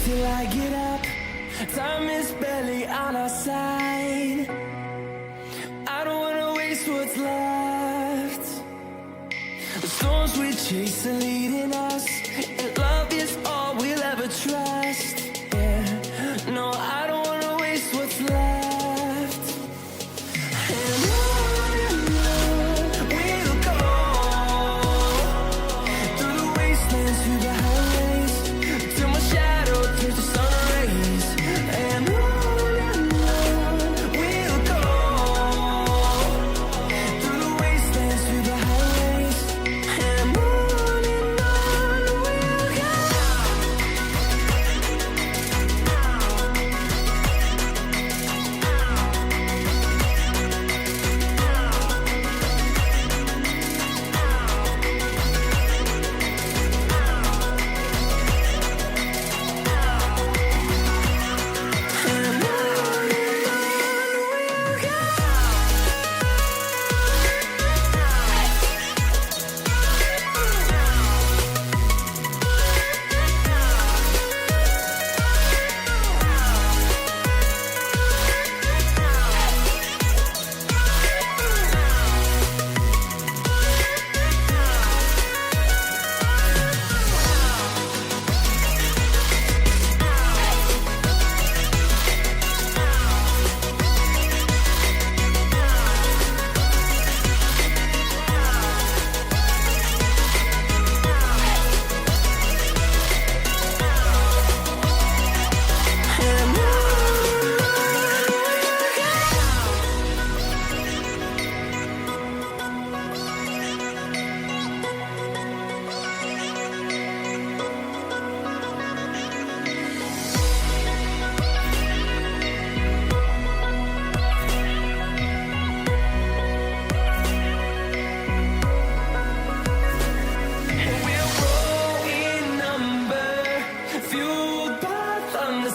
Till I get up, time is barely on our side. I don't wanna waste what's left. The storms we chase are leading us, and love is all we'll ever trust. Yeah, no, I don't wanna waste what's left. And on we'll go, through the wastelands, through the highways, till my shadow turns to sun rays. And on we'll go, through the wastelands, through the highways. And on we'll go.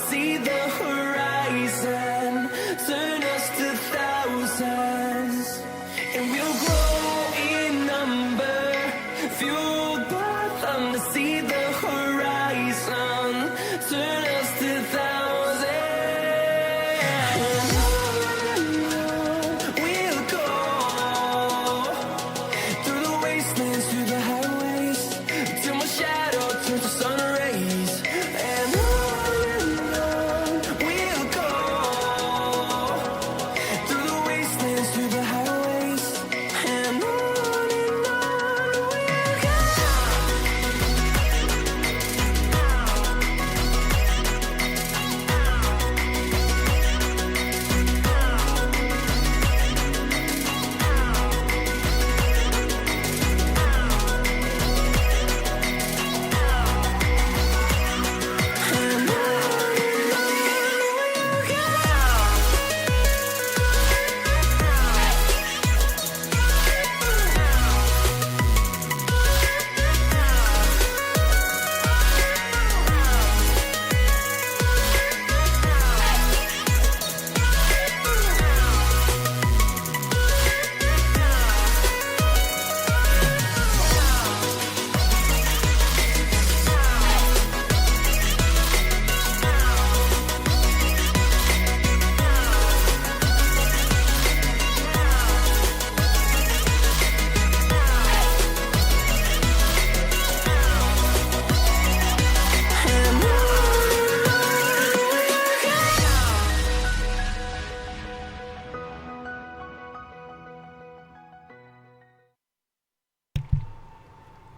See the horizon, turn us to thousands, and we'll grow in number, fueled by thunder. See the horizon, turn us to thousands, and on we'll go, through the wastelands, through the highways, till my shadow turns to sun rays. And we'll go, through the wastelands, through the highways, and on we'll go.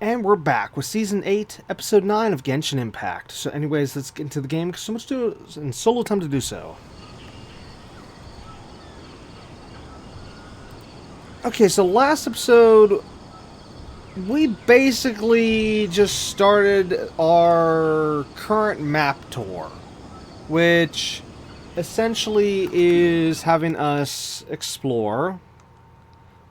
And we're back with Season 8, Episode 9 of Genshin Impact. So anyways, let's get into the game, because so much to do and so little time to do so. Okay, so last episode, we basically just started our current map tour, which essentially is having us explore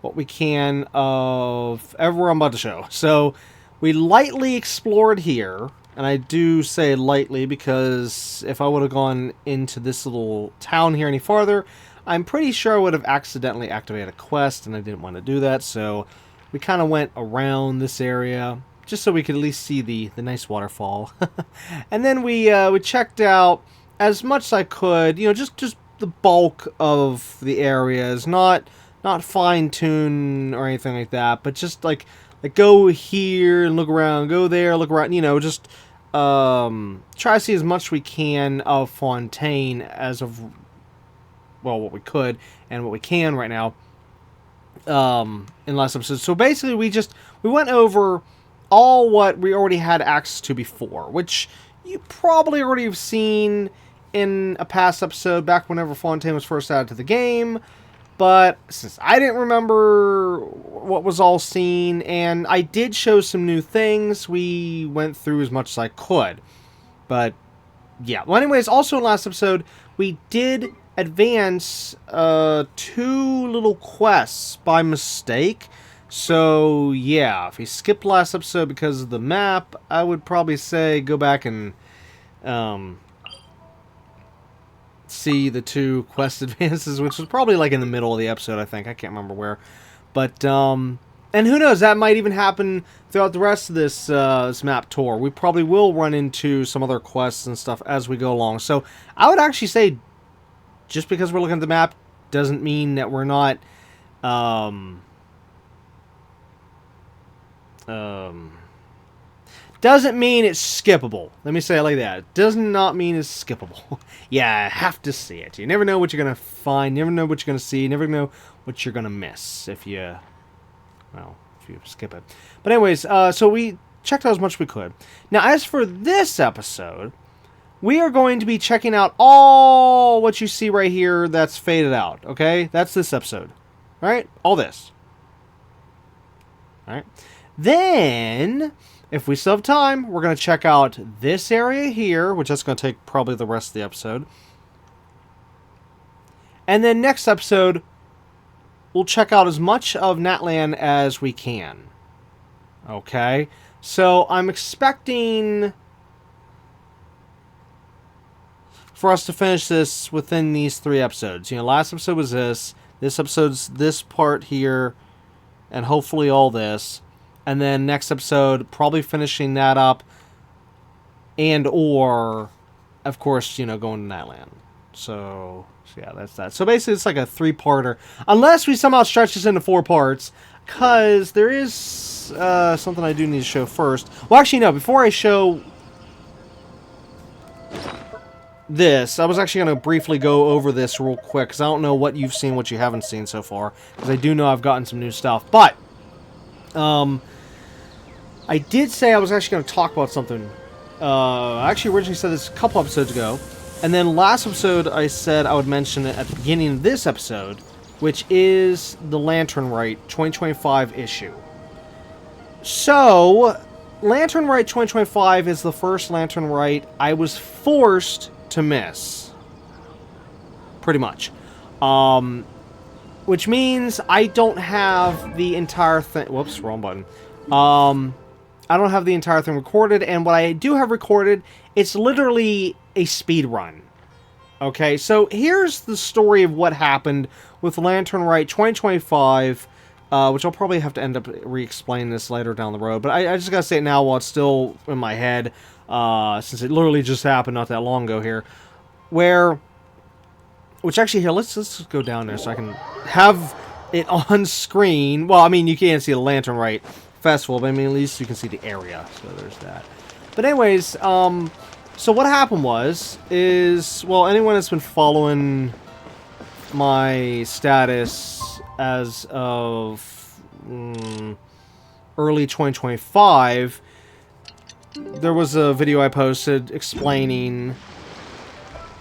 what we can of everywhere I'm about to show. So we lightly explored here, and I do say lightly because if I would have gone into this little town here any farther, I'm pretty sure I would have accidentally activated a quest, and I didn't want to do that, so we kind of went around this area just so we could at least see the nice waterfall. And then we checked out as much as I could, you know, just the bulk of the areas, not fine-tune or anything like that, but just like go here and look around, go there, look around, you know, just try to see as much we can of Fontaine as of, well, what we could and what we can right now in last episode. So basically we went over all what we already had access to before, which you probably already have seen in a past episode back whenever Fontaine was first added to the game. But since I didn't remember what was all seen, and I did show some new things, we went through as much as I could. But yeah. Well, anyways, also in last episode, we did advance 2 little quests by mistake. So yeah, if you skipped last episode because of the map, I would probably say go back and see the 2 quest advances, which was probably like in the middle of the episode, I think. I can't remember where. But and who knows, that might even happen throughout the rest of this this map tour. We probably will run into some other quests and stuff as we go along. So I would actually say, just because we're looking at the map doesn't mean that we're not doesn't mean it's skippable. Let me say it like that. It does not mean it's skippable. Yeah, I have to see it. You never know what you're going to find. You never know what you're going to see. You never know what you're going to miss if you, well, if you skip it. But anyways, so we checked out as much as we could. Now, as for this episode, we are going to be checking out all what you see right here that's faded out, okay? That's this episode, all right? All this. All right? Then, if we still have time, we're going to check out this area here, which is going to take probably the rest of the episode. And then next episode, we'll check out as much of Natlan as we can. Okay? So, I'm expecting for us to finish this within these 3 episodes. You know, last episode was this episode's this part here, and hopefully all this. And then next episode, probably finishing that up, and or, of course, you know, going to Natlan. So yeah, that's that. So basically, it's like a 3-parter, unless we somehow stretch this into 4 parts, because there is something I do need to show first. Well, actually, no. Before I show this, I was actually going to briefly go over this real quick, because I don't know what you've seen, what you haven't seen so far, because I do know I've gotten some new stuff, but I did say I was actually going to talk about something. I actually originally said this a couple episodes ago, and then last episode I said I would mention it at the beginning of this episode, which is the Lantern Rite 2025 issue. So, Lantern Rite 2025 is the first Lantern Rite I was forced to miss. Pretty much. Which means I don't have the entire thing... Whoops, wrong button. I don't have the entire thing recorded, and what I do have recorded, it's literally a speed run. Okay, so here's the story of what happened with Lantern Rite 2025, which I'll probably have to end up re-explaining this later down the road, but I just gotta say it now while it's still in my head, since it literally just happened not that long ago here, which actually here, let's just go down there so I can have it on screen. Well, I mean, you can't see the Lantern Rite Festival, but I mean, at least you can see the area, so there's that. But anyways, so what happened is, well, anyone that's been following my status as of early 2025, there was a video I posted explaining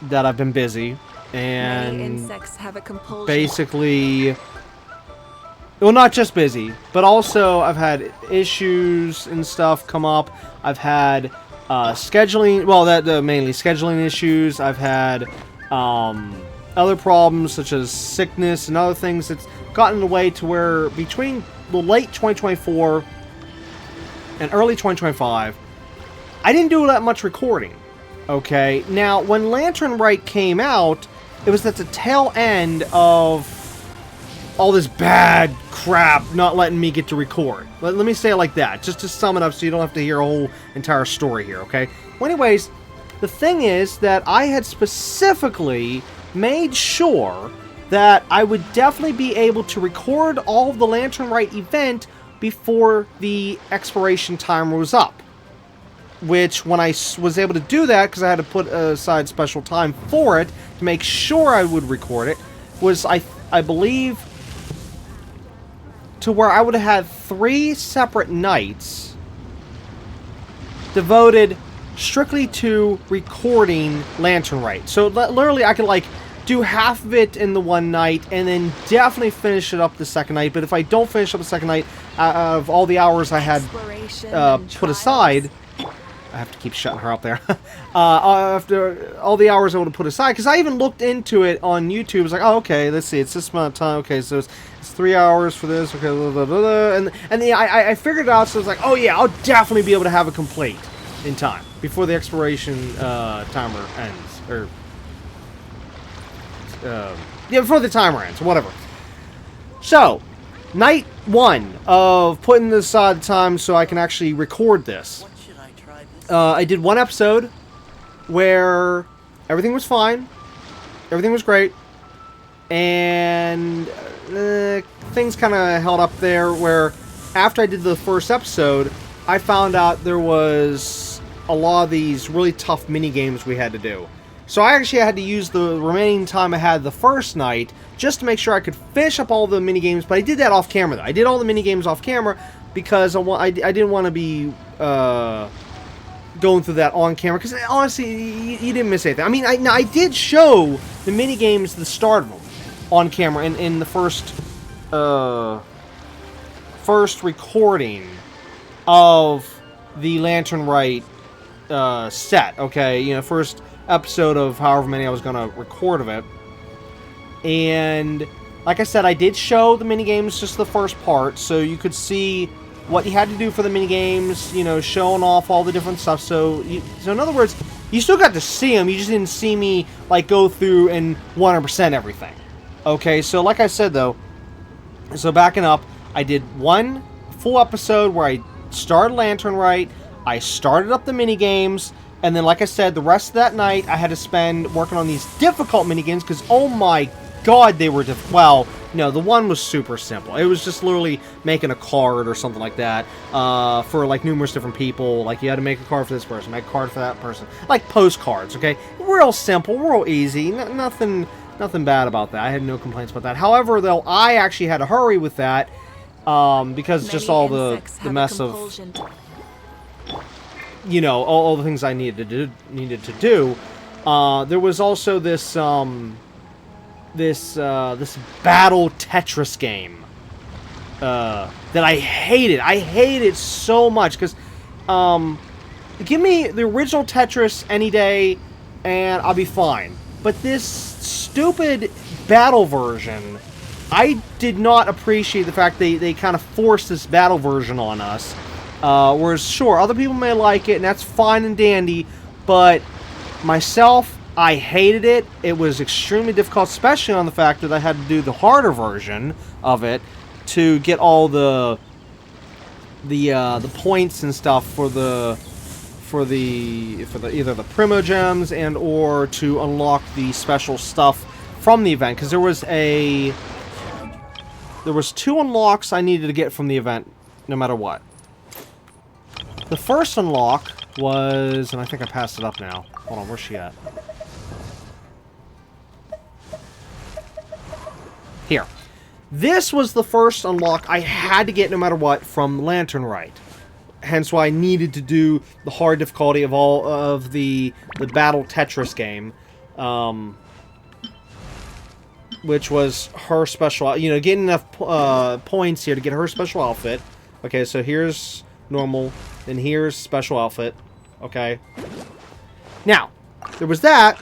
that I've been busy, and Many insects have a compulsion. basically Well, not just busy, but also I've had issues and stuff come up. I've had scheduling, well, mainly scheduling issues. I've had other problems such as sickness and other things that's gotten in the way to where between the late 2024 and early 2025, I didn't do that much recording. Okay, now when Lantern Rite came out, it was at the tail end of all this bad crap not letting me get to record. Let me say it like that, just to sum it up so you don't have to hear a whole entire story here, okay? Well, anyways, the thing is that I had specifically made sure that I would definitely be able to record all of the Lantern Rite event before the expiration timer was up. Which, when I was able to do that, because I had to put aside special time for it, to make sure I would record it, was, I believe, to where I would have had 3 separate nights devoted strictly to recording Lantern Rite. So, literally, I could, like, do half of it in the one night, and then definitely finish it up the second night. But if I don't finish up the second night, of all the hours I had put aside... I have to keep shutting her up there. After all the hours I would have put aside, because I even looked into it on YouTube. It was like, oh, okay, let's see, it's this amount of time. Okay, so it's 3 hours for this. Okay, blah, blah, blah, blah. And then I figured it out. So I was like, oh yeah, I'll definitely be able to have it complete in time before the expiration timer ends, or yeah, before the timer ends, or whatever. So, night 1 of putting aside the time so I can actually record this. I did 1 episode where everything was fine, everything was great, and things kind of held up there where after I did the first episode, I found out there was a lot of these really tough mini games we had to do. So I actually had to use the remaining time I had the first night just to make sure I could finish up all the mini games, but I did that off camera though. I did all the mini games off camera because I didn't want to be going through that on camera, because honestly, you didn't miss anything. I mean, I did show the mini games, the start of them, on camera in the first recording of the Lantern Rite set. Okay, you know, first episode of however many I was gonna record of it, and like I said, I did show the mini games, just the first part, so you could see what you had to do for the mini games, you know, showing off all the different stuff. So in other words, you still got to see them. You just didn't see me like go through and 100% everything. Okay, so like I said though, so backing up, I did 1 full episode where I started Lantern Rite, I started up the mini games, and then like I said, the rest of that night I had to spend working on these difficult mini games because oh my god, they were well. No, the one was super simple. It was just literally making a card or something like that for like numerous different people. Like you had to make a card for this person, make a card for that person. Like postcards, okay? Real simple, real easy. Nothing bad about that. I had no complaints about that. However, though, I actually had to hurry with that because just all the mess of, you know, all the things I needed to do. There was also this this battle Tetris game that I hated. I hated it so much because give me the original Tetris any day and I'll be fine. But this stupid battle version, I did not appreciate the fact they kind of forced this battle version on us. Whereas, sure, other people may like it, and that's fine and dandy, but myself, I hated it. It was extremely difficult, especially on the fact that I had to do the harder version of it to get all the points and stuff for either the Primogems and or to unlock the special stuff from the event, because there was 2 unlocks I needed to get from the event no matter what. The first unlock was, and I think I passed it up now. Hold on, where's she at? Here. This was the first unlock I had to get no matter what from Lantern Rite. Hence why I needed to do the hard difficulty of all of the battle Tetris game. which was her special, you know, getting enough points here to get her special outfit. Okay, so here's normal, then here's special outfit. Okay. Now, there was that,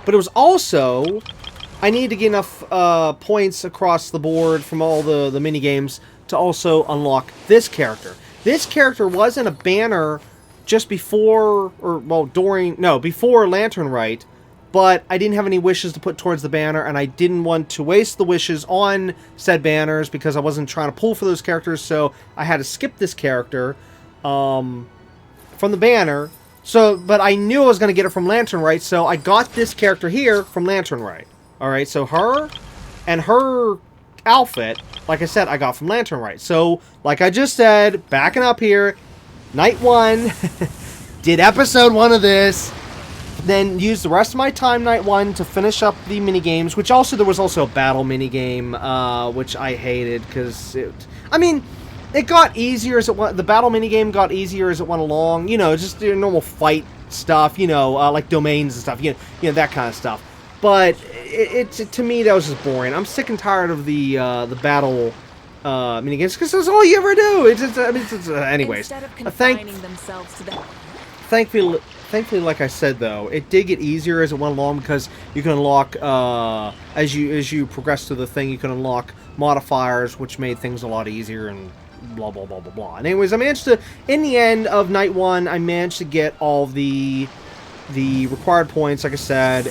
but it was also, I need to get enough points across the board from all the mini games to also unlock this character. This character was in a banner just before, or well, before Lantern Rite, but I didn't have any wishes to put towards the banner, and I didn't want to waste the wishes on said banners because I wasn't trying to pull for those characters, so I had to skip this character from the banner. So, but I knew I was going to get it from Lantern Rite, so I got this character here from Lantern Rite. Alright, so her and her outfit, like I said, I got from Lantern Rite. So, like I just said, backing up here, Night 1, did episode 1 of this, then used the rest of my time Night 1 to finish up the minigames, which also, there was also a battle minigame, which I hated, because it got easier as it went, the battle minigame got easier as it went along, you know, just your normal fight stuff, you know, like domains and stuff, you know, that kind of stuff. But to me, that was just boring. I'm sick and tired of the battle minigames, because that's all you ever do. Anyways. Instead of confining themselves to that. Thankfully, like I said, though, it did get easier as it went along, because you can unlock, as you progress through the thing, you can unlock modifiers, which made things a lot easier, and blah, blah, blah, blah, blah. And anyways, I managed to, in the end of Night 1, I managed to get all the required points, like I said.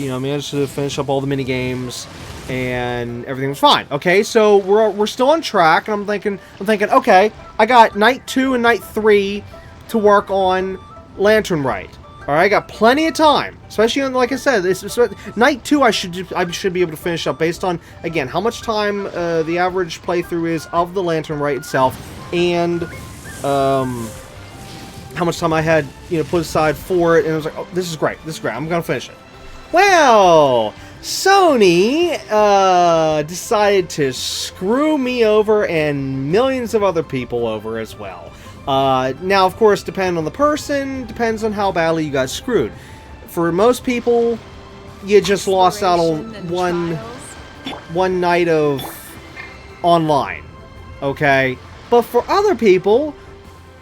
You know, I managed to finish up all the mini games, and everything was fine. Okay, so we're still on track, and I'm thinking, okay, I got Night 2 and Night 3 to work on Lantern Rite. All right, I got plenty of time, especially on, like I said, Night 2. I should be able to finish up based on, again, how much time the average playthrough is of the Lantern Rite itself, and how much time I had, you know, put aside for it, and I was like, oh, this is great, I'm gonna finish it. Well, Sony decided to screw me over and millions of other people over as well. Now, of course, depending on the person, depends on how badly you got screwed. For most people, you just lost out on one night of online, okay? But for other people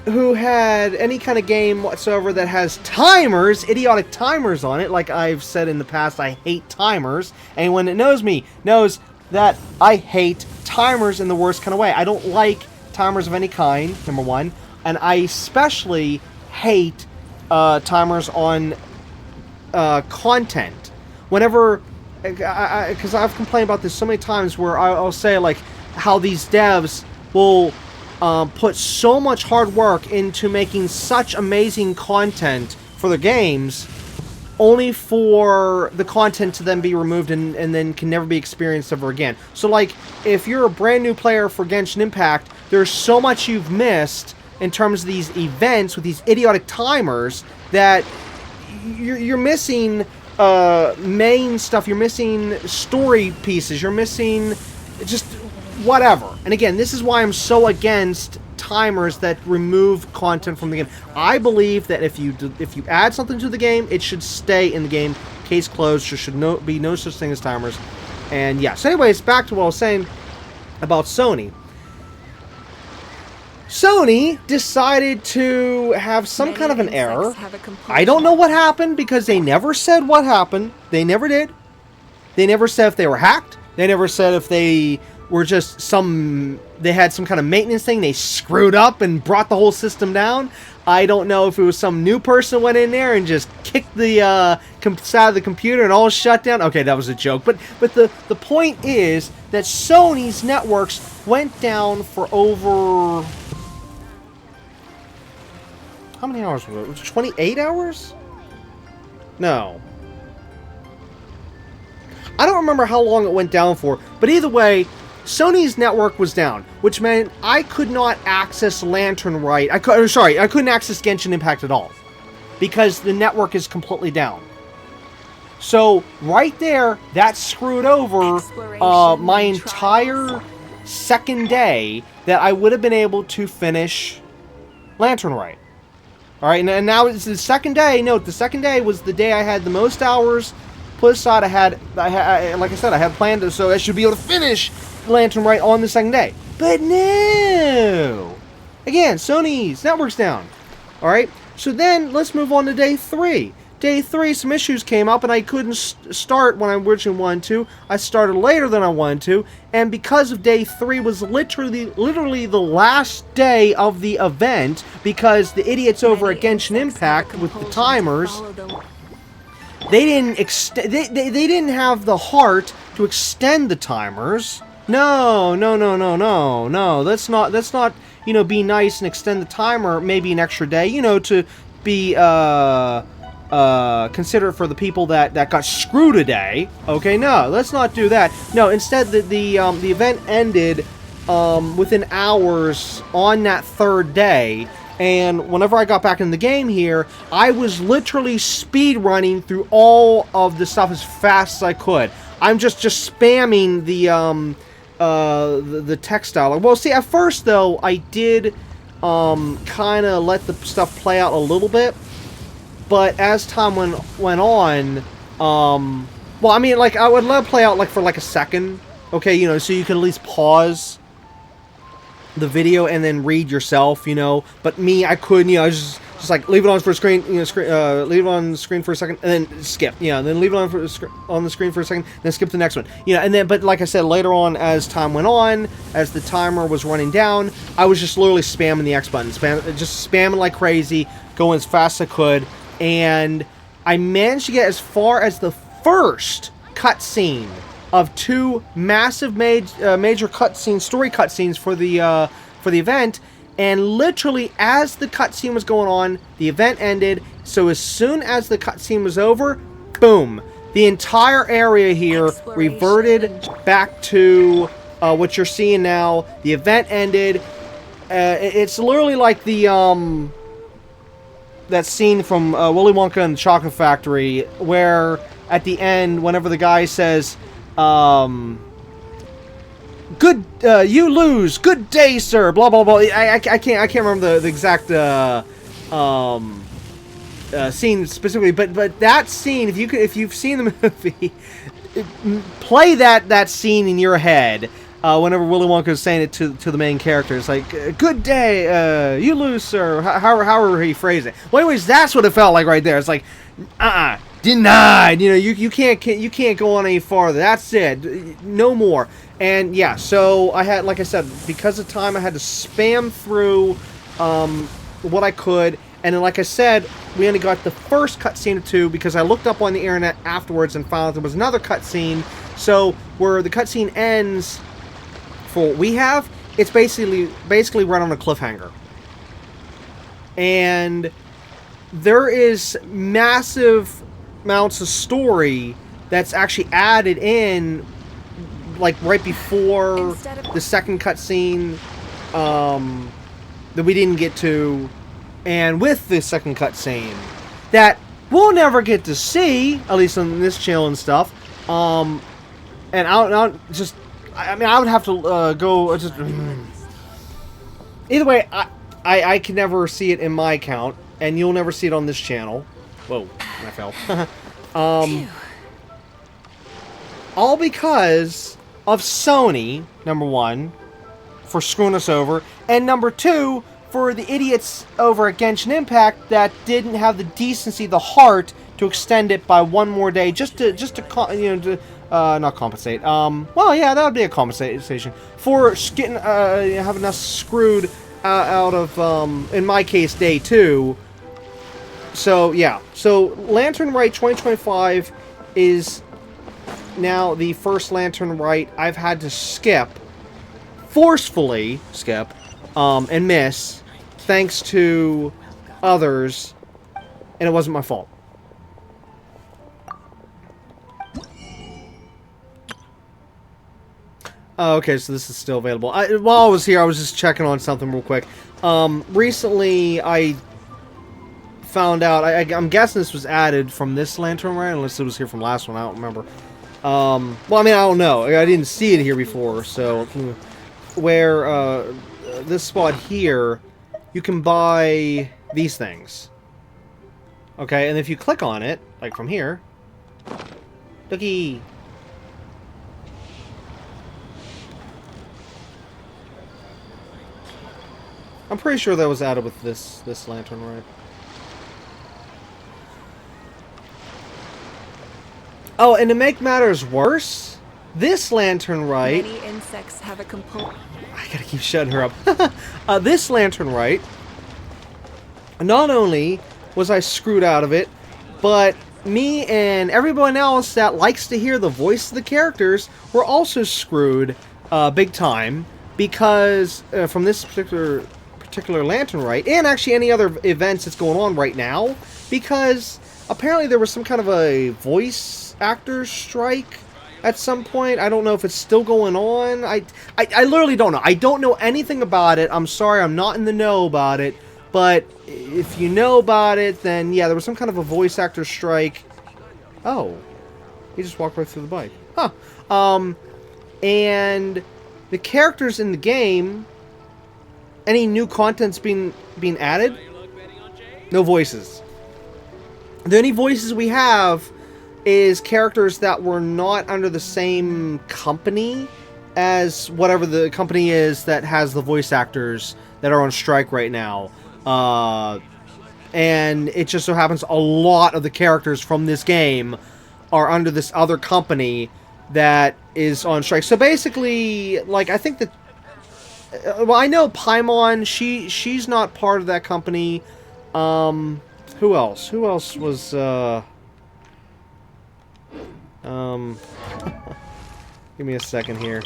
who had any kind of game whatsoever that has timers, idiotic timers on it, like I've said in the past, I hate timers. Anyone that knows me knows that I hate timers in the worst kind of way. I don't like timers of any kind, number one, and I especially hate timers on content. Whenever, because I've complained about this so many times, where I'll say, like, how these devs will put so much hard work into making such amazing content for their games, only for the content to then be removed and then can never be experienced ever again. So, like, if you're a brand new player for Genshin Impact, there's so much you've missed in terms of these events with these idiotic timers that you're missing main stuff, you're missing story pieces, you're missing just whatever. And again, this is why I'm so against timers that remove content from the game. I believe that if you add something to the game, it should stay in the game. Case closed. There should be no such thing as timers. And yeah, so anyways, back to what I was saying about Sony. Sony decided to have some kind of an error. I don't know what happened, because they never said what happened. They never did. They never said if they were hacked. They never said if they were just they had some kind of maintenance thing, they screwed up and brought the whole system down. I don't know if it was some new person went in there and just kicked the side of the computer and all shut down. Okay, that was a joke. But the point is that Sony's networks went down for over... How many hours was it? Was it 28 hours? No. I don't remember how long it went down for, but either way, Sony's network was down, which meant I could not access Lantern Rite. I couldn't access Genshin Impact at all, because the network is completely down. So, right there, that screwed over my entire second day that I would have been able to finish Lantern Rite. Alright, and now it's the second day. Note, the second day was the day I had the most hours plus side, like I said, I had planned to, so I should be able to finish Lantern Rite on the second day. But no! Again, Sony's network's down. Alright, so then let's move on to day 3. Day 3, some issues came up and I couldn't start when I originally wanted to. I started later than I wanted to, and because of day 3 was literally the last day of the event, because the idiots over at Genshin Impact with the timers, they didn't have the heart to extend the timers. No. Let's not, you know, be nice and extend the timer maybe an extra day, you know, to be considerate for the people that got screwed today. Okay, no, let's not do that. No, instead the event ended within hours on that third day. And whenever I got back in the game here, I was literally speed running through all of the stuff as fast as I could. I'm just spamming the textile. Well, see, at first though, I did kind of let the stuff play out a little bit, but as time went on, well, I mean, like, I would let it play out like for like a second, okay, you know, so you can at least pause the video and then read yourself, you know. But me, I couldn't, you know, I was just like leave it on for a screen, you know, leave it on the screen for a second and then skip, you know, and then leave it on the screen for a second, then skip to the next one, you know. And then, but like I said, later on, as time went on, as the timer was running down, I was just literally spamming the X button, just spamming like crazy, going as fast as I could, and I managed to get as far as the first cutscene of 2 massive major cutscenes, story cutscenes for the event. And literally, as the cutscene was going on, the event ended. So as soon as the cutscene was over, boom, the entire area here reverted back to what you're seeing now. The event ended. It's literally like the that scene from Willy Wonka and the Chocolate Factory, where at the end, whenever the guy says, "Good, you lose. Good day, sir." Blah blah blah. I can't remember the exact scene specifically, but that scene, if you've seen the movie, play that scene in your head. Whenever Willy Wonka is saying it to the main character, it's like, "Good day, you lose, sir." However he phrased it. Well, anyways, that's what it felt like right there. It's like, denied. You know, you can't go on any farther. That's it. No more. And yeah, so I had, like I said, because of time, I had to spam through what I could. And then, like I said, we only got the first cutscene of 2 because I looked up on the internet afterwards and found out there was another cutscene. So where the cutscene ends for what we have, it's basically right on a cliffhanger. And there is massive amounts of story that's actually added in, like right before the second cutscene that we didn't get to, and with the second cutscene that we'll never get to see, at least on this channel and stuff. And I would have to go just either way. I can never see it in my account, and you'll never see it on this channel. Whoa, I fell. All because of Sony, number 1, for screwing us over, and number 2, for the idiots over at Genshin Impact that didn't have the decency, the heart, to extend it by 1 more day, just to you know, to not compensate. Well, yeah, that would be a compensation for getting having us screwed out of, in my case, day 2. So yeah, so Lantern Rite 2025 is now the first Lantern Rite I've had to forcefully skip, and miss, thanks to others, and it wasn't my fault. Okay, so this is still available. While I was here, I was just checking on something real quick. Recently, I found out, I'm guessing this was added from this Lantern Rite, unless it was here from last one, I don't remember. Well, I mean, I don't know. I didn't see it here before, so where this spot here, you can buy these things. Okay, and if you click on it, like from here, Ducky. I'm pretty sure that was added with this lantern, right? Oh, and to make matters worse, this Lantern Rite... Many insects have a component. I gotta keep shutting her up. This Lantern Rite, not only was I screwed out of it, but me and everyone else that likes to hear the voice of the characters were also screwed big time, because from this particular Lantern Rite, and actually any other events that's going on right now, because apparently there was some kind of a voice actor strike at some point. I don't know if it's still going on. I literally don't know. I don't know anything about it. I'm sorry, I'm not in the know about it. But if you know about it, then yeah, there was some kind of a voice actor strike. Oh, he just walked right through the bike. Huh. And the characters in the game, any new content's being added? No voices. The only voices we have is characters that were not under the same company as whatever the company is that has the voice actors that are on strike right now. And it just so happens a lot of the characters from this game are under this other company that is on strike. So basically, like, I think that... well, I know Paimon, she's not part of that company. Who else? Who else was, give me a second here.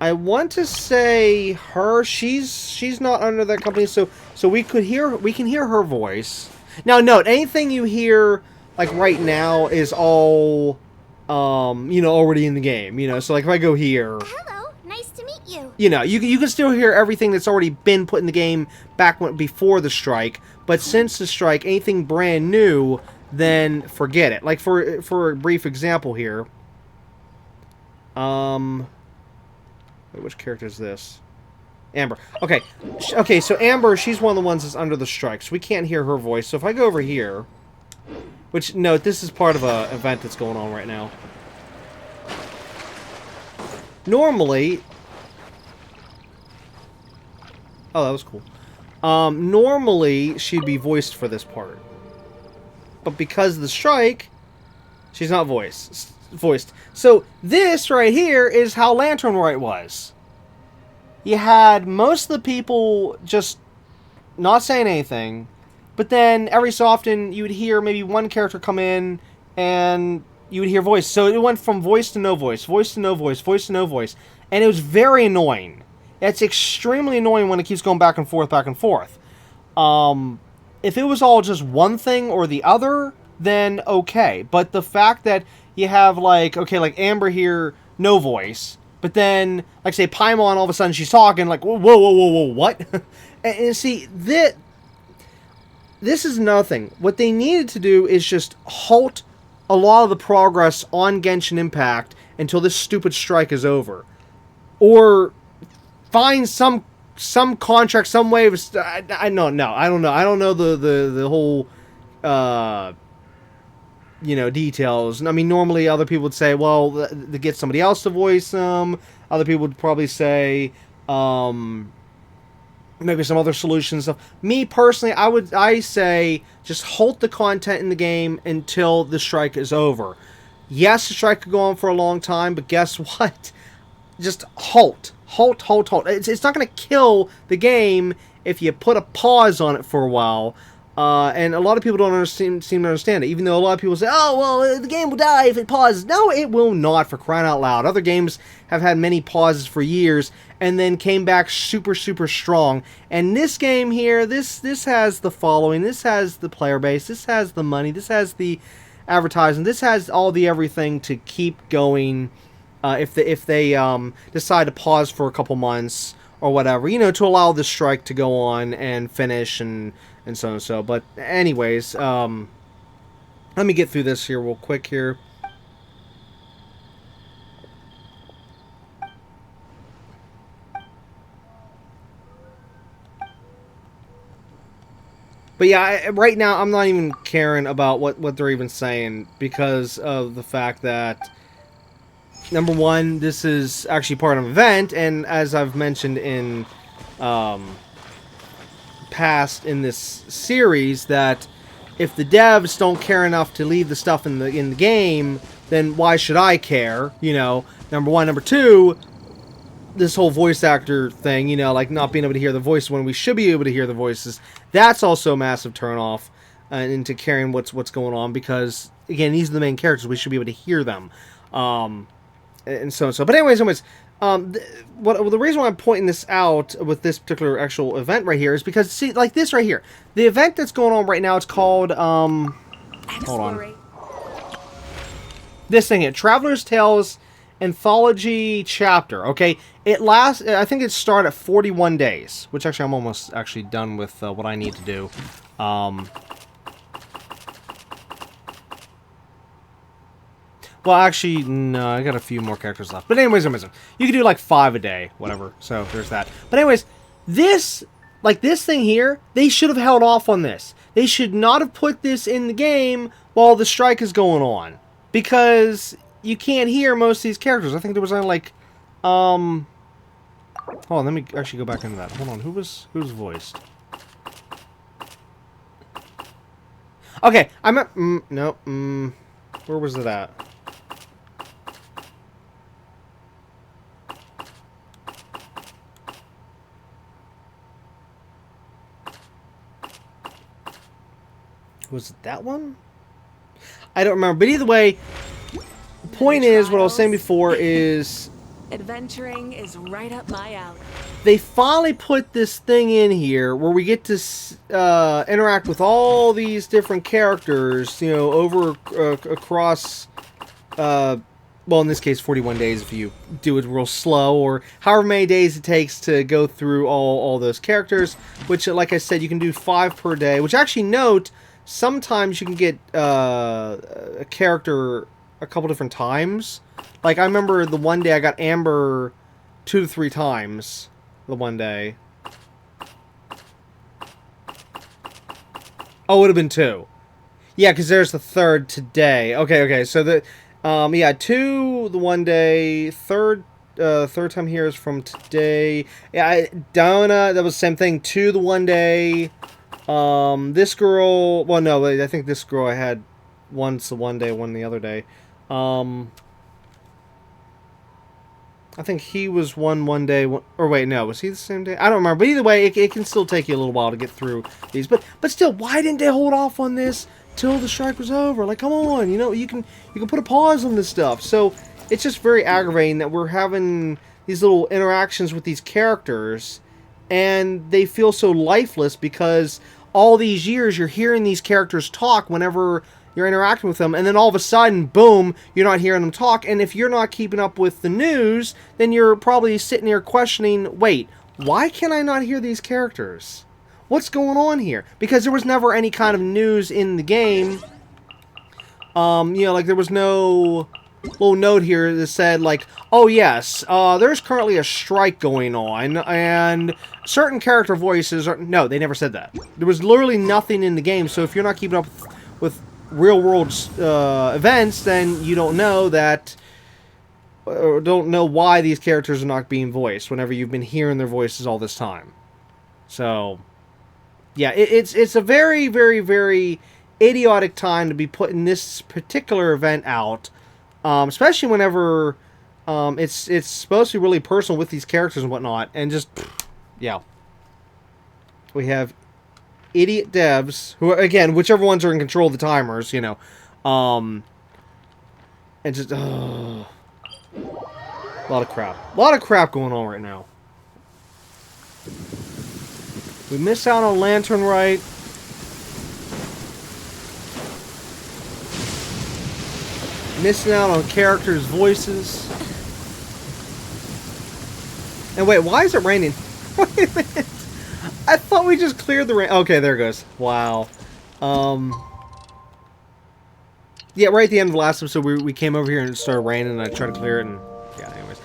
I want to say her. She's not under that company, so we can hear her voice. Now, note, anything you hear like right now is all you know, already in the game. You know, so like if I go here. Hello, nice to meet you. You know, you can still hear everything that's already been put in the game back before the strike. But since the strike, anything brand new, then forget it. Like for a brief example here. Wait, which character is this? Amber. Okay. Okay, so Amber, she's one of the ones that's under the strike, so we can't hear her voice. So if I go over here, which, note, this is part of an event that's going on right now. Normally... oh, that was cool. Normally, she'd be voiced for this part. But because of the strike, she's not voiced. So, this right here is how Lantern Rite was. You had most of the people just not saying anything, but then every so often you would hear maybe one character come in and you would hear voice. So it went from voice to no voice, voice to no voice, voice to no voice. And it was very annoying. It's extremely annoying when it keeps going back and forth, back and forth. If it was all just one thing or the other, then okay. But the fact that you have, like, okay, like Amber here, no voice. But then, like, say, Paimon, all of a sudden she's talking, like, whoa, whoa, whoa, whoa, what? and see, this is nothing. What they needed to do is just halt a lot of the progress on Genshin Impact until this stupid strike is over. Or find some contract, some way of... I don't know. I don't know the whole... you know, details. I mean, normally other people would say, well, to get somebody else to voice them. Other people would probably say, maybe some other solutions. Me, personally, I say, just halt the content in the game until the strike is over. Yes, the strike could go on for a long time, but guess what? Just halt. Halt. It's not going to kill the game if you put a pause on it for a while. And a lot of people don't seem to understand it, even though a lot of people say, oh, well, the game will die if it pauses. No, it will not, for crying out loud. Other games have had many pauses for years and then came back super, super strong. And this game here, this has the following, this has the player base, this has the money, this has the advertising, this has all the everything to keep going if they decide to pause for a couple months or whatever, you know, to allow the strike to go on and finish and so and so. But anyways, let me get through this here real quick here. But But yeah, right now I'm not even caring about what they're even saying because of the fact that, number one, this is actually part of an event, and as I've mentioned in past in this series, that if the devs don't care enough to leave the stuff in the game, then why should I care? You know, number one. Number two, this whole voice actor thing, you know, like not being able to hear the voice when we should be able to hear the voices, that's also a massive turnoff into caring what's going on, because again, these are the main characters, we should be able to hear them, and so and so. But anyways, the reason why I'm pointing this out with this particular actual event right here is because, see, like this right here, the event that's going on right now, it's called hold on, this thing here, Traveler's Tales Anthology Chapter. Okay, it lasts, I think it started at 41 days, which actually I'm almost actually done with what I need to do. Well, actually, no, I got a few more characters left. But anyways, you can do like 5 a day, whatever. So there's that. But anyways, this thing here, they should have held off on this. They should not have put this in the game while the strike is going on, because you can't hear most of these characters. I think there was only like, hold on, let me actually go back into that. Hold on, who's voiced? Okay, I'm at, where was it at? Was it that one? I don't remember, but either way, the point is, what I was saying before is, adventuring is right up my alley. they finally put this thing in here where we get to interact with all these different characters, you know, over across, well, in this case, 41 days if you do it real slow, or however many days it takes to go through all those characters, which, like I said, you can do 5 per day, which actually, note, sometimes you can get a character a couple different times. Like, I remember the one day I got Amber 2 to 3 times. The one day. Oh, it would have been 2. Yeah, because there's the 3rd today. Okay, so the, yeah, 2 the one day, third time here is from today. Yeah, Donna, that was the same thing, 2 the one day. This girl, well, no, I think this girl I had once the one day, one the other day. I think he was one day, or wait, no, was he the same day? I don't remember, but either way, it can still take you a little while to get through these. But still, why didn't they hold off on this till the strike was over? Like, come on, you know, you can put a pause on this stuff. So it's just very aggravating that we're having these little interactions with these characters, and they feel so lifeless because all these years you're hearing these characters talk whenever you're interacting with them, and then all of a sudden, boom, you're not hearing them talk. And if you're not keeping up with the news, then you're probably sitting here questioning, wait, why can I not hear these characters? What's going on here? Because there was never any kind of news in the game. You know, like there was no little note here that said, like, oh yes, there's currently a strike going on, and certain character voices are... No, they never said that. There was literally nothing in the game, so if you're not keeping up with real-world events, then you don't know that, or don't know why these characters are not being voiced whenever you've been hearing their voices all this time. So, yeah, it's a very, very, very idiotic time to be putting this particular event out, especially whenever it's supposed to be really personal with these characters and whatnot, and just, yeah. We have idiot devs, who, again, whichever ones are in control of the timers, you know, and just, a lot of crap. A lot of crap going on right now. We miss out on Lantern Rite. Missing out on characters' voices. And wait, why is it raining? Wait a minute. I thought we just cleared the rain. Okay, there it goes. Wow. Yeah, right at the end of the last episode, we came over here and it started raining, and I tried to clear it, and yeah, anyways.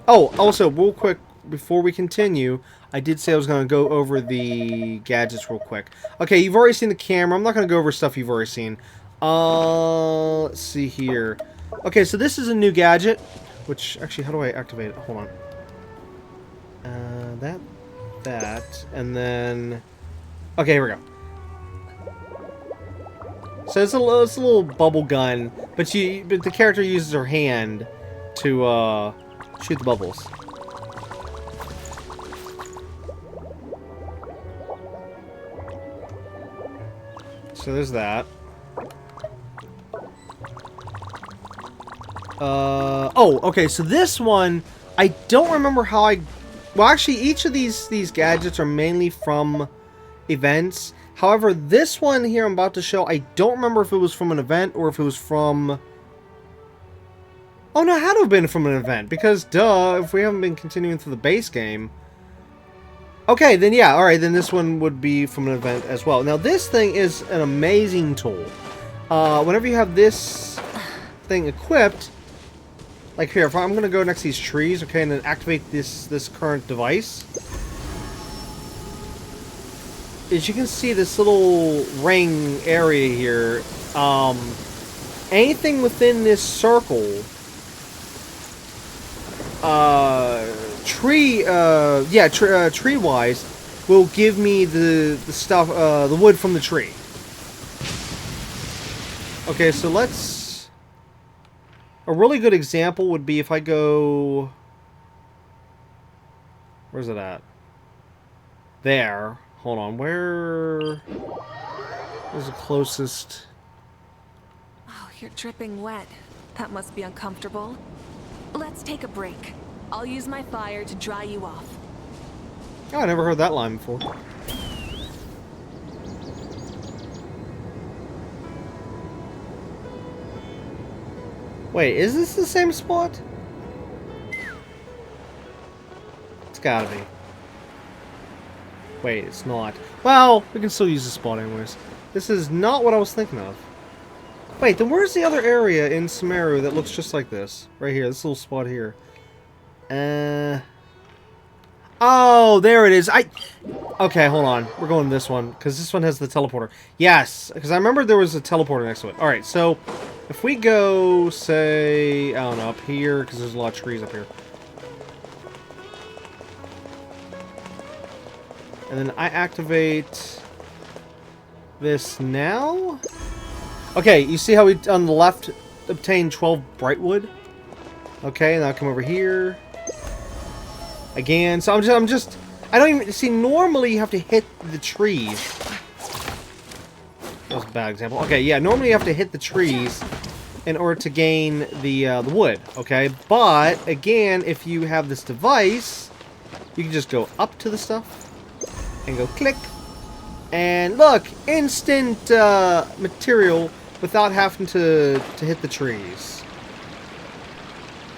Oh, also, real quick, before we continue, I did say I was going to go over the gadgets real quick. Okay, you've already seen the camera. I'm not going to go over stuff you've already seen. Let's see here. Okay, so this is a new gadget, which, actually, how do I activate it? Hold on. That, and then... Okay, here we go. So it's a little bubble gun, but the character uses her hand to shoot the bubbles. So there's that. Oh, okay, so this one, I don't remember how I... Well, actually, each of these gadgets are mainly from events. However, this one here I'm about to show, I don't remember if it was from an event or if it was from... Oh, no, it had to have been from an event, because, duh, if we haven't been continuing through the base game... Okay, then yeah, alright, then this one would be from an event as well. Now, this thing is an amazing tool. Whenever you have this thing equipped... Like here, if I'm going to go next to these trees, okay, and then activate this current device. As you can see, this little ring area here, anything within this circle, tree-wise, will give me the stuff, the wood from the tree. Okay, so let's... A really good example would be if I go... Where's it at? There. Hold on. Where's the closest... Oh, you're dripping wet. That must be uncomfortable. Let's take a break. I'll use my fire to dry you off. Oh, I never heard that line before. Wait, is this the same spot? It's gotta be. Wait, it's not. Well, we can still use the spot anyways. This is not what I was thinking of. Wait, then where's the other area in Sumeru that looks just like this? Right here, this little spot here. Oh, there it is. Okay, hold on. We're going this one, because this one has the teleporter. Yes, because I remember there was a teleporter next to it. Alright, so... If we go, say, I don't know, up here, because there's a lot of trees up here. And then I activate this now? Okay, you see how we, on the left, obtained 12 Brightwood? Okay, now I come over here. Again, so I'm just, I don't even, see, normally you have to hit the trees. That was a bad example. Okay, yeah, normally you have to hit the trees in order to gain the wood, okay? But, again, if you have this device, you can just go up to the stuff and go click. And look, instant material without having to hit the trees.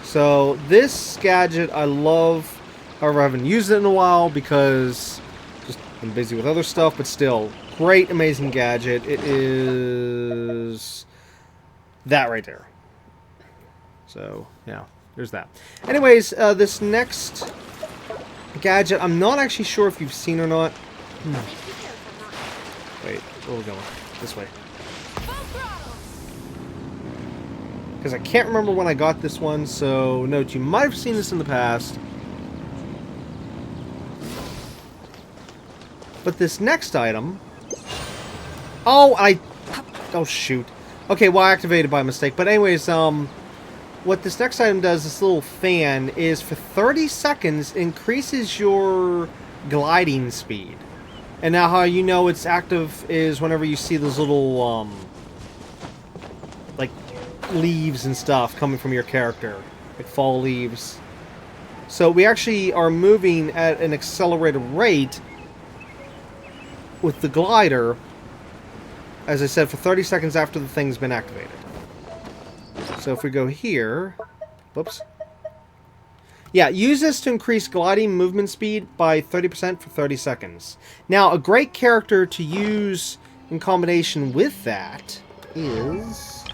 So, this gadget I love. However, I haven't used it in a while because just been busy with other stuff, but still, great, amazing gadget. It is that right there. So, yeah, there's that. Anyways, this next gadget, I'm not actually sure if you've seen or not. Wait, where are we going? This way. Because I can't remember when I got this one, so note, you might have seen this in the past. But this next item... Oh, oh, shoot. Okay, well, I activated by mistake. But anyways, what this next item does, this little fan, is for 30 seconds increases your gliding speed. And now how you know it's active is whenever you see those little, like, leaves and stuff coming from your character. Like fall leaves. So we actually are moving at an accelerated rate with the glider, as I said, for 30 seconds after the thing's been activated. So if we go here... Whoops. Yeah, use this to increase gliding movement speed by 30% for 30 seconds. Now, a great character to use in combination with that is...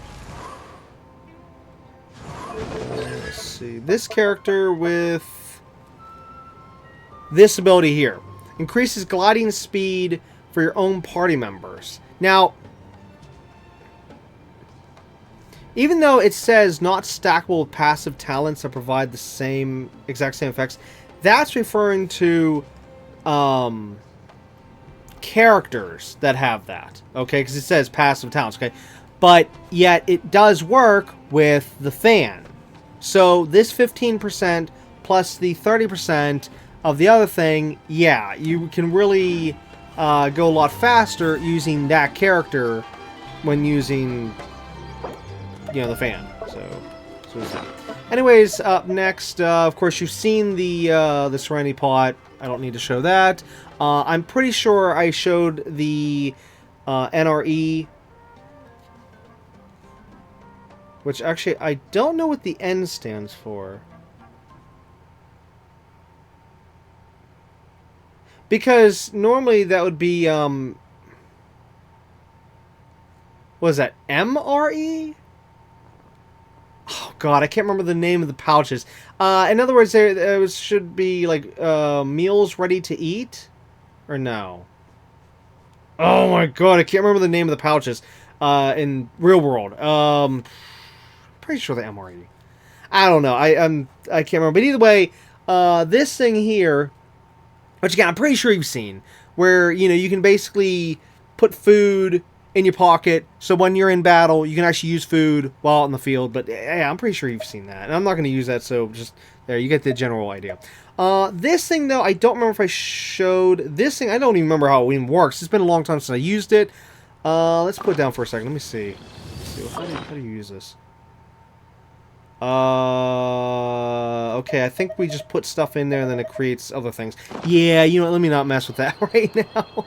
Let's see. This character with... this ability here. Increases gliding speed for your own party members. Now, even though it says not stackable with passive talents that provide the exact same effects, that's referring to characters that have that, okay? Because it says passive talents, okay? But yet it does work with the fan. So this 15% plus the 30% of the other thing, yeah, you can really go a lot faster using that character when using, you know, the fan. So is that. Anyways, up next, of course, you've seen the Serenity Pot. I don't need to show that. I'm pretty sure I showed the NRE, which actually I don't know what the N stands for. Because normally that would be, what is that, MRE? Oh god, I can't remember the name of the pouches. In other words, there should be, like, meals ready to eat? Or no? Oh my god, I can't remember the name of the pouches in real world. Pretty sure the MRE. I don't know. I can't remember. But either way, this thing here, which again, I'm pretty sure you've seen, where, you know, you can basically put food in your pocket, so when you're in battle, you can actually use food while out in the field. But yeah, I'm pretty sure you've seen that. And I'm not going to use that, so just there, you get the general idea. This thing, though, I don't remember if I showed this thing. I don't even remember how it even works. It's been a long time since I used it. Let's put it down for a second. Let me see. How do you use this? Okay, I think we just put stuff in there and then it creates other things. Yeah, you know what, let me not mess with that right now.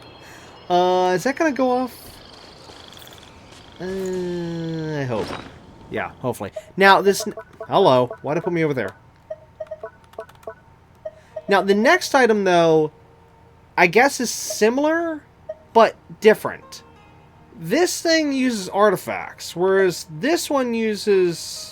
Is that gonna go off? I hope. Yeah, hopefully. Now, this... Hello, why'd it put me over there? Now, the next item, though, I guess is similar, but different. This thing uses artifacts, whereas this one uses...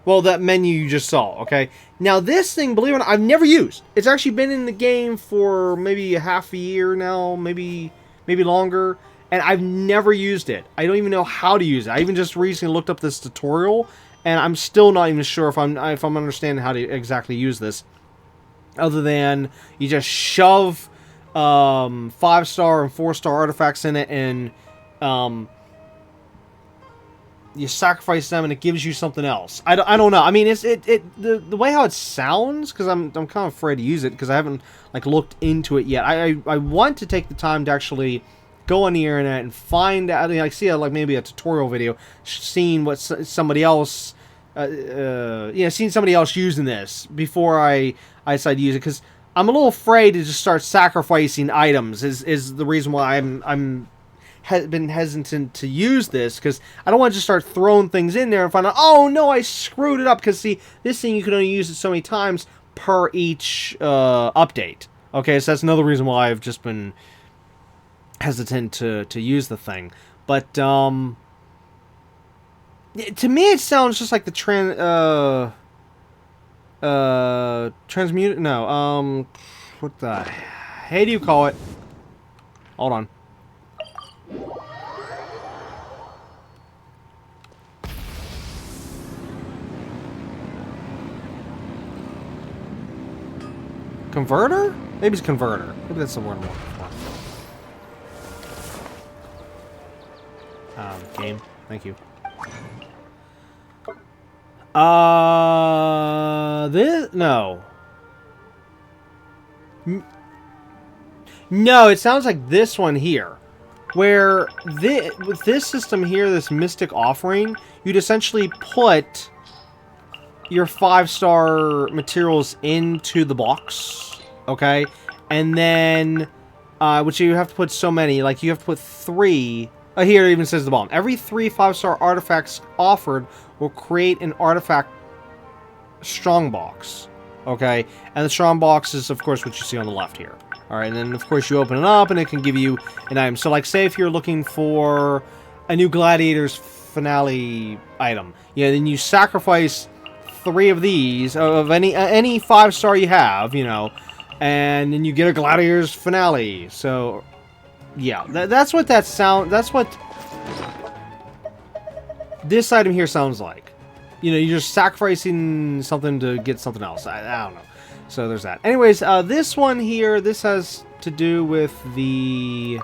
Well, that menu you just saw, okay? Now, this thing, believe it or not, I've never used. It's actually been in the game for maybe a half a year now, maybe longer, and I've never used it. I don't even know how to use it. I even just recently looked up this tutorial, and I'm still not even sure if I'm understanding how to exactly use this. Other than you just shove 5-star and 4-star artifacts in it, and you sacrifice them and it gives you something else. I don't know. I mean, the way how it sounds, because I'm kind of afraid to use it because I haven't like looked into it yet. I want to take the time to actually go on the internet and find out, like see like maybe a tutorial video, seeing what somebody else, seeing somebody else using this before I decide to use it, because I'm a little afraid to just start sacrificing items. Is the reason why I'm been hesitant to use this, because I don't want to just start throwing things in there and find out, oh no, I screwed it up, because see, this thing you can only use it so many times per each update. Okay, so that's another reason why I've just been hesitant to use the thing. But to me it sounds just like the transmute, no, what the hey do you call it? Hold on. Converter? Maybe it's converter. Maybe that's the word I'm looking for. Game. Thank you. This? No. No, it sounds like this one here. Where with this system here, this Mystic Offering, you'd essentially put your 5-star materials into the box, okay? And then, which you have to put so many, like you have to put 3, here it even says the bottom. Every 3 5-star artifacts offered will create an artifact strongbox, okay? And the strongbox is, of course, what you see on the left here. Alright, and then, of course, you open it up, and it can give you an item. So, like, say if you're looking for a new Gladiator's Finale item, yeah, then you sacrifice 3 of these, of any 5-star you have, you know, and then you get a Gladiator's finale. So, yeah, that's what that sound. That's what this item here sounds like. You know, you're just sacrificing something to get something else. I don't know. So there's that. Anyways, this one here, this has to do with the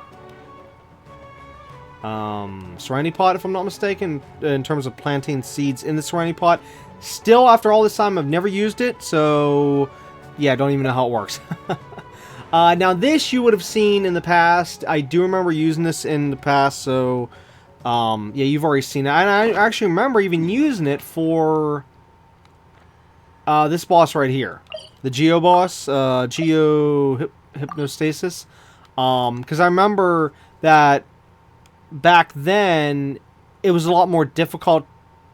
Serenity Pot, if I'm not mistaken, in terms of planting seeds in the Serenity Pot. Still, after all this time, I've never used it, so yeah, I don't even know how it works. Now, this you would have seen in the past. I do remember using this in the past, so yeah, you've already seen it. And I actually remember even using it for this boss right here. The Geo boss, Geo Hypnostasis. Because I remember that back then, it was a lot more difficult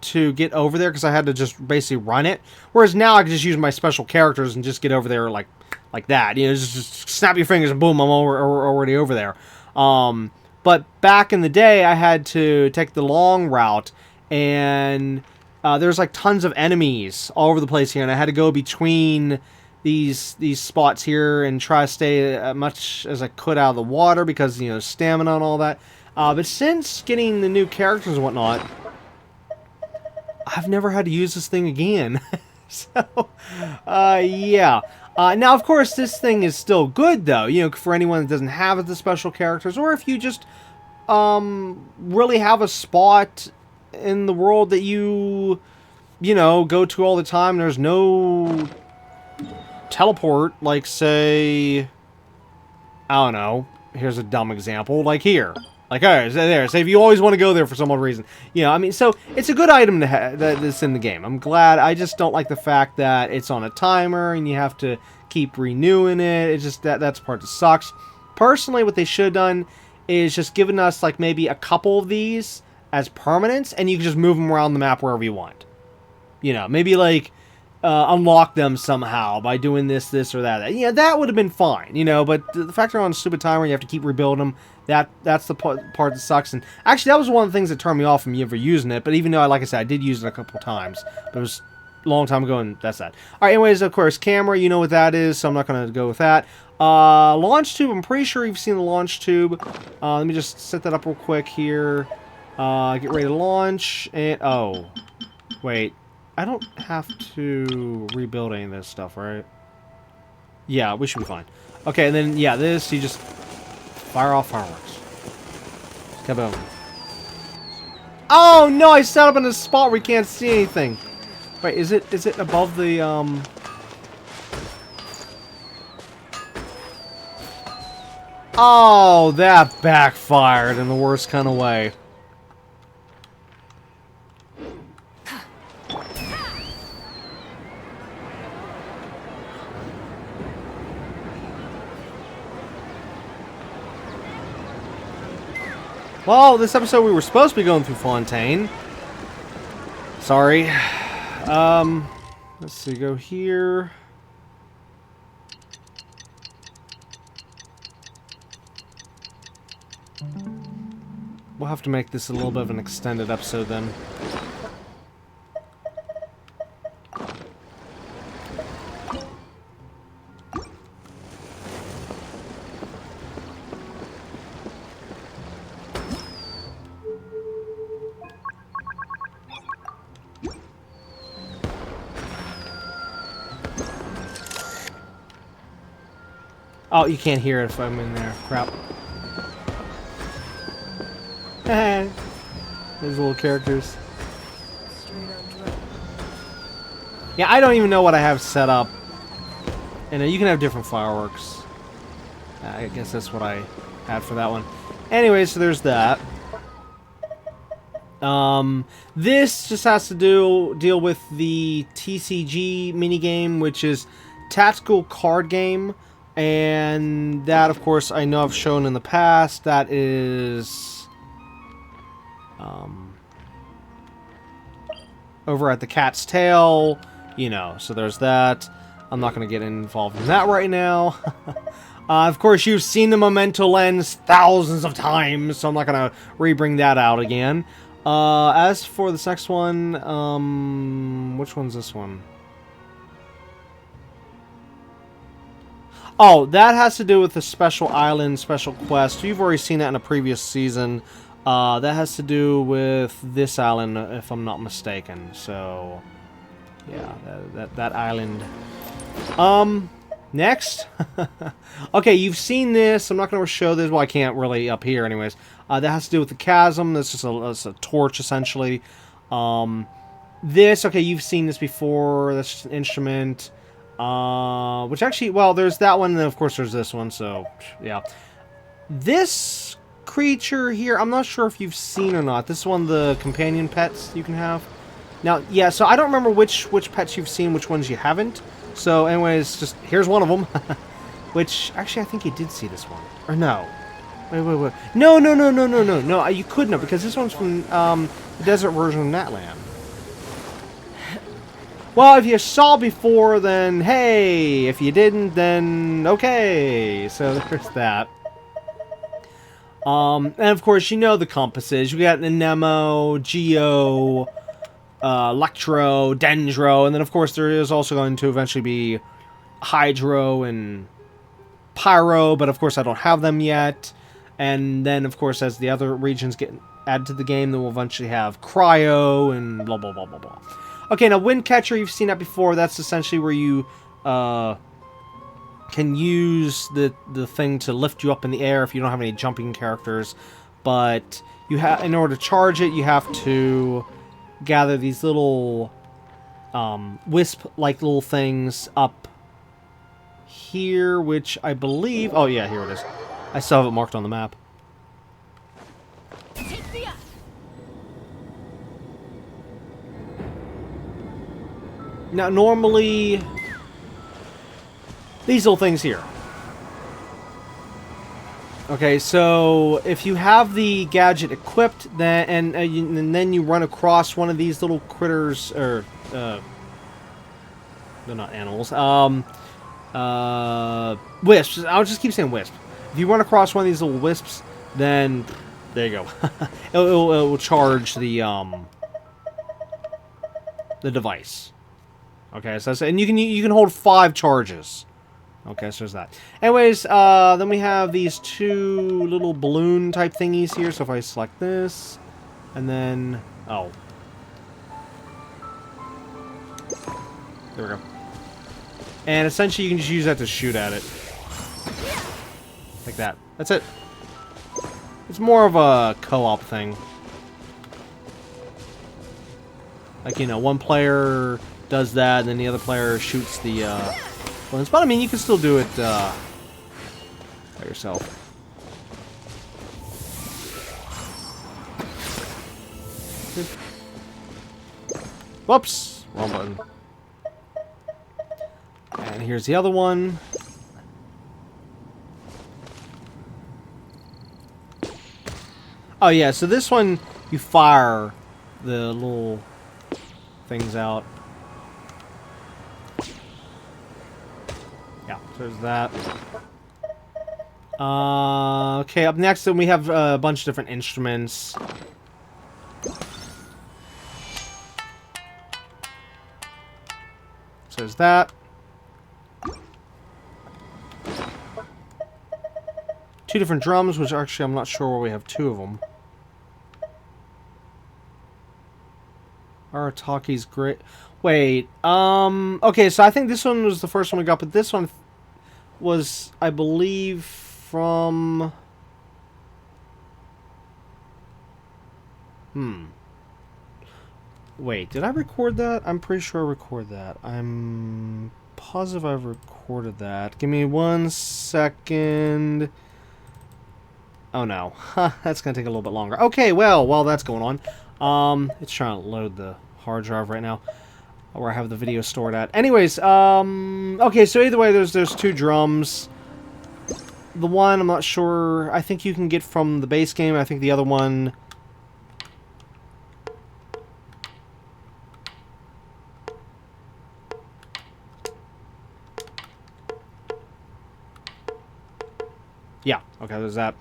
to get over there because I had to just basically run it. Whereas now I can just use my special characters and just get over there like that. You know, just snap your fingers and boom, I'm already over there. But back in the day, I had to take the long route, and there's like tons of enemies all over the place here, and I had to go between these spots here and try to stay as much as I could out of the water because, you know, stamina and all that. But since getting the new characters and whatnot, I've never had to use this thing again. So, yeah. Now, of course, this thing is still good, though, you know, for anyone that doesn't have the special characters, or if you just really have a spot in the world that you know, go to all the time. There's no teleport, like, say, I don't know, here's a dumb example, like here. Like, alright, there. Say if you always want to go there for some odd reason. You know, I mean, so it's a good item to have that's in the game. I'm glad. I just don't like the fact that it's on a timer and you have to keep renewing it. It's just that's the part that sucks. Personally, what they should have done is just given us, like, maybe a couple of these as permanents, and you can just move them around the map wherever you want. You know, maybe, like, unlock them somehow by doing this, or that. Yeah, that would have been fine, you know, but the fact they're on a stupid timer, you have to keep rebuilding them, that's the part that sucks. And actually, that was one of the things that turned me off from ever using it, but even though, like I said, I did use it a couple times, but it was a long time ago, and that's that. Alright, anyways, of course, camera, you know what that is, so I'm not going to go with that. Launch tube, I'm pretty sure you've seen the launch tube. Let me just set that up real quick here. Get ready to launch, and, oh, wait. I don't have to rebuild any of this stuff, right? Yeah, we should be fine. Okay, and then, yeah, this, you just fire off fireworks. Kaboom. Oh, no, I set up in a spot where you can't see anything. Wait, is it above the, Oh, that backfired in the worst kind of way. Well, this episode we were supposed to be going through Fontaine. Sorry. Let's see, go here. We'll have to make this a little bit of an extended episode then. Oh, you can't hear it if I'm in there. Crap. Those little characters. Yeah, I don't even know what I have set up. And you can have different fireworks. I guess that's what I had for that one. Anyway, so there's that. This just has to deal with the TCG minigame, which is tactical card game. And that, of course, I know I've shown in the past. That is over at the Cat's Tail, you know, so there's that. I'm not going to get involved in that right now. Of course, you've seen the Memento Lens thousands of times, so I'm not going to re-bring that out again. As for this next one, which one's this one? Oh, that has to do with the special island, special quest. You've already seen that in a previous season. That has to do with this island, if I'm not mistaken. So, yeah, that island. Next. Okay, you've seen this. I'm not going to show this. Well, I can't really up here anyways. That has to do with the chasm. This is a torch, essentially. This, okay, you've seen this before. That's just an instrument. Which actually, well, there's that one, and then of course there's this one, so, yeah. This creature here, I'm not sure if you've seen or not. This is one of the companion pets you can have. Now, yeah, so I don't remember which pets you've seen, which ones you haven't. So, anyways, just, here's one of them. Which, actually, I think you did see this one. Or no. Wait. No, you couldn't have, because this one's from, the desert version of Natlan. Well, if you saw before, then hey. If you didn't, then okay. So there's that. And of course, you know the compasses. We got Nemo, Geo, Electro, Dendro, and then of course there is also going to eventually be Hydro and Pyro, but of course I don't have them yet. And then of course as the other regions get added to the game, then we'll eventually have Cryo and blah blah blah blah blah. Okay, now Windcatcher, you've seen that before. That's essentially where you can use the thing to lift you up in the air if you don't have any jumping characters. But you have, in order to charge it, you have to gather these little wisp-like little things up here, which I believe... Oh, yeah, here it is. I still have it marked on the map. Now, normally, these little things here. Okay, so if you have the gadget equipped, then and then you run across one of these little critters, or they're not animals. Wisps. I'll just keep saying wisp. If you run across one of these little wisps, then there you go. it will charge the device. Okay, so and you can hold 5 charges. Okay, so there's that. Anyways, then we have these 2 little balloon type thingies here. So if I select this, and then there we go. And essentially, you can just use that to shoot at it, like that. That's it. It's more of a co-op thing. Like, you know, one player does that, and then the other player shoots the bullets. But I mean, you can still do it by yourself. Whoops! Wrong button. And here's the other one. Oh yeah, so this one you fire the little things out. Yeah, so there's that. Okay, up next then we have a bunch of different instruments. So there's that. 2 different drums, which actually I'm not sure where we have 2 of them. Arataki's great. Wait, okay, so I think this one was the first one we got, but this one was, I believe, from... Wait, did I record that? I'm pretty sure I recorded that. I'm positive I've recorded that. Give me 1 second. Oh no, that's gonna take a little bit longer. Okay, well, while that's going on, it's trying to load the hard drive right now, where I have the video stored at. Anyways, okay, so either way, there's 2 drums. The one, I'm not sure, I think you can get from the base game. I think the other one... Yeah, okay, there's that.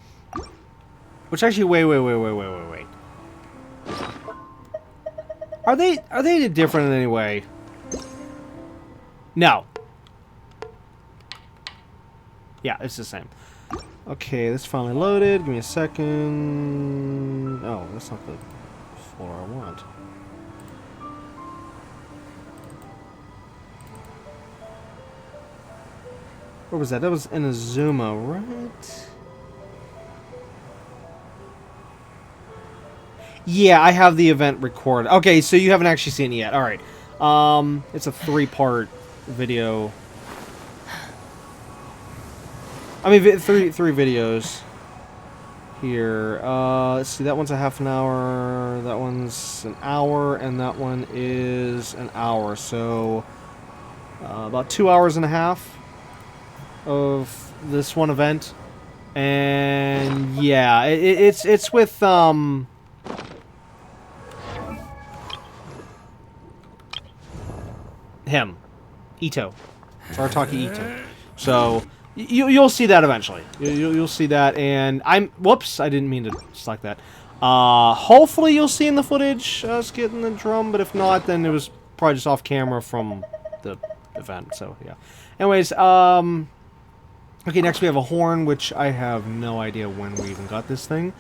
Which actually, wait. Are they different in any way? No. Yeah, it's the same. Okay, this finally loaded. Give me a second. Oh, that's not the floor I want. Where was that? That was Inazuma, right? Yeah, I have the event recorded. Okay, so you haven't actually seen it yet. All right. It's a 3-part video. I mean, three videos here. Let's see. That one's a half an hour. That one's an hour, and that one is an hour. So about 2 hours and a half of this one event. And yeah, it's with him, Ito, Sarataki Ito. So you'll see that eventually. You'll see that, and whoops, I didn't mean to select that. Hopefully you'll see in the footage us getting the drum, but if not, then it was probably just off camera from the event. So yeah. Anyways, okay, next we have a horn, which I have no idea when we even got this thing,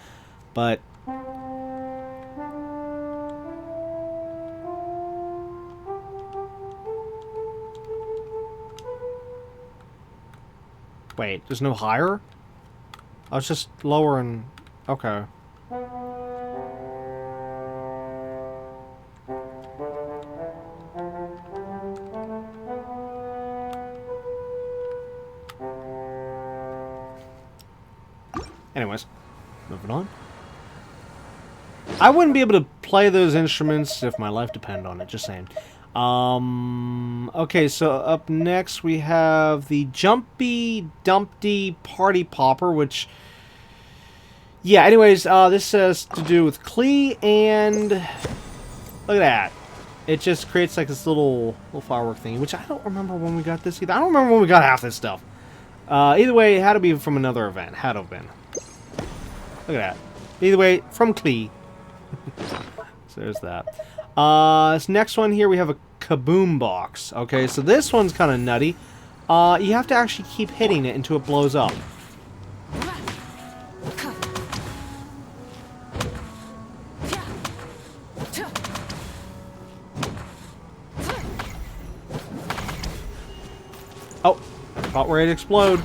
but wait, there's no higher? I was just lower and... okay. Anyways, moving on. I wouldn't be able to play those instruments if my life depended on it, just saying. Okay, so up next we have the Jumpy Dumpty Party Popper, which... yeah, anyways, this has to do with Klee, and... look at that. It just creates like this little firework thing, which I don't remember when we got this either. I don't remember when we got half this stuff. Either way, it had to be from another event. Had to have been. Look at that. Either way, from Klee. So there's that. This next one here, we have a Kaboom box. Okay, so this one's kind of nutty. You have to actually keep hitting it until it blows up. Oh, about ready to explode.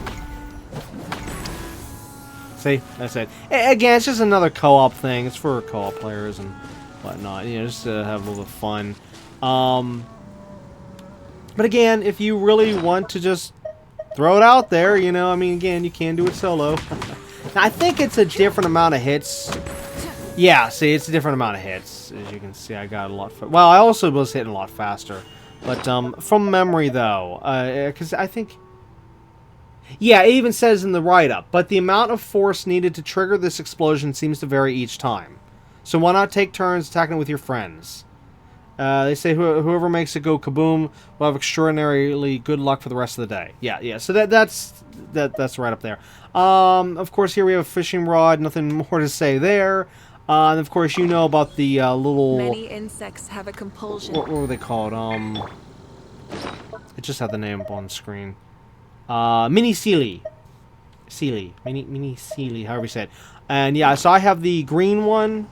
See, that's it. Again, it's just another co-op thing. It's for co-op players and whatnot. You know, just to have a little fun. But again, if you really want to just throw it out there, you know, I mean, again, you can do it solo. Now, I think it's a different amount of hits. Yeah, see, it's a different amount of hits. As you can see, I got a lot... well, I also was hitting a lot faster. But, from memory, though, because I think... yeah, it even says in the write-up, but the amount of force needed to trigger this explosion seems to vary each time. So why not take turns attacking it with your friends? They say whoever makes it go kaboom will have extraordinarily good luck for the rest of the day. Yeah. So that's right up there. Of course, here we have a fishing rod. Nothing more to say there. And of course, you know about the little... many insects have a compulsion. What were they called? It just had the name up on the screen. Mini Sealy. Mini Sealy, however you say it. And yeah, so I have the green one.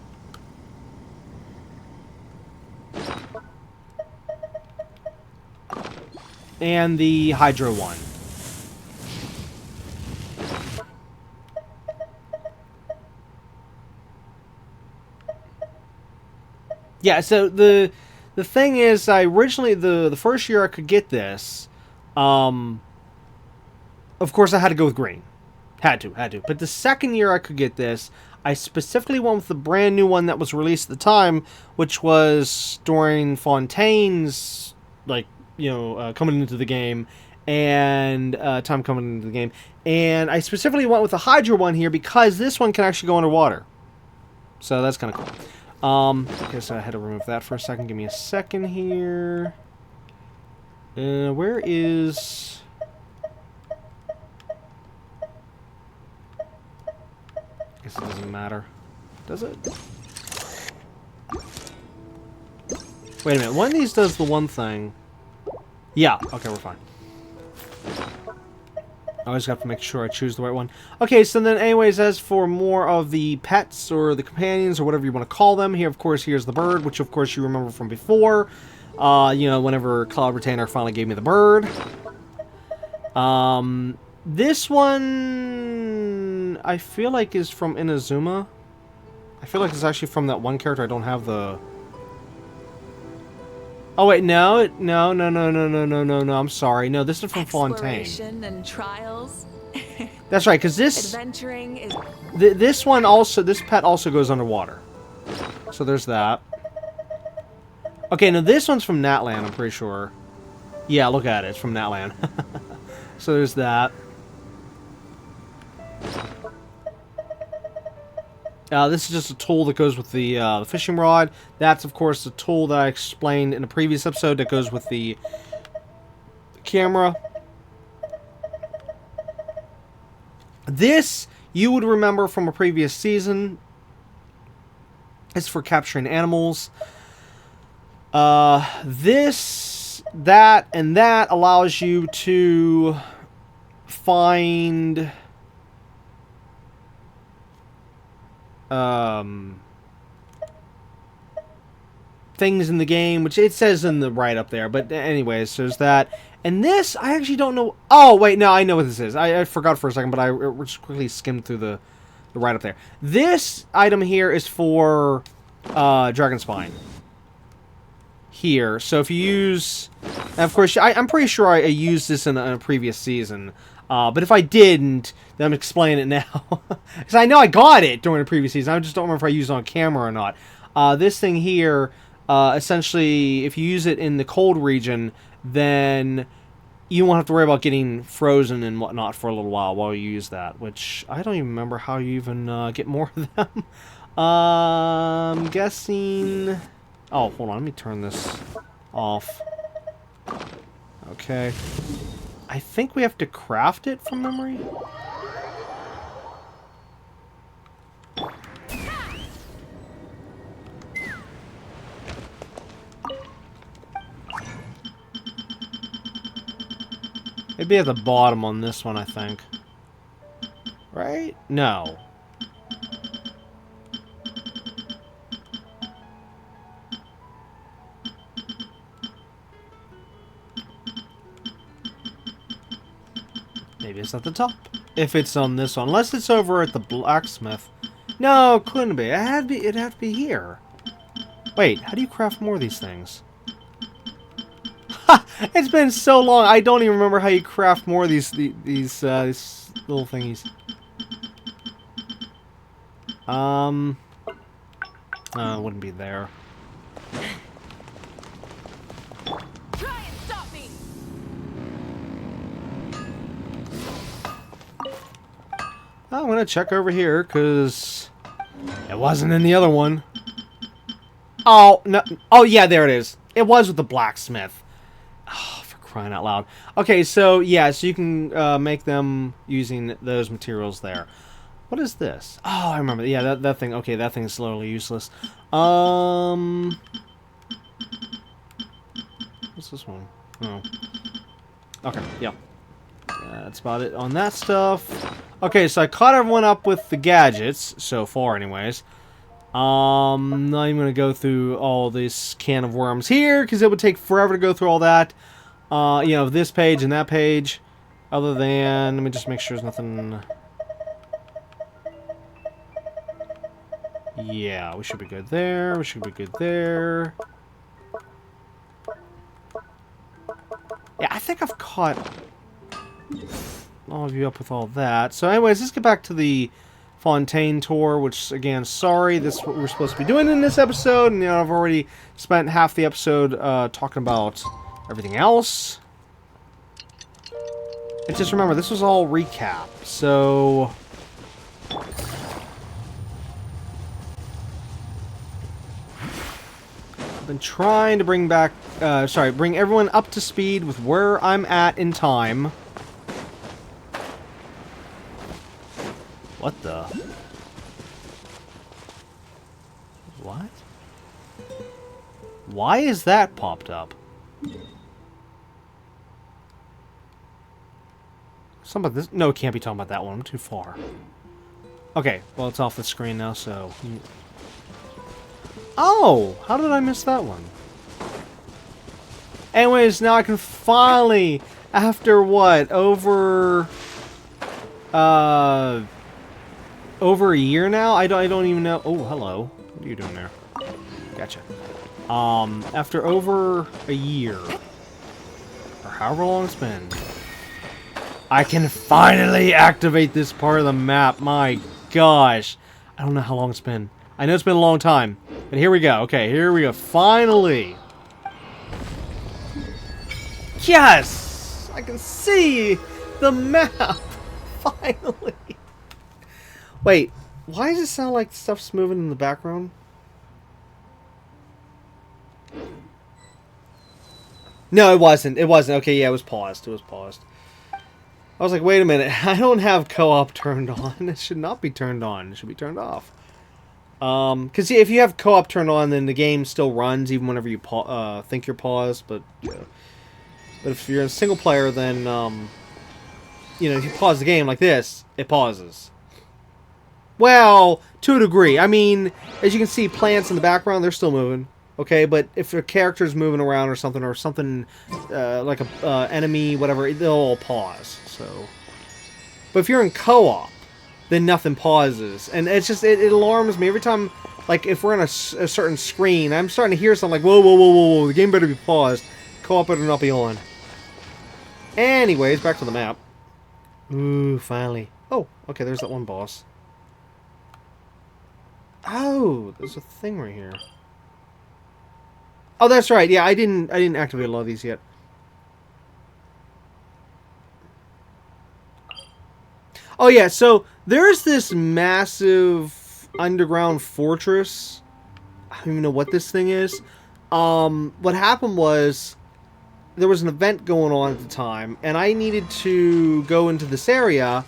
And the Hydro one. Yeah, so the thing is, I originally, the first year I could get this, of course I had to go with green. Had to. But the second year I could get this, I specifically went with the brand new one that was released at the time, which was during Fontaine's, like, you know, coming into the game, and time coming into the game. And I specifically went with the Hydro one here because this one can actually go underwater. So that's kind of cool. Okay, so I had to remove that for a second. Give me a second here. Where is... I guess it doesn't matter. Does it? Wait a minute. One of these does the one thing. Yeah. Okay, we're fine. I always have to make sure I choose the right one. Okay, so then anyways, as for more of the pets or the companions or whatever you want to call them, here, of course, here's the bird, which of course you remember from before. You know, whenever Cloud Retainer finally gave me the bird. This one, I feel like is from Inazuma. I feel like it's actually from that one character. I don't have the... Oh wait, no, I'm sorry. No, this is from Fontaine. Exploration and trials. That's right, because this... Adventuring is... This one also, this pet also goes underwater. So there's that. Okay, now this one's from Natland, I'm pretty sure. Yeah, look at it, it's from Natland. So there's that. This is just a tool that goes with the fishing rod. That's, of course, the tool that I explained in a previous episode that goes with the camera. This, you would remember from a previous season. It's for capturing animals. This, that, and that allows you to find... things in the game, which it says in the right up there, but anyways, there's that. And this, I actually don't know. Oh, wait, no, I know what this is. I forgot for a second, but I just quickly skimmed through the right up there. This item here is for Dragon Spine. Here. So if you use... And of course, I'm pretty sure I used this in a previous season. But if I didn't, then I'm explaining it now. Because I know I got it during the previous season. I just don't remember if I used it on camera or not. This thing here, essentially, if you use it in the cold region, then you won't have to worry about getting frozen and whatnot for a little while you use that. Which, I don't even remember how you even get more of them. I'm guessing... Oh, hold on. Let me turn this off. Okay. I think we have to craft it from memory. It'd be at the bottom on this one, I think. Right? No. Maybe it's at the top. If it's on this one. Unless it's over at the blacksmith. No, it couldn't be. It'd have to be here. Wait, how do you craft more of these things? Ha! It's been so long, I don't even remember how you craft more of these little thingies. It wouldn't be there. Try and stop me. I'm gonna check over here, because it wasn't in the other one. Oh, no. Oh, yeah, there it is. It was with the blacksmith. Oh, for crying out loud. Okay, so, yeah, so you can make them using those materials there. What is this? Oh, I remember. Yeah, that thing. Okay, that thing is slowly useless. What's this one? Oh. Okay, yeah. That's about it on that stuff. Okay, so I caught everyone up with the gadgets, so far anyways. Not even going to go through all this can of worms here, because it would take forever to go through all that. You know, this page and that page. Other than, let me just make sure there's nothing... Yeah, we should be good there. We should be good there. Yeah, I think I've caught all of you up with all that. So anyways, let's get back to the Fontaine tour, which, again, sorry, this is what we were supposed to be doing in this episode, and, you know, I've already spent half the episode talking about everything else. And just remember, this was all recap, so... I've been trying to bring back, bring everyone up to speed with where I'm at in time. What the? What? Why is that popped up? Something about this? No, it can't be talking about that one. I'm too far. Okay, well, it's off the screen now, so... Oh! How did I miss that one? Anyways, now I can finally, after what, over a year now? I don't even know. Oh, hello. What are you doing there? Gotcha. After over a year, or however long it's been, I can finally activate this part of the map. My gosh. I don't know how long it's been. I know it's been a long time, but here we go. Okay, here we go. Finally. Yes! I can see the map! Finally! Wait, why does it sound like stuff's moving in the background? No, it wasn't. It wasn't. Okay, yeah, it was paused. It was paused. I was like, wait a minute. I don't have co-op turned on. It should not be turned on. It should be turned off. Because if you have co-op turned on, then the game still runs even whenever you think you're paused, but... But if you're in single player, then, you know, if you pause the game like this, it pauses. Well, to a degree. I mean, as you can see, plants in the background, they're still moving. Okay, but if a character's moving around or something like a enemy, whatever, they'll all pause. So, but if you're in co-op, then nothing pauses. And it's just, it alarms me every time, like, if we're on a certain screen, I'm starting to hear something like, whoa, whoa, whoa, whoa, whoa, the game better be paused. Co-op better not be on. Anyways, back to the map. Ooh, finally. Oh, okay, there's that one boss. Oh, there's a thing right here. Oh, that's right. Yeah, I didn't activate a lot of these yet. Oh yeah, so there's this massive underground fortress. I don't even know what this thing is. What happened was there was an event going on at the time, and I needed to go into this area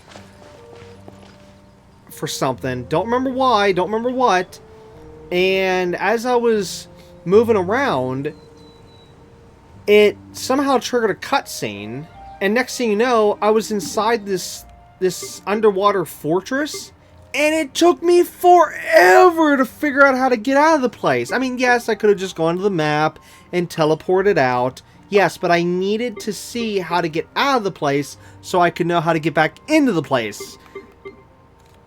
for something. Don't remember why, don't remember what. And as I was moving around, it somehow triggered a cutscene, and next thing you know, I was inside this underwater fortress, and it took me forever to figure out how to get out of the place. I mean, yes, I could have just gone to the map and teleported out. Yes, but I needed to see how to get out of the place so I could know how to get back into the place.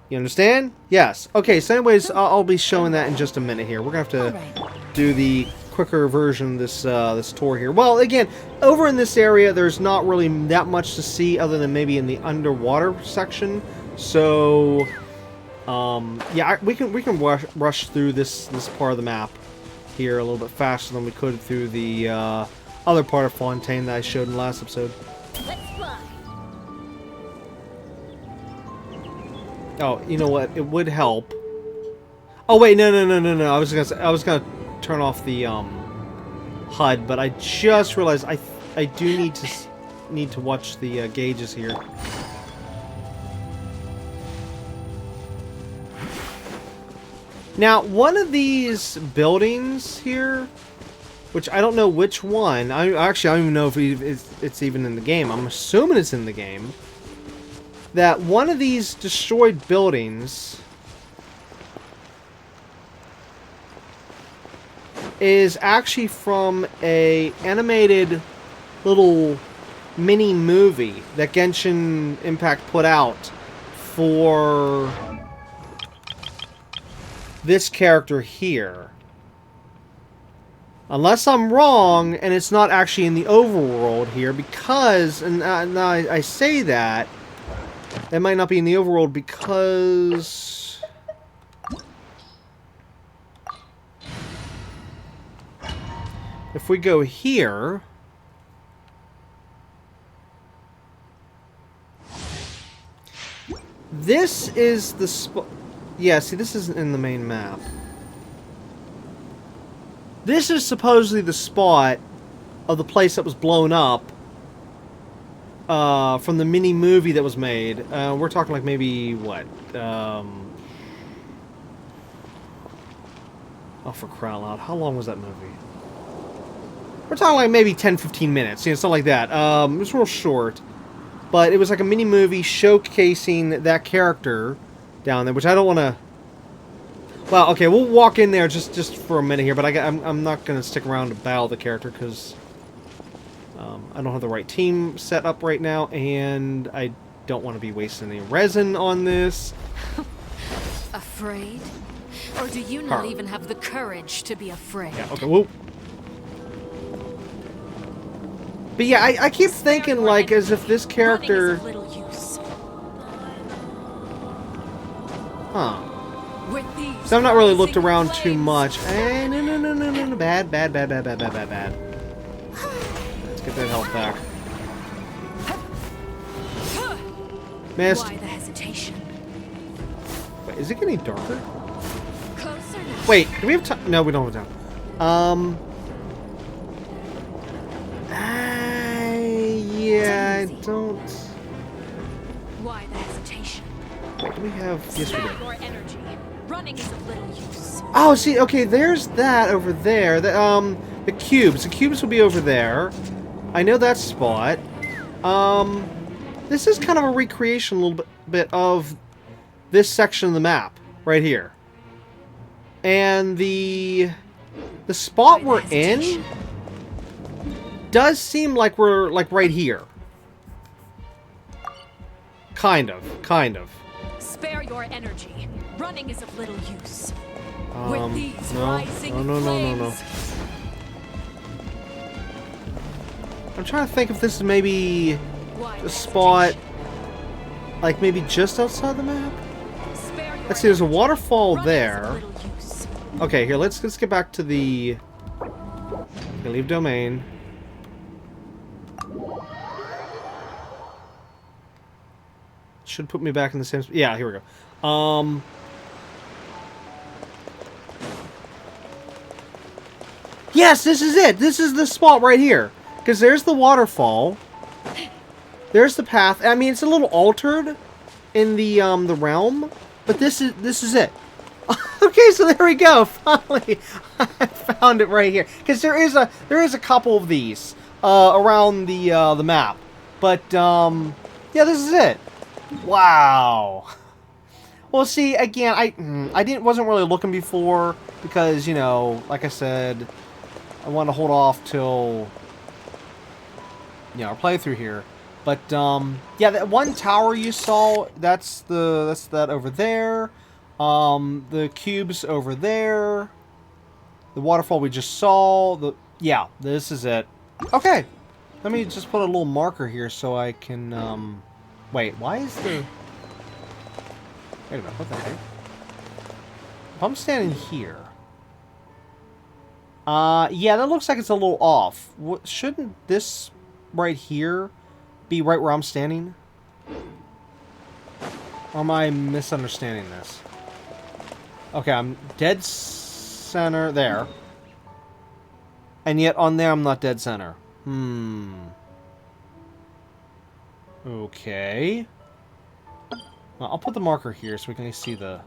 You understand? Yes. Okay, so anyways, I'll be showing that in just a minute here. We're going to have to do the quicker version of this, this tour here. Well, again, over in this area, there's not really that much to see other than maybe in the underwater section. So, yeah, we can rush through this part of the map here a little bit faster than we could through the other part of Fontaine that I showed in the last episode. Let's fly. Oh, you know what? It would help. Oh wait, no. I was gonna turn off the HUD, but I just realized I do need to watch the gauges here. Now, one of these buildings here, which I don't know which one. I don't even know if it's even in the game. I'm assuming it's in the game. That one of these destroyed buildings is actually from a animated little mini movie that Genshin Impact put out for this character here. Unless I'm wrong, and it's not actually in the overworld here, because, and now I say that, it might not be in the overworld because... If we go here... This is the spot... Yeah, see, this isn't in the main map. This is supposedly the spot of the place that was blown up from the mini movie that was made. We're talking like maybe, what? Oh, for crying out loud. How long was that movie? We're talking like maybe 10-15 minutes. You know, something like that. It was real short. but it was like a mini movie showcasing that character down there, which I don't want to. Well, okay, we'll walk in there just for a minute here, but I'm not going to stick around to battle the character because I don't have the right team set up right now, and I don't want to be wasting any resin on this. Afraid? Or do you not even have the courage to be afraid? Yeah, okay, whoop. But yeah, I keep thinking, like, as if this character... Huh. So I've not really looked around too much. No. Bad. Let's get that health back. Missed. Why the hesitation? Wait, is it getting darker? Closer now. Wait, do we have time? No, we don't have time. Yeah, I don't... Why the hesitation? Wait, do we have... Yes, we do. Your energy. Running is of little use. Oh, see, okay, there's that over there. The cubes. The cubes will be over there. I know that spot. This is kind of a recreation a little bit of this section of the map right here. And the spot we're in does seem like we're like right here. Kind of. Spare your energy. Running is of little use. No. With these rising No. flames. I'm trying to think if this is maybe Why a the spot, hesitation? like maybe just outside the map. Spare your Let's see. There's a energy. waterfall Running is of there. little use. Okay, here. Let's get back to the. Okay, leave domain. Should put me back in the same. Yeah, here we go. Yes, this is it. This is the spot right here. Because there's the waterfall. There's the path. I mean, it's a little altered in the realm, but this is it. Okay, so there we go. Finally, I found it right here. Because there is a couple of these around the map, but yeah, this is it. Wow. Well, see, again, I wasn't really looking before because, you know, like I said, I want to hold off till, you know, our playthrough here. But yeah, that one tower you saw, that's that over there. The cubes over there. The waterfall we just saw. Yeah, this is it. Okay, let me just put a little marker here so I can wait. Why is the... Wait a minute, what the heck? If I'm standing here... yeah, that looks like it's a little off. Shouldn't this right here be right where I'm standing? Or am I misunderstanding this? Okay, I'm dead center there. And yet on there I'm not dead center. Okay. Well, I'll put the marker here so we can see the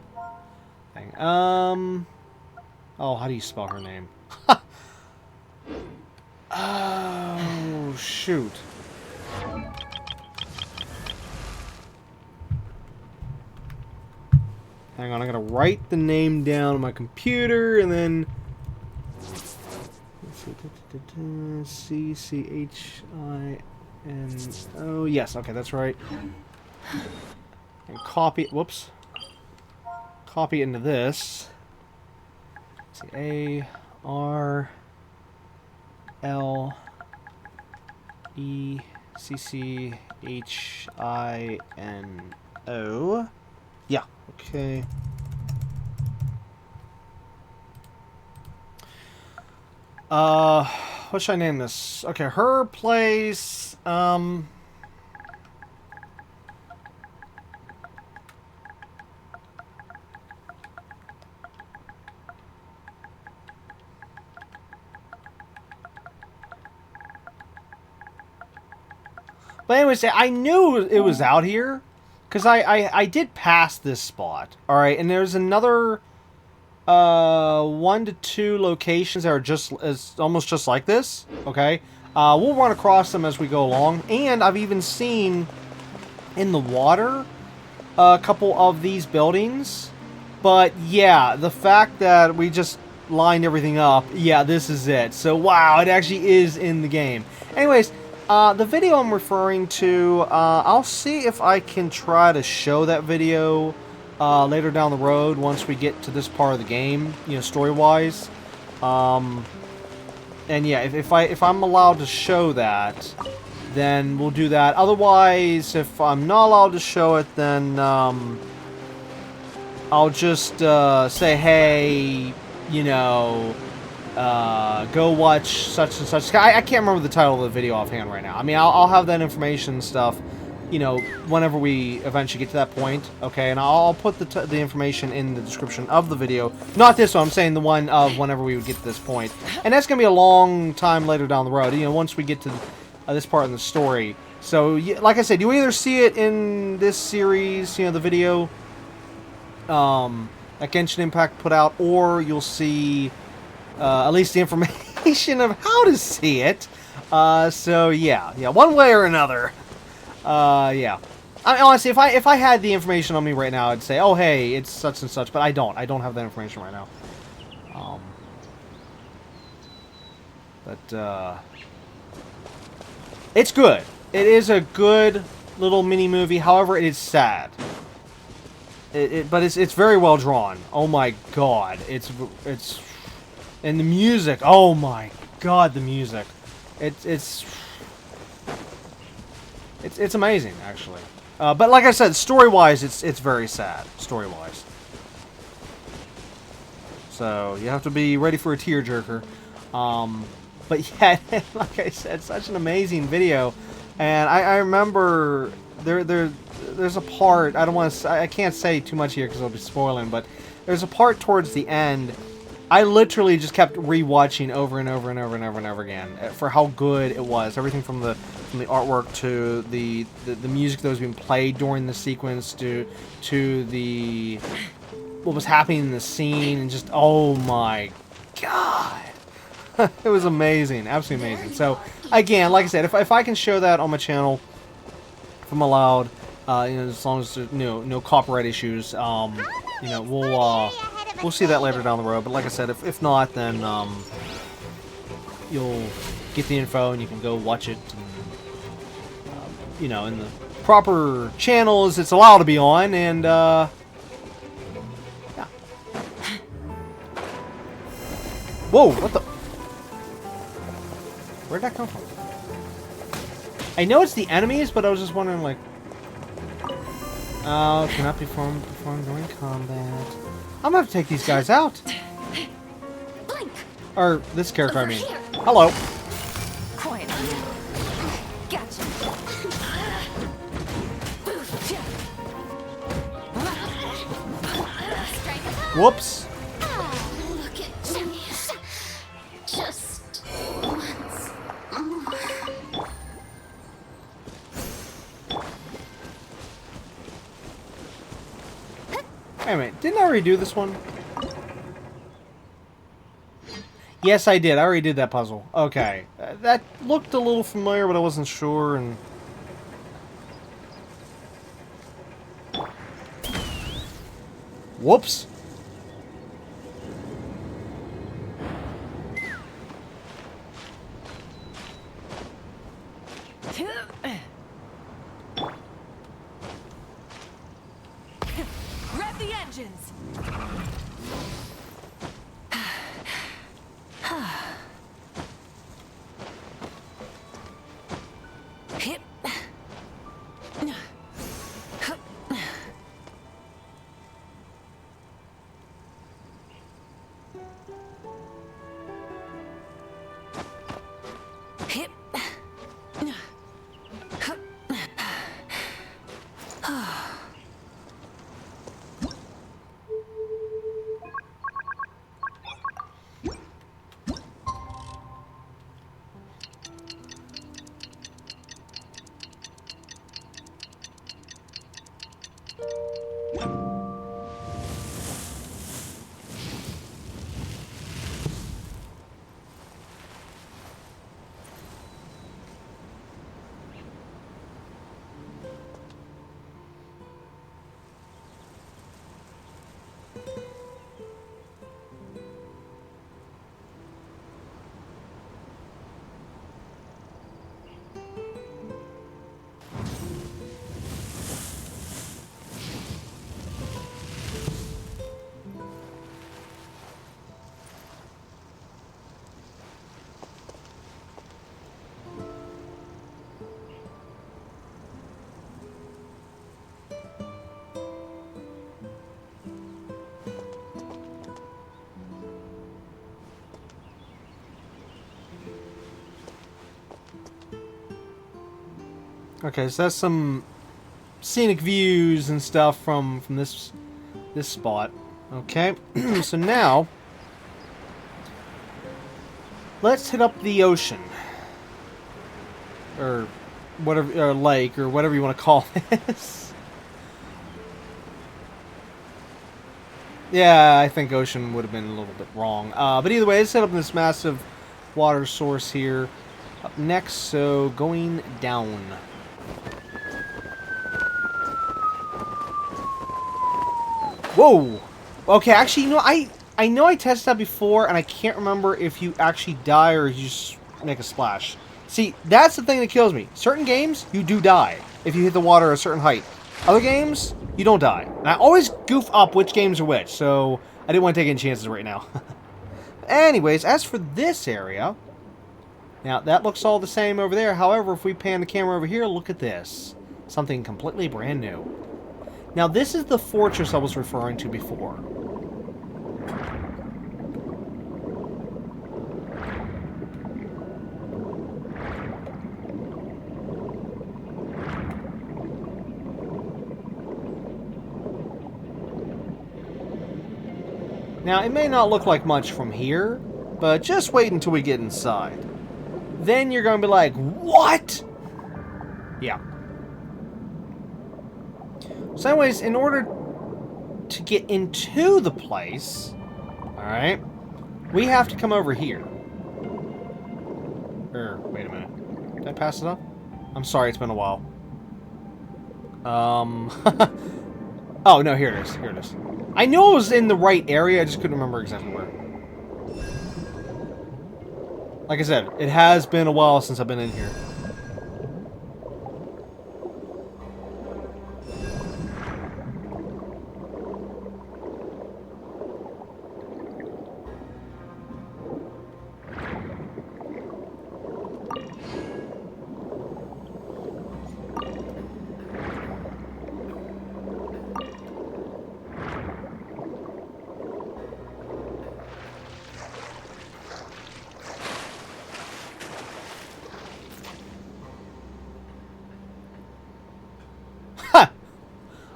thing. Oh, how do you spell her name? Oh, shoot. Hang on, I gotta write the name down on my computer and then... C-C-H-I-N-O... Yes, okay, that's right. And copy... Whoops. Copy into this. Let's see, A-R-L-E-C-C-H-I-N-O. Yeah, okay. What should I name this? Okay, her place, But anyways, I knew it was out here, because I did pass this spot. Alright, and there's another 1 to 2 locations that are almost just like this. Okay, we'll run across them as we go along. And I've even seen in the water a couple of these buildings. But yeah, the fact that we just lined everything up, yeah, this is it. So wow, it actually is in the game. Anyways, the video I'm referring to, I'll see if I can try to show that video later down the road once we get to this part of the game, you know, story-wise. And yeah, if I'm allowed to show that, then we'll do that. Otherwise, if I'm not allowed to show it, then I'll just say, hey, you know, go watch such and such. I can't remember the title of the video offhand right now. I mean, I'll have that information and stuff, you know, whenever we eventually get to that point, okay? And I'll put the information in the description of the video. Not this one, I'm saying the one of whenever we would get to this point. And that's going to be a long time later down the road, you know, once we get to this part in the story. So, like I said, you either see it in this series, you know, the video that Genshin Impact put out, or you'll see at least the information of how to see it. So yeah, one way or another. Yeah. I mean, honestly, if I had the information on me right now, I'd say, oh hey, it's such and such, but I don't. I don't have that information right now. But it's good. It is a good little mini movie. However, it is sad. But it's very well drawn. Oh my god, it's and the music. Oh my god, the music. It's amazing actually. But like I said, story-wise, it's very sad. Story-wise. So you have to be ready for a tearjerker. But yeah, like I said, such an amazing video, and I remember there's a part, I can't say too much here because I'll be spoiling, but there's a part towards the end I literally just kept rewatching over and over and over and over and over again for how good it was. Everything from the artwork to the music that was being played during the sequence to the what was happening in the scene, and just, oh my god. It was amazing, absolutely amazing. So again, like I said, if I can show that on my channel, if I'm allowed, you know, as long as there's no copyright issues, you know, we'll see that later down the road. But like I said, if not, then you'll get the info and you can go watch it, and, you know, in the proper channels it's allowed to be on, and yeah. Whoa, what the? Where'd that come from? I know it's the enemies, but I was just wondering, like, oh, cannot be performed during combat. I'm gonna have to take these guys out. Blink. Or this character, Over I mean. here. Hello. Quiet. Gotcha. Whoops. Look at me. Just once. Wait a minute, didn't I already do this one? Yes, I did. I already did that puzzle. Okay. That looked a little familiar, but I wasn't sure, and... Whoops. Grab the engines. Hit. Hit. Okay, so that's some scenic views and stuff from this spot. Okay, so now let's hit up the ocean, or whatever, or lake, or whatever you want to call this. Yeah, I think ocean would have been a little bit wrong. But either way, let's hit up this massive water source here. Up next, so going down. Whoa! Okay, actually, you know, I know I tested that before, and I can't remember if you actually die or you just make a splash. See, that's the thing that kills me. Certain games, you do die if you hit the water at a certain height. Other games, you don't die. And I always goof up which games are which, so I didn't want to take any chances right now. Anyways, as for this area, now that looks all the same over there. However, if we pan the camera over here, look at this. Something completely brand new. Now, this is the fortress I was referring to before. Now, it may not look like much from here, but just wait until we get inside. Then you're going to be like, what? Yeah. So anyways, in order to get into the place, alright, we have to come over here. Wait a minute. Did I pass it up? I'm sorry, it's been a while. Oh, no, here it is. Here it is. I knew it was in the right area, I just couldn't remember exactly where. Like I said, it has been a while since I've been in here.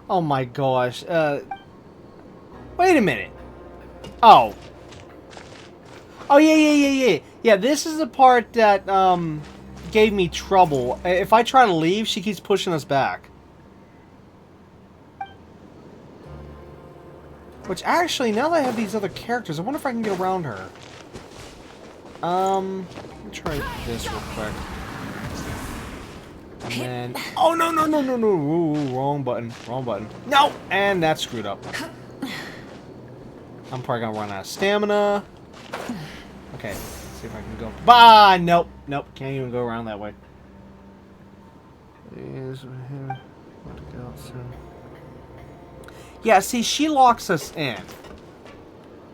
Oh my gosh. Wait a minute. Oh. Oh, yeah. Yeah, this is the part that, gave me trouble. If I try to leave, she keeps pushing us back. Which, actually, now that I have these other characters, I wonder if I can get around her. Let me try this real quick. And then, oh no! Ooh, wrong button. No, and that's screwed up. I'm probably gonna run out of stamina. Okay, let's see if I can go. Bah, nope, can't even go around that way. Yeah, see, she locks us in,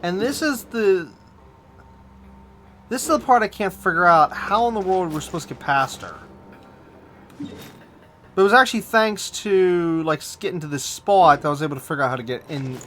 and this is the part I can't figure out. How in the world we're supposed to get past her? But it was actually thanks to, like, getting to this spot that I was able to figure out how to get in.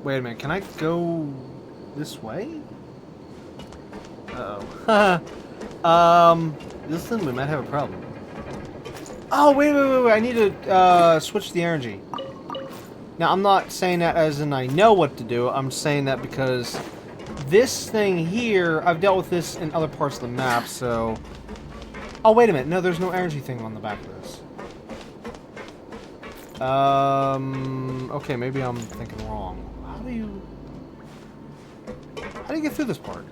Wait a minute, can I go this way? Uh-oh. Listen, we might have a problem. Oh, wait, I need to, switch the energy. Now, I'm not saying that as in I know what to do, I'm saying that because this thing here, I've dealt with this in other parts of the map, so... Oh, wait a minute, no, there's no energy thing on the back of this. Okay, maybe I'm thinking wrong. How do you get through this part?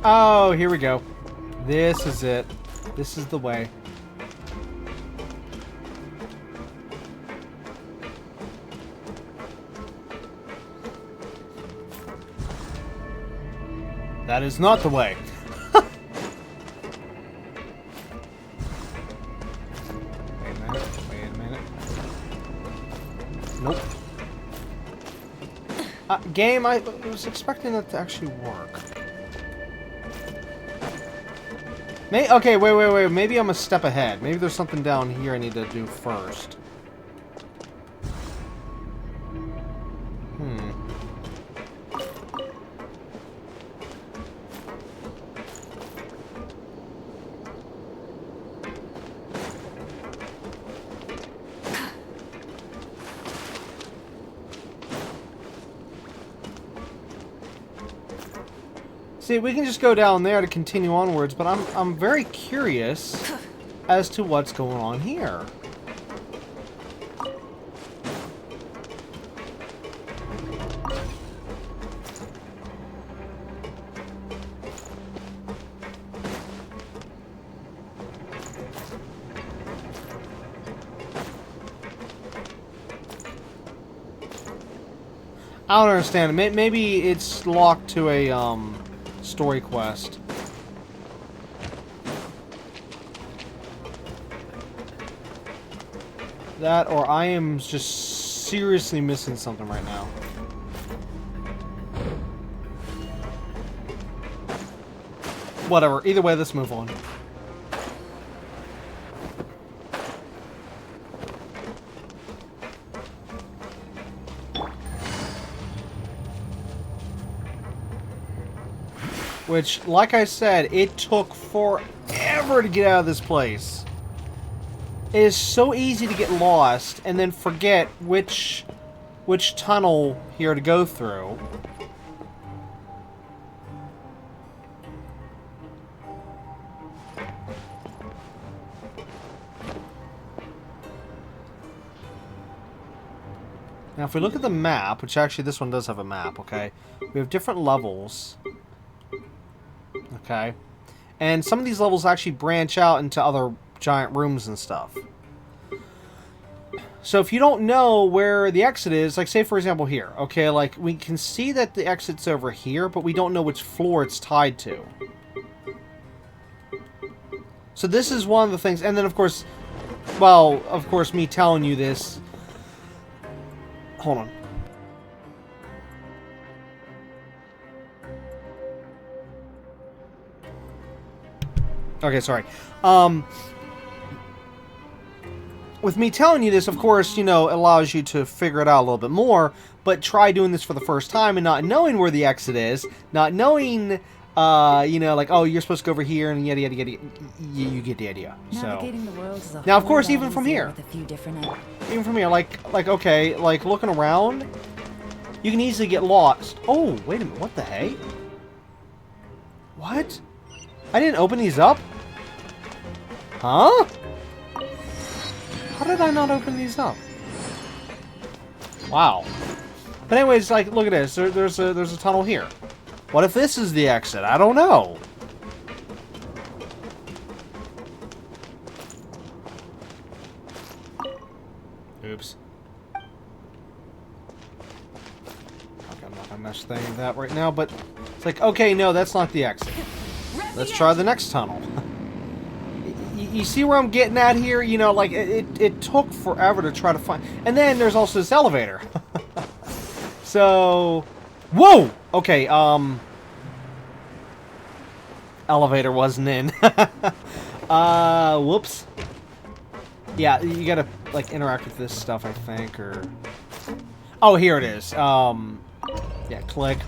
Oh, here we go. This is it. This is the way. That is not the way. Wait a minute. Nope. Game, I was expecting that to actually work. Okay, wait. Maybe I'm a step ahead. Maybe there's something down here I need to do first. See, we can just go down there to continue onwards, but I'm very curious as to what's going on here. I don't understand. Maybe it's locked to a story quest. That, or I am just seriously missing something right now. Whatever. Either way, let's move on. Which, like I said, it took forever to get out of this place. It is so easy to get lost and then forget which tunnel here to go through. Now, if we look at the map, which actually this one does have a map, okay? We have different levels. Okay, and some of these levels actually branch out into other giant rooms and stuff. So if you don't know where the exit is, like say for example here, okay, like we can see that the exit's over here, but we don't know which floor it's tied to. So this is one of the things, and then of course, well, of course me telling you this, hold on. Okay, sorry. With me telling you this, of course, you know, it allows you to figure it out a little bit more, but try doing this for the first time and not knowing where the exit is, not knowing, you know, like, oh, you're supposed to go over here and yada, yada, yada, you get the idea. Navigating the world is a now, of whole course, lot even from easier here, with a few different even from here, like, okay, like, looking around, you can easily get lost. Oh, wait a minute, what the heck? What? I didn't open these up? Huh? How did I not open these up? Wow. But anyways, like, look at this. There's a tunnel here. What if this is the exit? I don't know. Oops. Okay, I'm not gonna mess with any of that right now, but it's like, okay, no, that's not the exit. Let's try the next tunnel. You see where I'm getting at here? You know, like, it took forever to try to find... And then there's also this elevator. So... Whoa! Okay, elevator wasn't in. Whoops. Yeah, you gotta, like, interact with this stuff, I think, or... Oh, here it is. Yeah, click.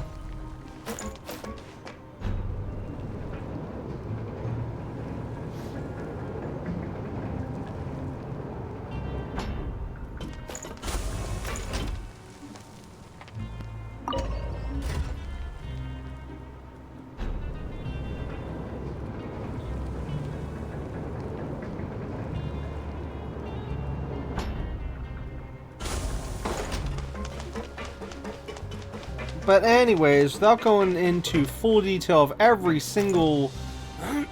But anyways, without going into full detail of every single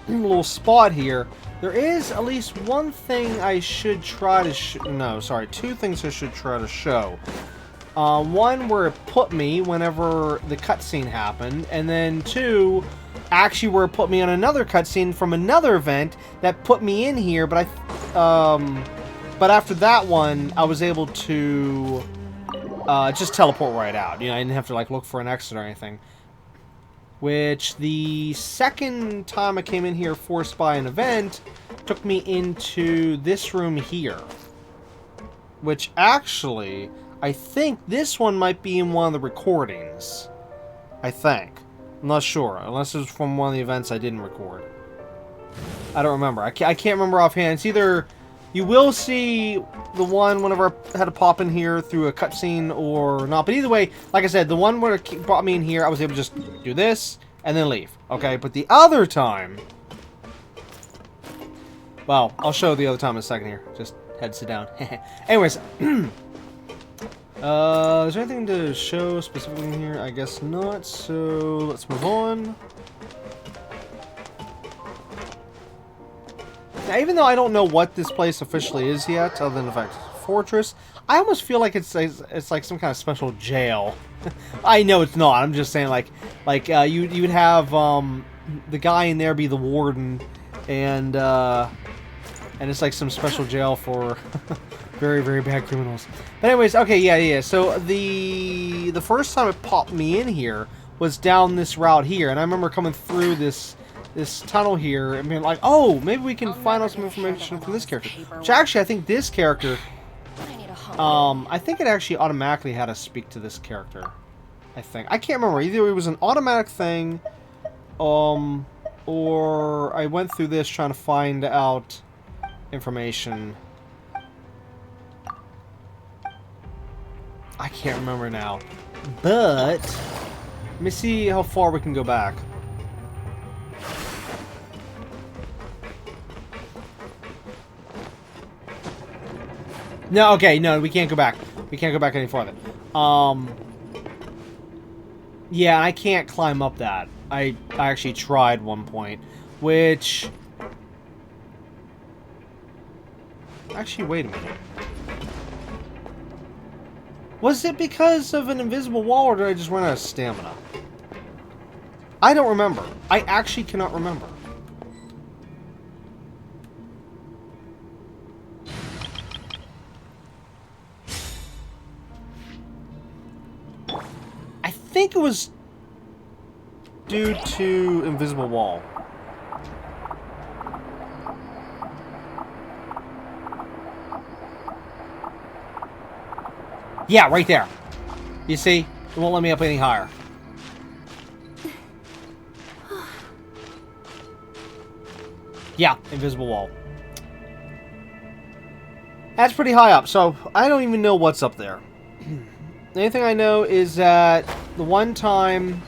little spot here, there is at least one thing I should try to no, sorry, two things I should try to show. One where it put me whenever the cutscene happened, and then two, actually where it put me on another cutscene from another event that put me in here, but but after that one, I was able to just teleport right out. You know, I didn't have to like look for an exit or anything. Which the second time I came in here forced by an event took me into this room here. Which actually, I think this one might be in one of the recordings. I think. I'm not sure, unless it's from one of the events I didn't record. I don't remember. I can't remember offhand. It's either you will see the one whenever I had to pop in here through a cutscene or not. But either way, like I said, the one where it brought me in here, I was able to just do this and then leave. Okay, but the other time... Well, I'll show the other time in a second here. Just had to sit down. Anyways. Is there anything to show specifically in here? I guess not, so let's move on. Now, even though I don't know what this place officially is yet, other than the fact it's a fortress, I almost feel like it's like some kind of special jail. I know it's not. I'm just saying, like you would have the guy in there be the warden, and it's like some special jail for very, very bad criminals. But anyways, okay, yeah. So the first time it popped me in here was down this route here, and I remember coming through this tunnel here and being like, oh, maybe we can find out some information from this character. Which actually, I think this character, I think it actually automatically had us speak to this character. I think. I can't remember. Either it was an automatic thing, or I went through this trying to find out information. I can't remember now. But let me see how far we can go back. No, okay, no, we can't go back. We can't go back any farther. Yeah, I can't climb up that. I actually tried one point, which... Actually, wait a minute. Was it because of an invisible wall, or did I just run out of stamina? I don't remember. I actually cannot remember. I think it was due to invisible wall. Yeah, right there. You see? It won't let me up any higher. Yeah, invisible wall. That's pretty high up, so I don't even know what's up there. The only thing I know is that the one time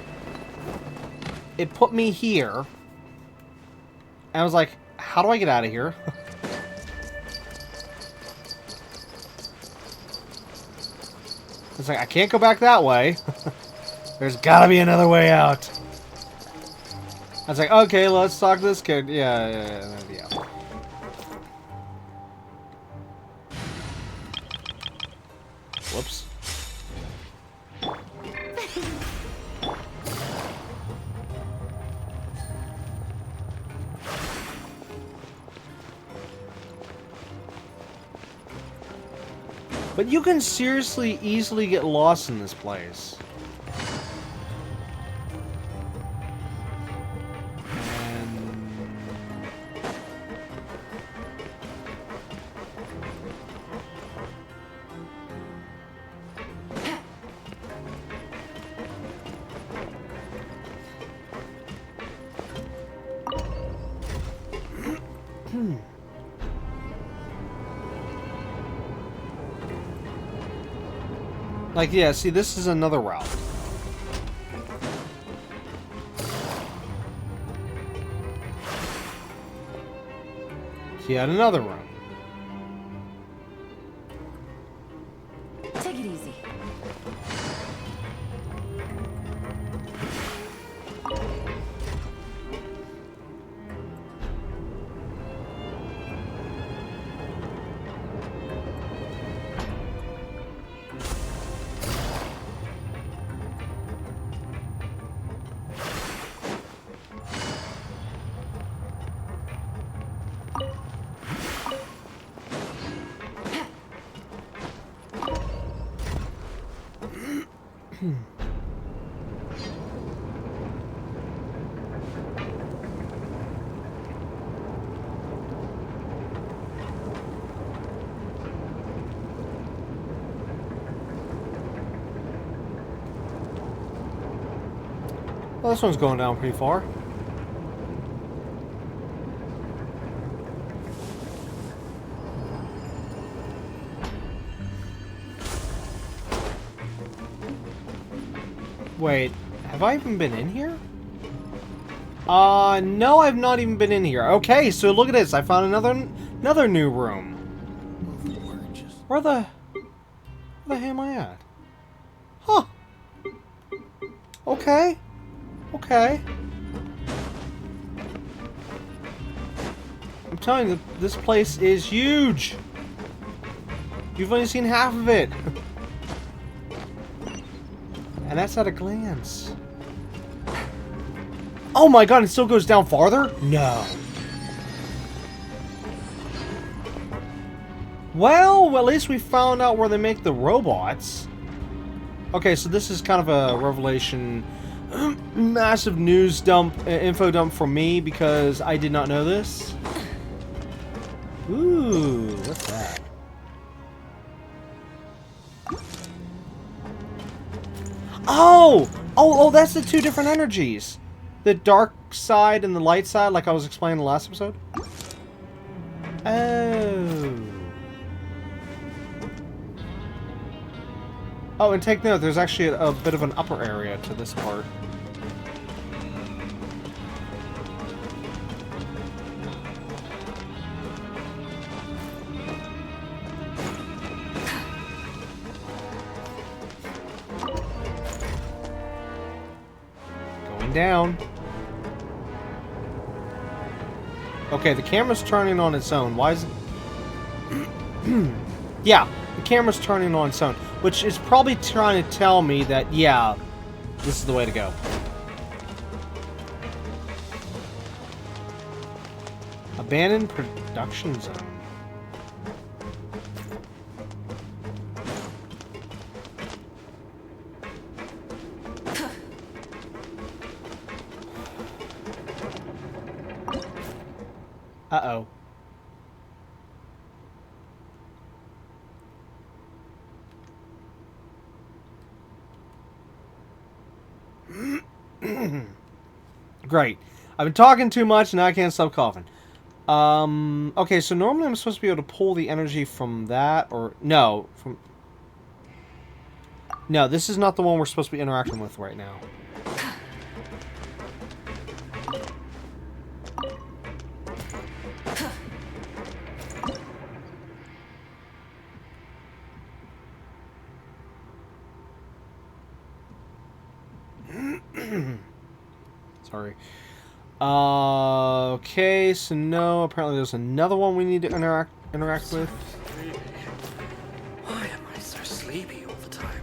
it put me here, and I was like, how do I get out of here? It's like, I can't go back that way. There's gotta be another way out. I was like, okay, let's talk to this kid. Yeah. Whoops. But you can seriously easily get lost in this place. Like, yeah, see, this is another route. Yet another route. Take it easy. this one's going down pretty far. Wait, have I even been in here? No, I've not even been in here. Okay, so look at this. I found another new room. Where the hell am I at? Huh. Okay. Okay. I'm telling you, this place is huge. You've only seen half of it. And that's at a glance. Oh my god, it still goes down farther? No. Well, at least we found out where they make the robots. Okay, so this is kind of a revelation, massive news dump, info dump for me because I did not know this. Ooh, what's that? Oh, that's the two different energies. The dark side and the light side, like I was explaining in the last episode. Oh. Oh, and take note, there's actually a bit of an upper area to this part. Going down. Okay, the camera's turning on its own. Why is it... Yeah, the camera's turning on its own. Which is probably trying to tell me that, yeah, this is the way to go. Abandoned production zone. Uh-oh. Great. I've been talking too much and now I can't stop coughing. Okay, so normally I'm supposed to be able to pull the energy from that, or... No, from... No, this is not the one we're supposed to be interacting with right now. Sorry. Okay, so no, apparently there's another one we need to interact with. Why am I so sleepy all the time?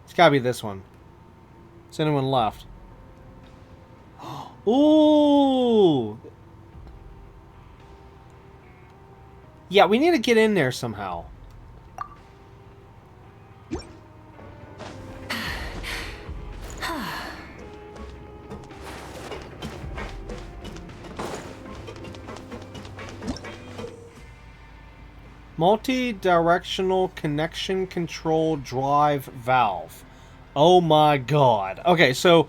It's gotta be this one. Is anyone left? Ooh! Yeah, we need to get in there somehow. Multi-directional connection control drive valve. Oh my god. Okay, so...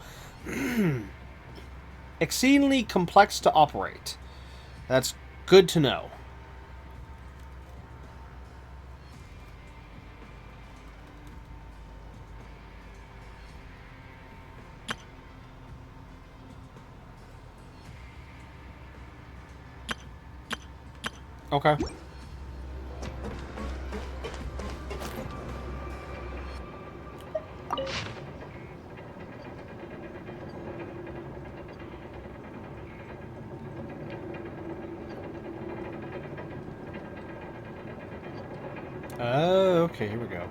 exceedingly complex to operate. That's good to know. Okay. Oh, okay, here we go.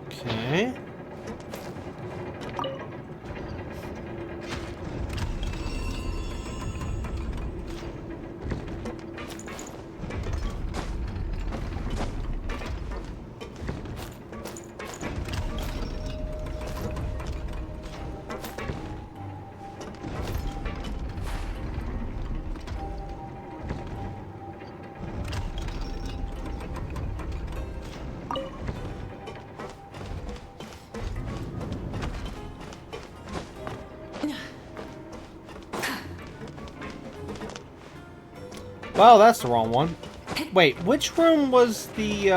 Okay. Well, that's the wrong one. Wait, which room was the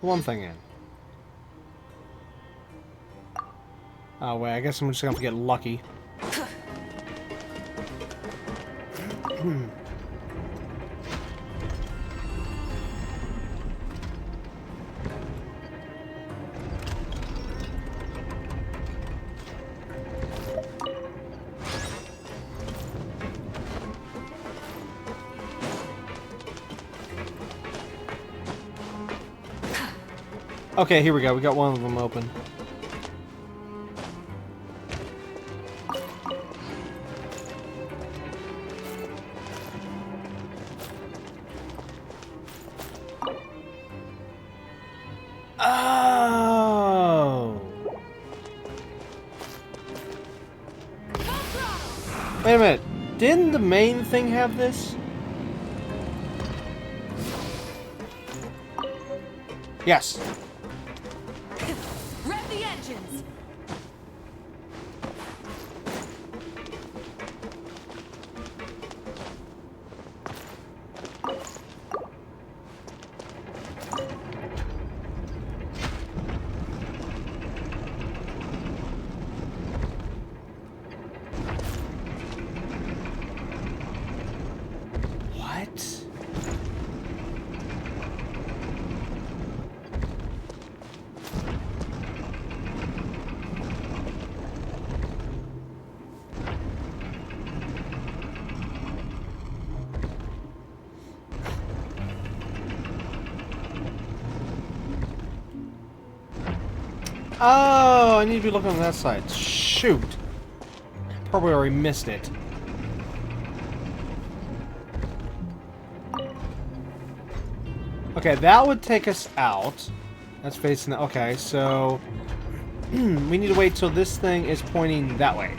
one thing in? Oh, wait, I guess I'm just gonna have to get lucky. Okay, here we go. We got one of them open. Oh. Wait a minute. Didn't the main thing have this? Yes. Rev the engines! What? Oh, I need to be looking on that side. Shoot. Probably already missed it. Okay, that would take us out. That's facing... Okay, so... we need to wait till this thing is pointing that way.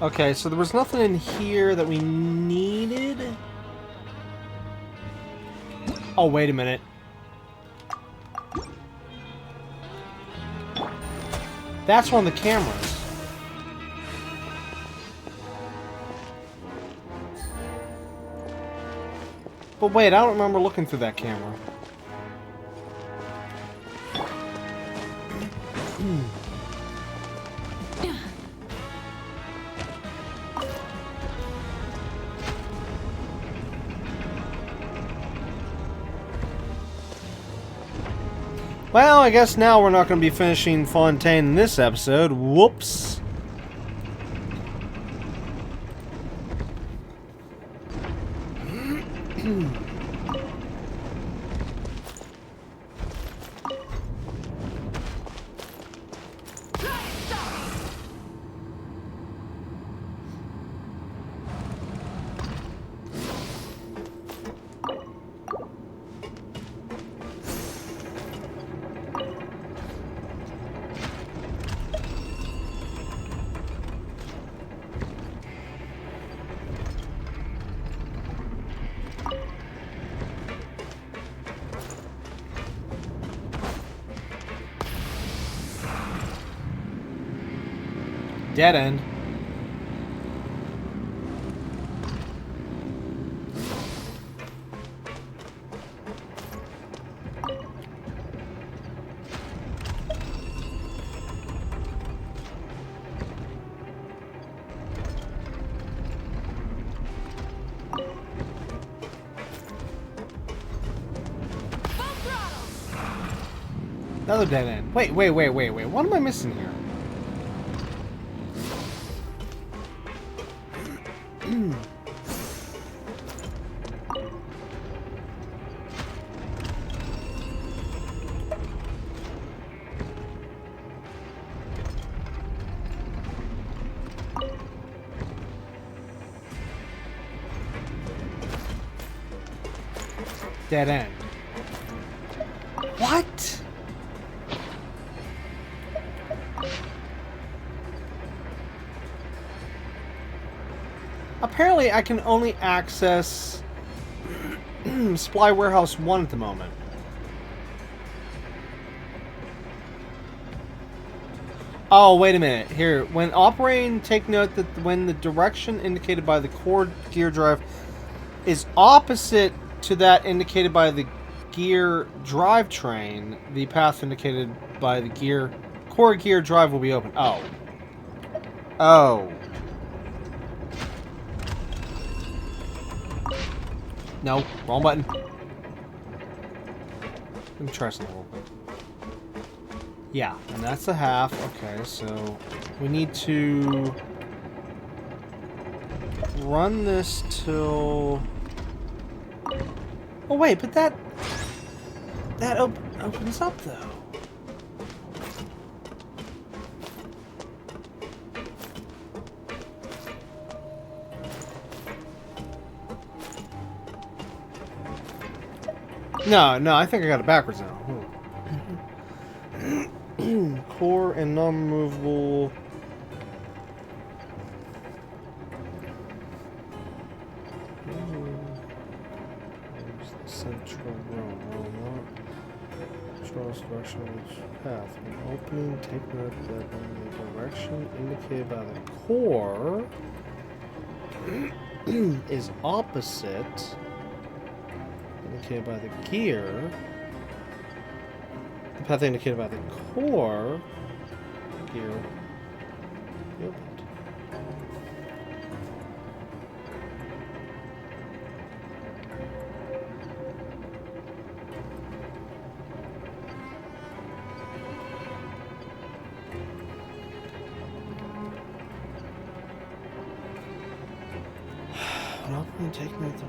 Okay, so there was nothing in here that we needed. Oh, wait a minute. That's one of the cameras. But wait, I don't remember looking through that camera. Well, I guess now we're not going to be finishing Fontaine in this episode. Whoops. Dead end. Another dead end. Wait. What am I missing here? Dead end. What? Apparently, I can only access Supply Warehouse 1 at the moment. Oh, wait a minute. Here, when operating, take note that when the direction indicated by the core gear drive is opposite to that indicated by the gear drivetrain, the path indicated by the core gear drive will be open. Oh. Oh. No, wrong button. Let me try something a little bit. Yeah, and that's the half. Okay, so we need to run this till... Oh wait, but that opens up though. No, I think I got it backwards now. Core and non-removable. Central room. Controls direction of each path. When opening, take note that when the direction indicated by the core is opposite indicated by the gear. The path indicated by the core gear be opened. When opening, take note that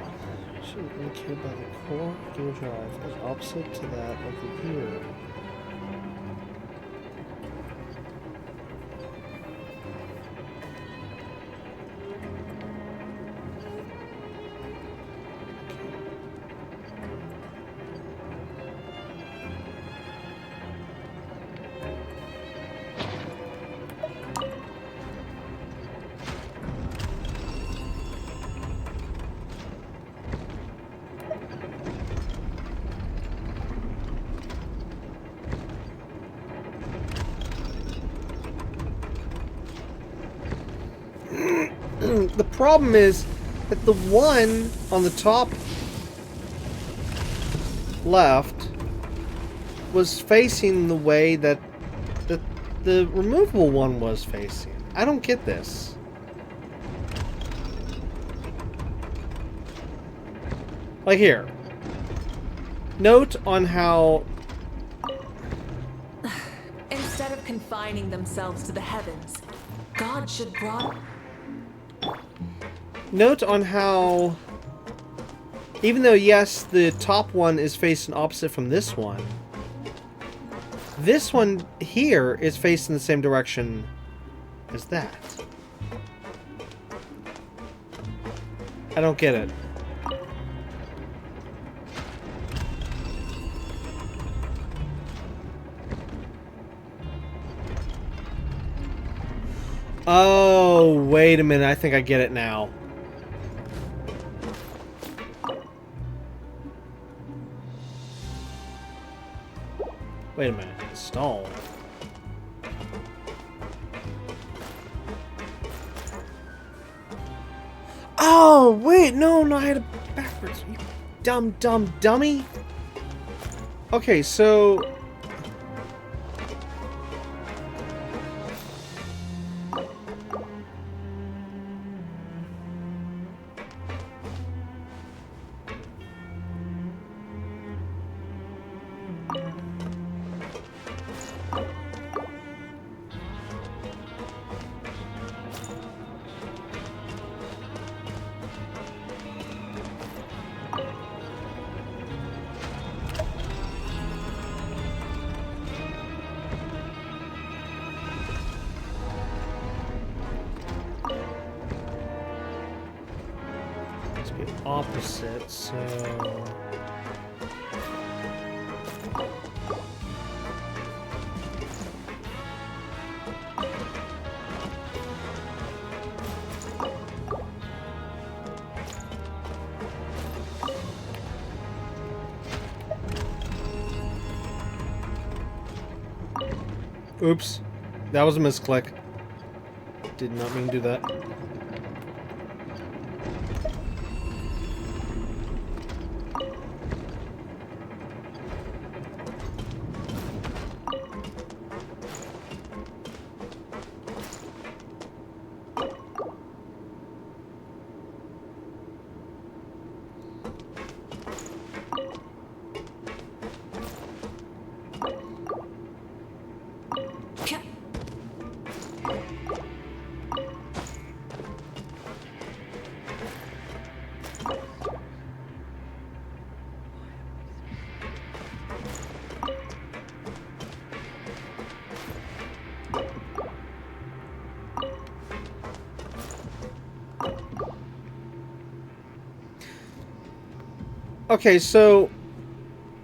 should indicated by the core gear drive is opposite to that of the gear. The problem is that the one on the top left was facing the way that the removable one was facing. I don't get this. Like here. Note on how... Instead of confining themselves to the heavens, God should broaden... Note on how, even though, yes, the top one is facing opposite from this one here is facing the same direction as that. I don't get it. Oh, wait a minute. I think I get it now. Wait a minute. Install. Oh, wait. No, I had it backwards. You dumb dummy. Okay, so... opposite, so... Oops. That was a misclick. Did not mean to do that. Okay, so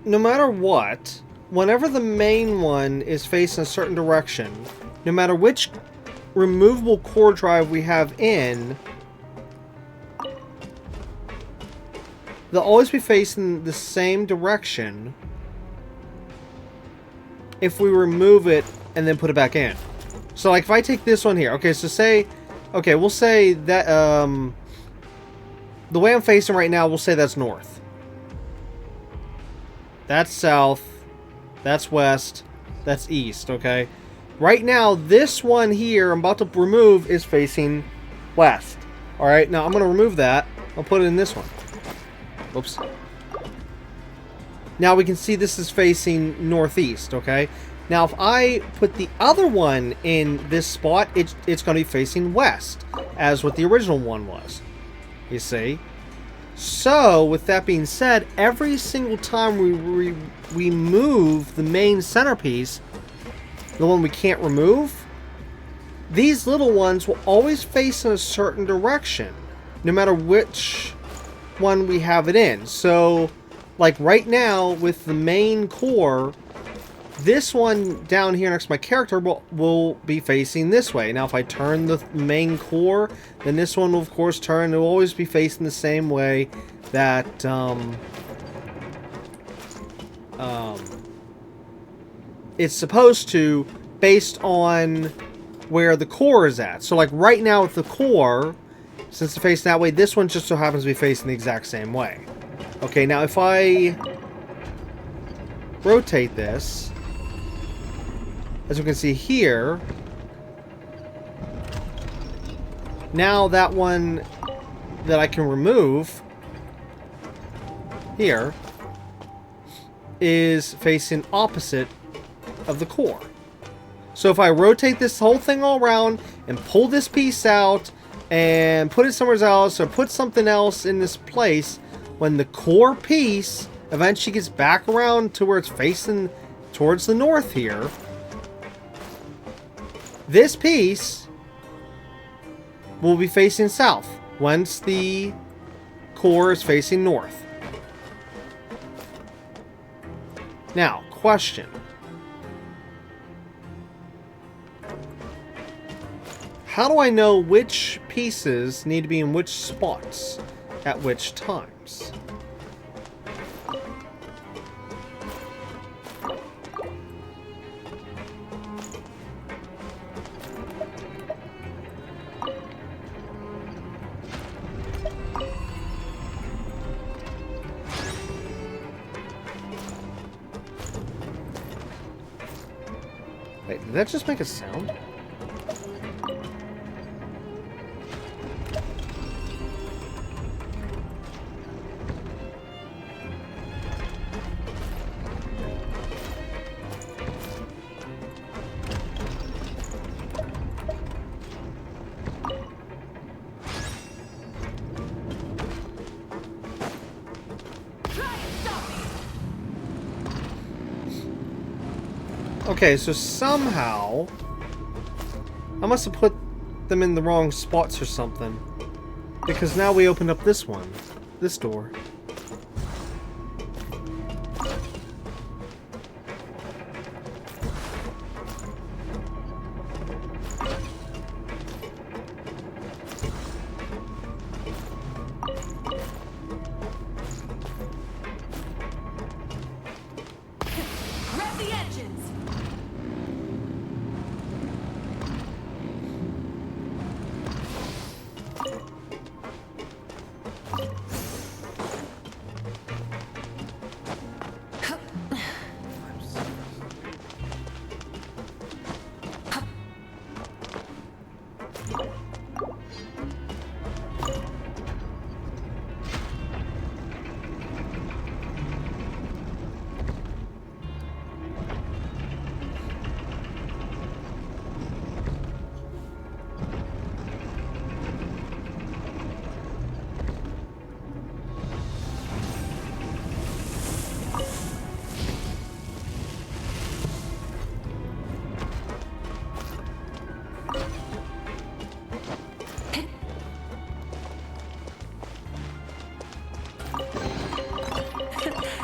no matter what, whenever the main one is facing a certain direction, no matter which removable core drive we have in, they'll always be facing the same direction if we remove it and then put it back in. So like if I take this one here, okay, so say, okay, we'll say that, the way I'm facing right now, we'll say that's north. That's south, that's west, that's east, okay? Right now, this one here I'm about to remove is facing west. Alright, now I'm going to remove that. I'll put it in this one. Oops. Now we can see this is facing northeast, okay? Now if I put the other one in this spot, it's going to be facing west, as what the original one was. You see? So, with that being said, every single time we move the main centerpiece, the one we can't remove, these little ones will always face in a certain direction, no matter which one we have it in. So, like right now, with the main core, this one down here next to my character will be facing this way. Now, if I turn the main core, then this one will, of course, turn. It will always be facing the same way that, it's supposed to, based on where the core is at. So, like, right now with the core, since it's facing that way, this one just so happens to be facing the exact same way. Okay, now if I rotate this, as you can see here, now that one that I can remove here is facing opposite of the core. So if I rotate this whole thing all around and pull this piece out and put it somewhere else or put something else in this place, when the core piece eventually gets back around to where it's facing towards the north here, this piece will be facing south once the core is facing north. Now, question. How do I know which pieces need to be in which spots at which times? Wait, did that just make a sound? Okay, so somehow I must have put them in the wrong spots or something, because now we opened up this one. this door. Rev the engines!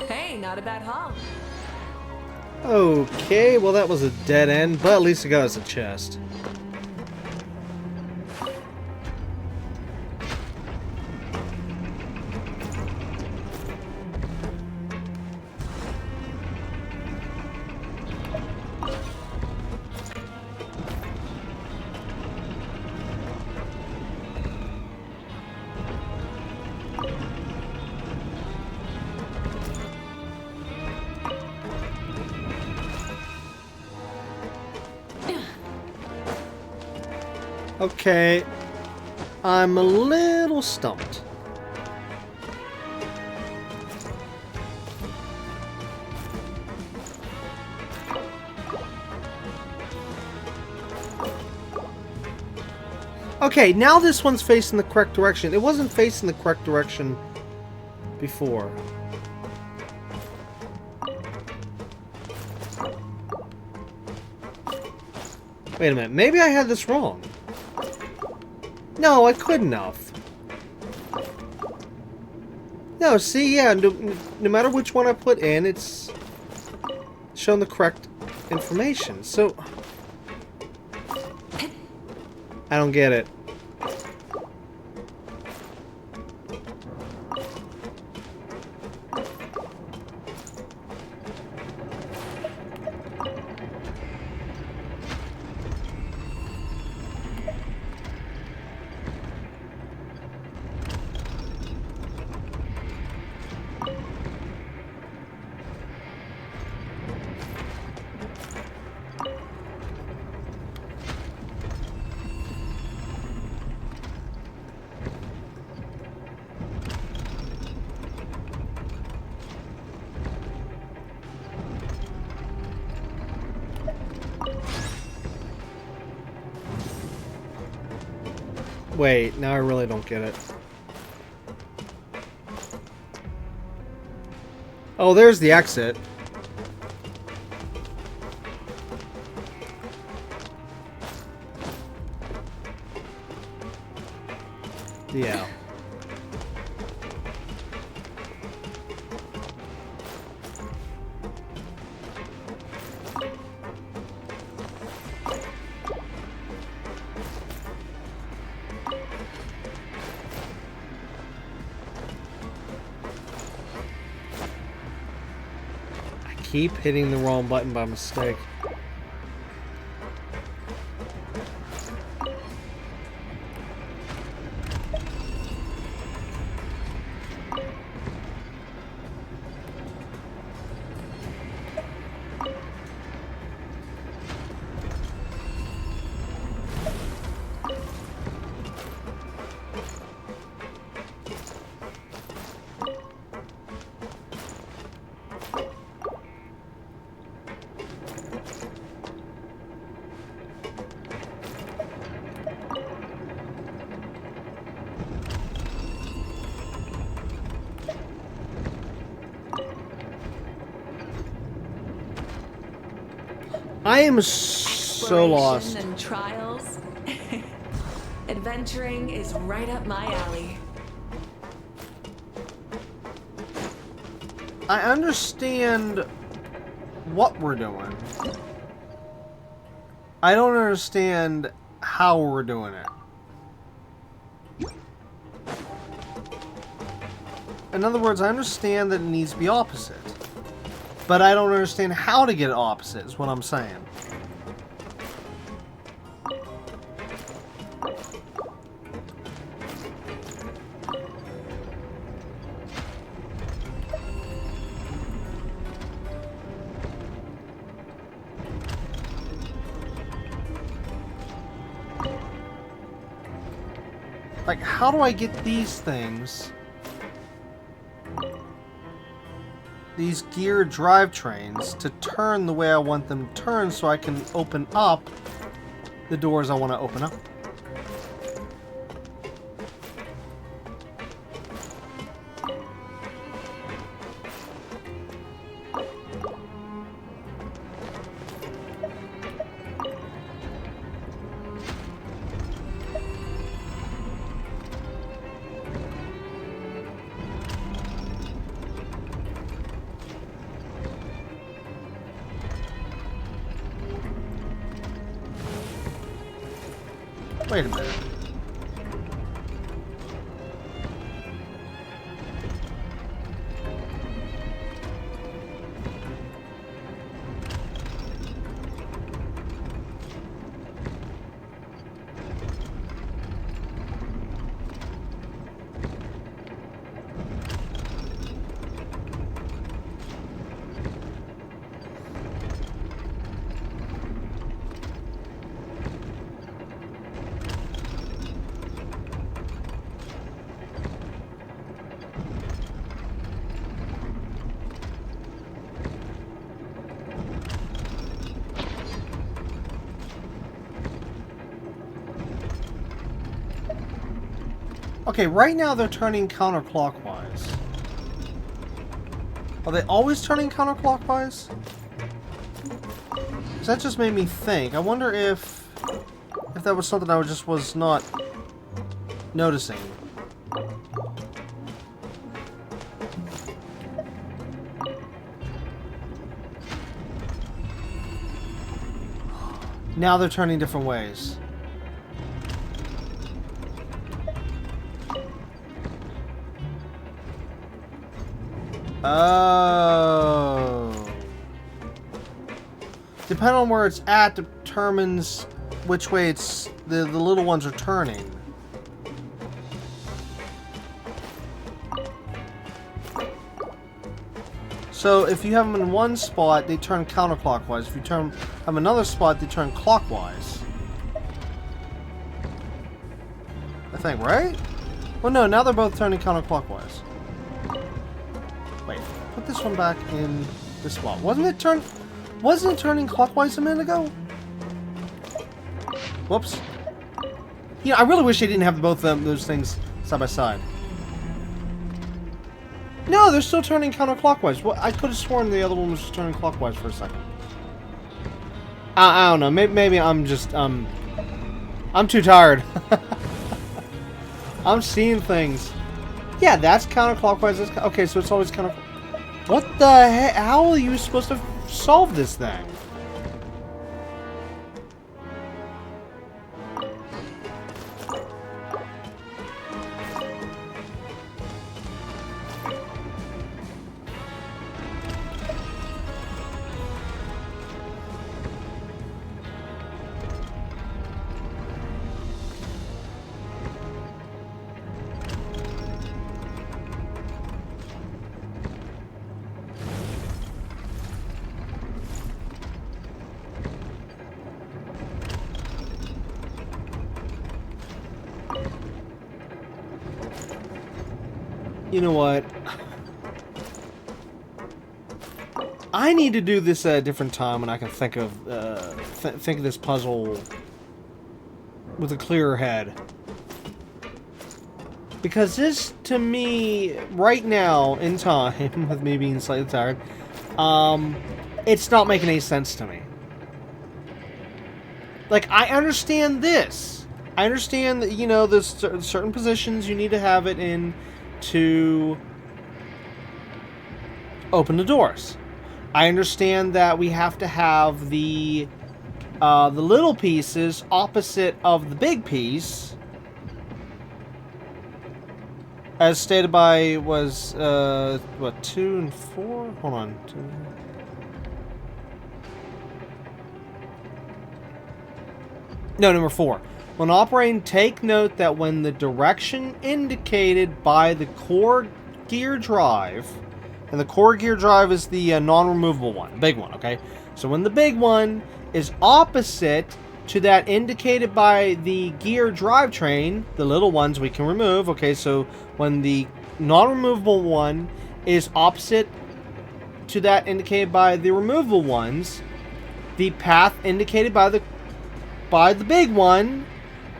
Hey, not a bad haul. Okay, well that was a dead end, but at least it got us a chest. Okay, I'm a little stumped. Okay, now this one's facing the correct direction. It wasn't facing the correct direction before. Wait a minute, maybe I had this wrong. No, I couldn't have. No, see, yeah, no matter which one I put in, it's showing the correct information. So, I don't get it. Wait, now I really don't get it. Oh, there's the exit. Yeah. Keep hitting the wrong button by mistake. I am so lost. Exploration and trials. Adventuring is right up my alley. I understand what we're doing. I don't understand how we're doing it. In other words, I understand that it needs to be opposite. But I don't understand how to get it opposite, is what I'm saying. Like, how do I get these things, these geared drivetrains, to turn the way I want them to turn so I can open up the doors I want to open up? Wait a minute. Okay, right now they're turning counterclockwise. Are they always turning counterclockwise? 'Cause that just made me think. I wonder if that was something I just was not noticing. Now they're turning different ways. Oh. Depending on where it's at determines which way it's the little ones are turning. So if you have them in one spot, they turn counterclockwise. If you have another spot, they turn clockwise. I think, right? Well, no, now they're both turning counterclockwise. Wait, put this one back in this spot. Wasn't it turning clockwise a minute ago? Whoops. Yeah, I really wish they didn't have both of those things side by side. No, they're still turning counterclockwise. Well, I could have sworn the other one was just turning clockwise for a second. I don't know. Maybe I'm just I'm too tired. I'm seeing things. Yeah, that's counterclockwise. Okay, so it's always counter. What the heck? How are you supposed to solve this thing? You know what? I need to do this at a different time when I can think of think of this puzzle with a clearer head. Because this, to me, right now in time, with me being slightly tired, it's not making any sense to me. Like, I understand this. I understand that, you know, there's certain positions you need to have it in to open the doors. I understand that we have to have the little pieces opposite of the big piece, as stated by was what, 2 and 4? Hold on. No, number 4. When operating, take note that when the direction indicated by the core gear drive, and the core gear drive is the non-removable one, big one, okay? So when the big one is opposite to that indicated by the gear drivetrain, the little ones we can remove, okay? So when the non-removable one is opposite to that indicated by the removable ones, the path indicated by the big one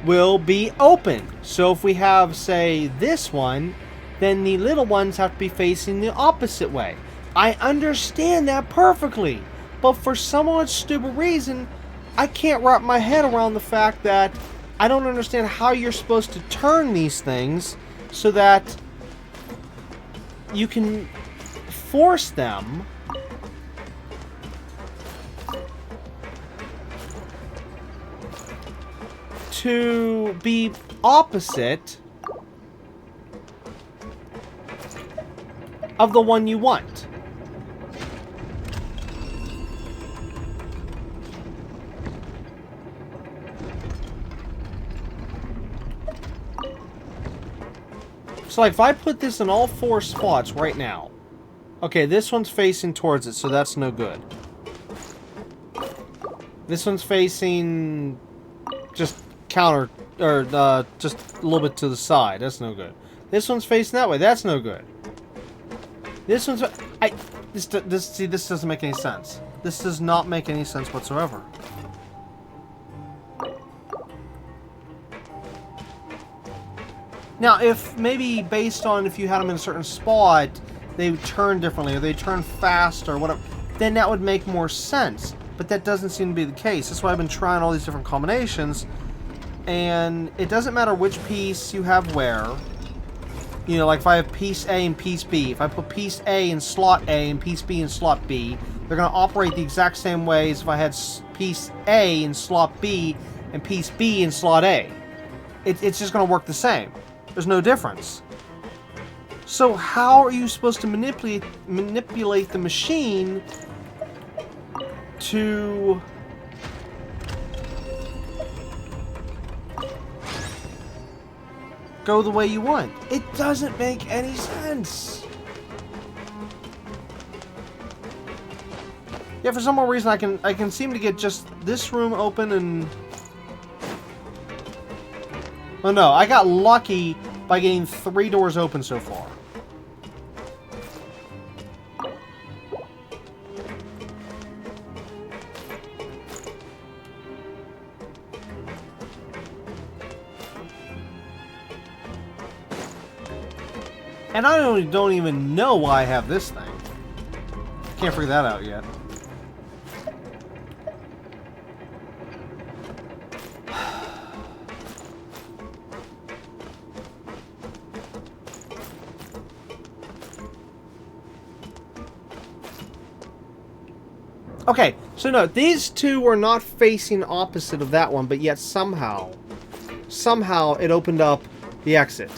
will be open. So if we have, say, this one, then the little ones have to be facing the opposite way. I understand that perfectly, but for some odd stupid reason, I can't wrap my head around the fact that I don't understand how you're supposed to turn these things so that you can force them to be opposite of the one you want. So like if I put this in all 4 spots right now, okay, this one's facing towards it, so that's no good. This one's facing just counter, or just a little bit to the side, that's no good. This one's facing that way, that's no good. This one's... See, this doesn't make any sense. This does not make any sense whatsoever. Now, if maybe based on if you had them in a certain spot, they would turn differently, or they turn fast, or whatever, then that would make more sense. But that doesn't seem to be the case. That's why I've been trying all these different combinations, and it doesn't matter which piece you have where. You know, like if I have piece A and piece B, if I put piece A in slot A and piece B in slot B, they're going to operate the exact same way as if I had piece A in slot B and piece B in slot A. It's just going to work the same. There's no difference. So how are you supposed to manipulate the machine to go the way you want? It doesn't make any sense. Yeah, for some more reason I can seem to get just this room open and... Oh no, I got lucky by getting 3 doors open so far. And I don't even know why I have this thing. Can't figure that out yet. Okay, so no, these two were not facing opposite of that one, but yet somehow it opened up the exit.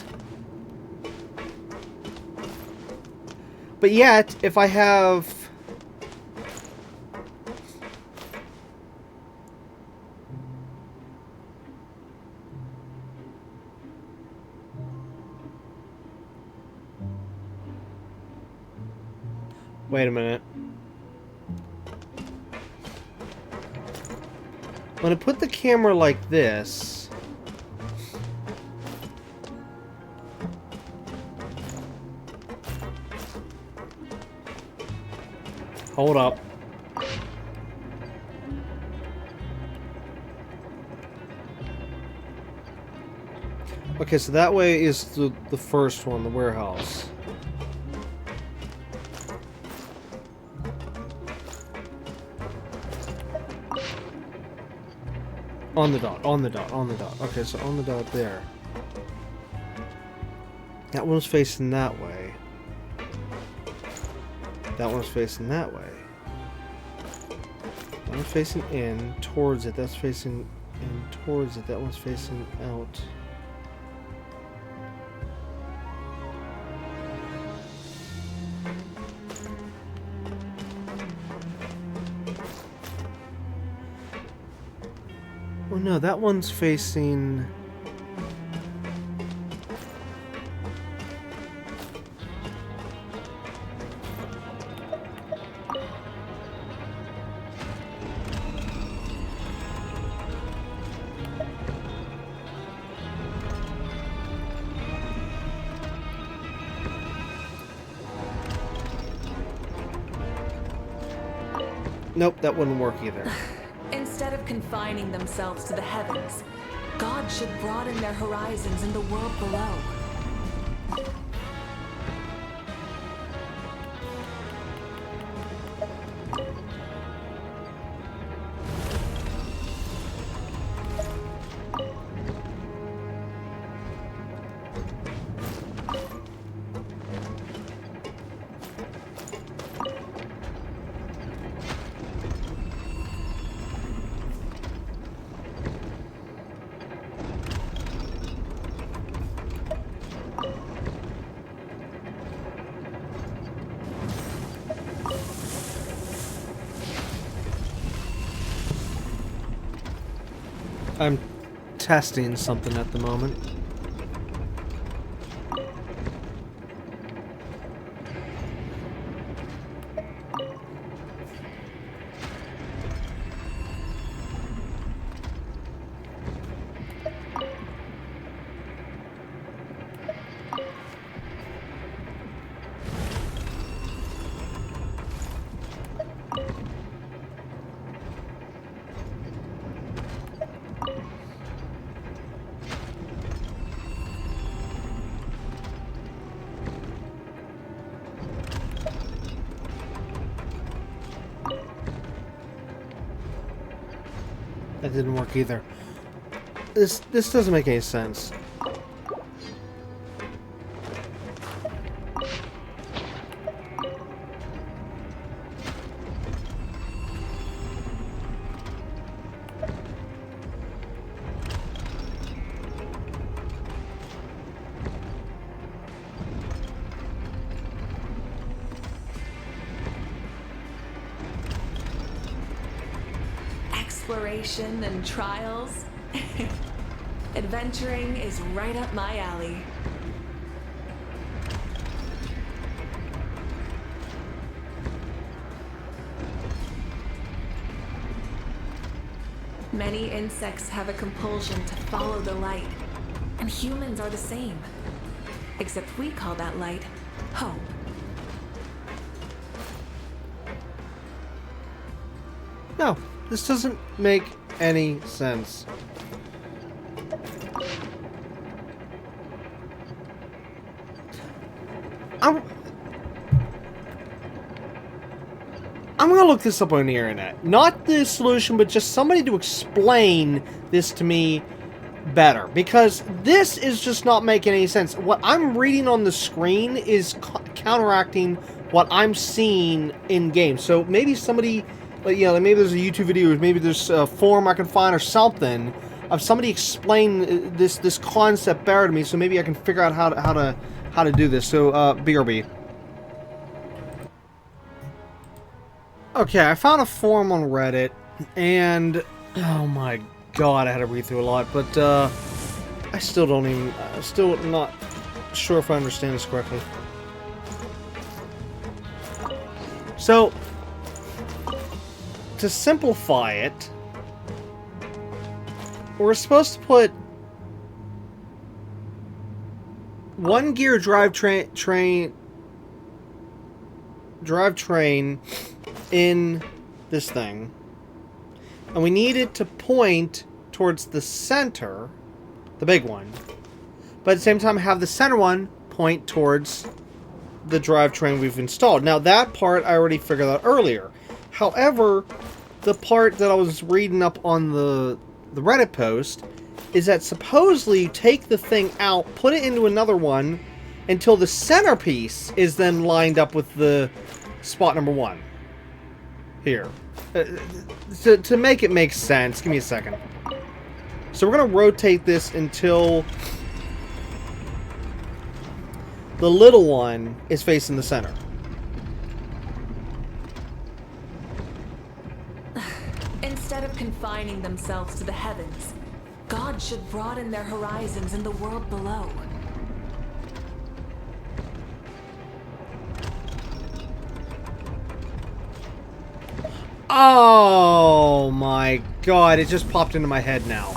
But yet, if I have... Wait a minute. When I put the camera like this... Hold up. Okay, so that way is the first one, the warehouse. On the dot, on the dot, on the dot. Okay, so on the dot there. That one's facing that way. That one's facing that way. That one's facing in, towards it. That's facing in, towards it. That one's facing out. Oh no, that one's facing... Nope, that wouldn't work either. Instead of confining themselves to the heavens, God should broaden their horizons in the world below. I'm testing something at the moment. That didn't work either. This doesn't make any sense. Exploration and trials. Adventuring is right up my alley. Many insects have a compulsion to follow the light, and humans are the same. Except we call that light hope. No, this doesn't make any sense. I'm gonna look this up on the internet. Not the solution, but just somebody to explain this to me better. Because this is just not making any sense. What I'm reading on the screen is counteracting what I'm seeing in game. So maybe somebody, you know, maybe there's a YouTube video, or maybe there's a forum I can find or something of somebody explain this concept better to me. So maybe I can figure out how to do this. So BRB. Okay, I found a forum on Reddit, and oh my god, I had to read through a lot, but I still don't even, still not sure if I understand this correctly. So, to simplify it, we're supposed to put one gear drivetrain in this thing, and we need it to point towards the center, the big one, but at the same time have the center one point towards the drivetrain we've installed. Now that part I already figured out earlier. However, the part that I was reading up on the Reddit post is that supposedly you take the thing out, put it into another one until the centerpiece is then lined up with the spot number 1. Here. To make it make sense, give me a second. So we're going to rotate this until the little one is facing the center. Instead of confining themselves to the heavens, God should broaden their horizons in the world below. Oh my god, it just popped into my head now.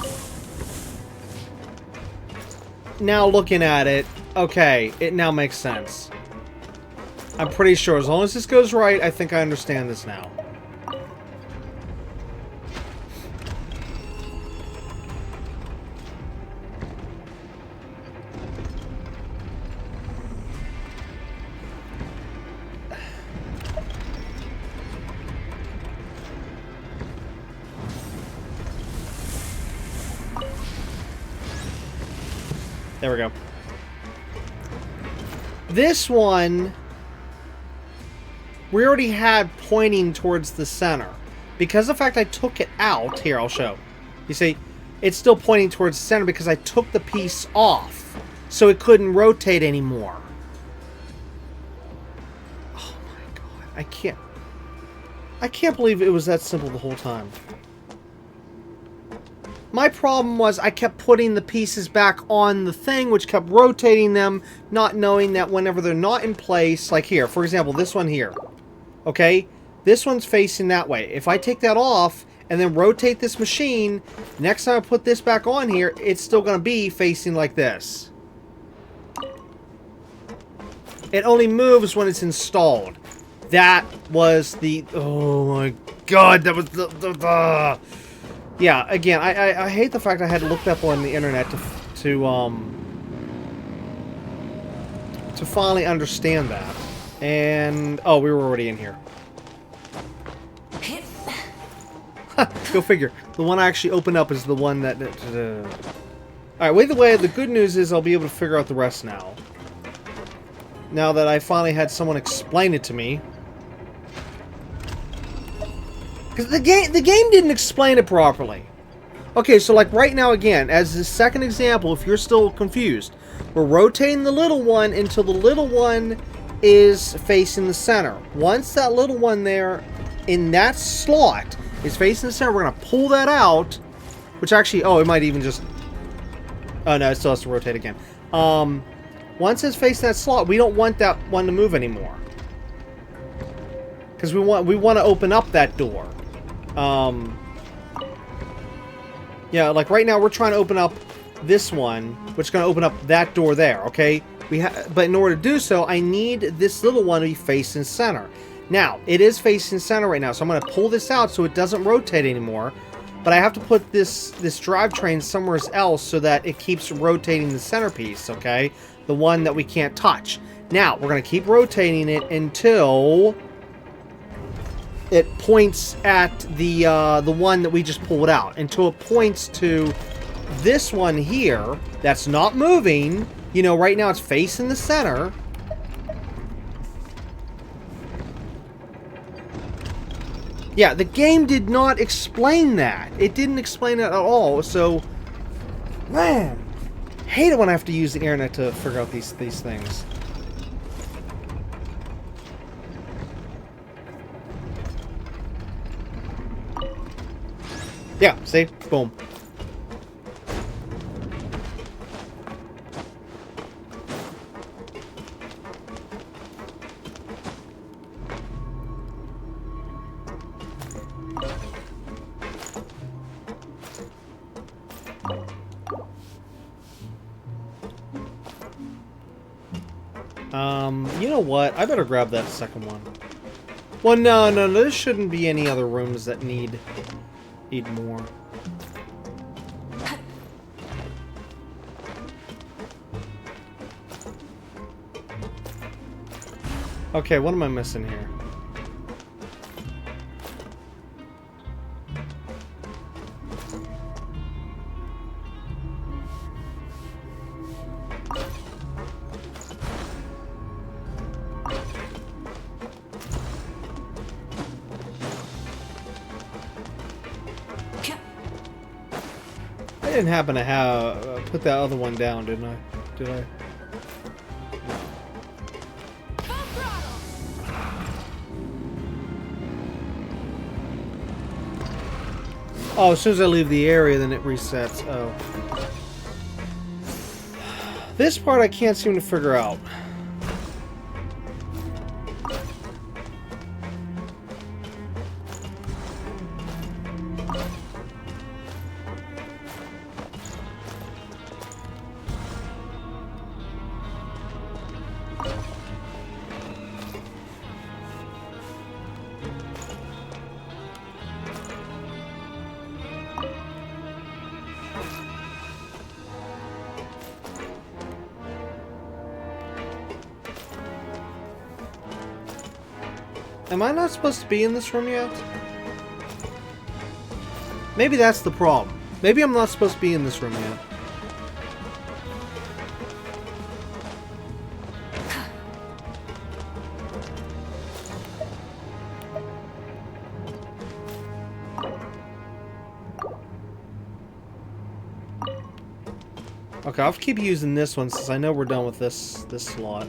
Now looking at it, okay, it now makes sense. I'm pretty sure as long as this goes right, I think I understand this now. There we go. This one, we already had pointing towards the center. Because of the fact I took it out, here, I'll show. You see, it's still pointing towards the center because I took the piece off. So it couldn't rotate anymore. Oh my god, I can't believe it was that simple the whole time. My problem was I kept putting the pieces back on the thing, which kept rotating them, not knowing that whenever they're not in place, like here, for example, this one here, okay? This one's facing that way. If I take that off and then rotate this machine, next time I put this back on here, it's still going to be facing like this. It only moves when it's installed. That was the... Oh my god, that was the yeah, again, I hate the fact I had to look that up on the internet to finally understand that. And oh, we were already in here. Go figure. The one I actually opened up is the one that. All right. Either way, the good news is I'll be able to figure out the rest now. Now that I finally had someone explain it to me. Because the game didn't explain it properly. Okay, so like right now again, as the second example, if you're still confused, we're rotating the little one until the little one is facing the center. Once that little one there in that slot is facing the center, we're going to pull that out, which actually, oh, it might even just, oh no, it still has to rotate again. Once it's facing that slot, we don't want that one to move anymore. Because we want to open up that door. Yeah, like right now we're trying to open up this one, which is going to open up that door there, okay? But in order to do so, I need this little one to be facing center. Now, it is facing center right now, so I'm going to pull this out so it doesn't rotate anymore. But I have to put this drivetrain somewhere else so that it keeps rotating the centerpiece, okay? The one that we can't touch. Now, we're going to keep rotating it until it points at the one that we just pulled out. Until it points to this one here that's not moving. You know, right now it's facing the center. Yeah, the game did not explain that. It didn't explain it at all. So, man, hate it when I have to use the internet to figure out these things. Yeah, see? Boom. You know what? I better grab that second one. Well, no, there shouldn't be any other rooms that need more. Okay, what am I missing here? I didn't happen to have put that other one down, didn't I? Did I? Oh, as soon as I leave the area, then it resets. Oh. This part I can't seem to figure out. Am I not supposed to be in this room yet? Maybe that's the problem. Maybe I'm not supposed to be in this room yet. Okay, I'll keep using this one since I know we're done with this slot.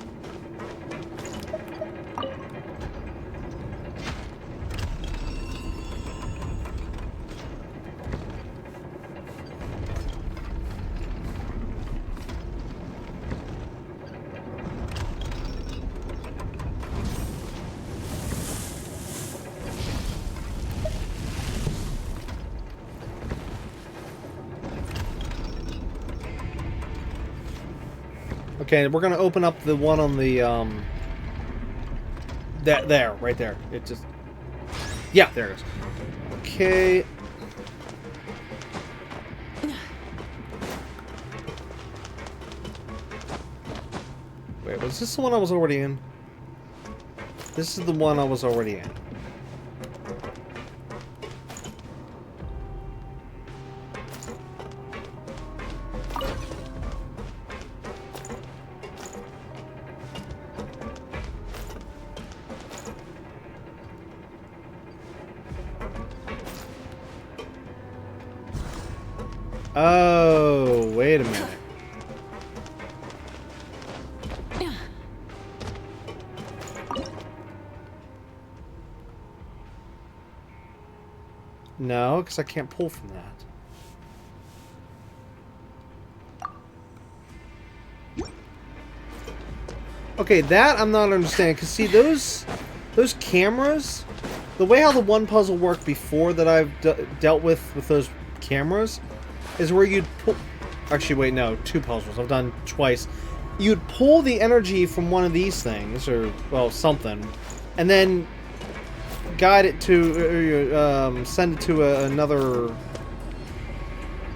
Okay, we're gonna open up the one on the there, right there. It just, yeah, there it is. Okay. Wait, was this the one I was already in? This is the one I was already in. Oh, wait a minute. No, because I can't pull from that. Okay, that I'm not understanding. Because see, those cameras, the way how the one puzzle worked before that I've dealt with those cameras, is where you'd pull... Actually, wait, no. 2 puzzles. I've done twice. You'd pull the energy from one of these things, or, well, something, and then guide it to... send it to another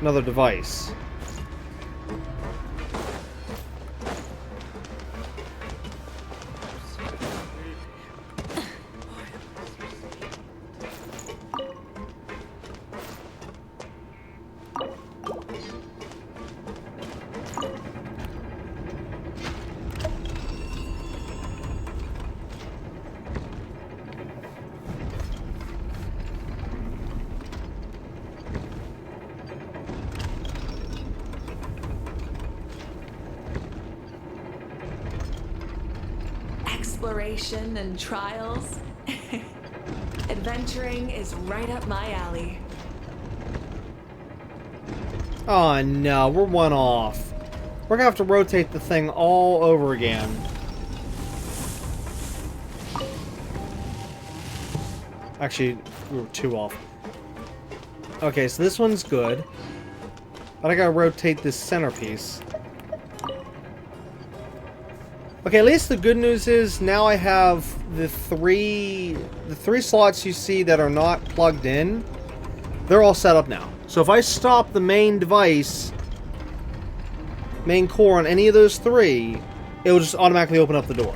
device. Exploration and trials. Adventuring is right up my alley. Oh no, we're one off. We're gonna have to rotate the thing all over again. Actually, we were 2 off. Okay, so this one's good. But I gotta rotate this centerpiece. Okay, at least the good news is now I have the three slots you see that are not plugged in. They're all set up now. So if I stop the main device, main core on any of those 3, it will just automatically open up the door.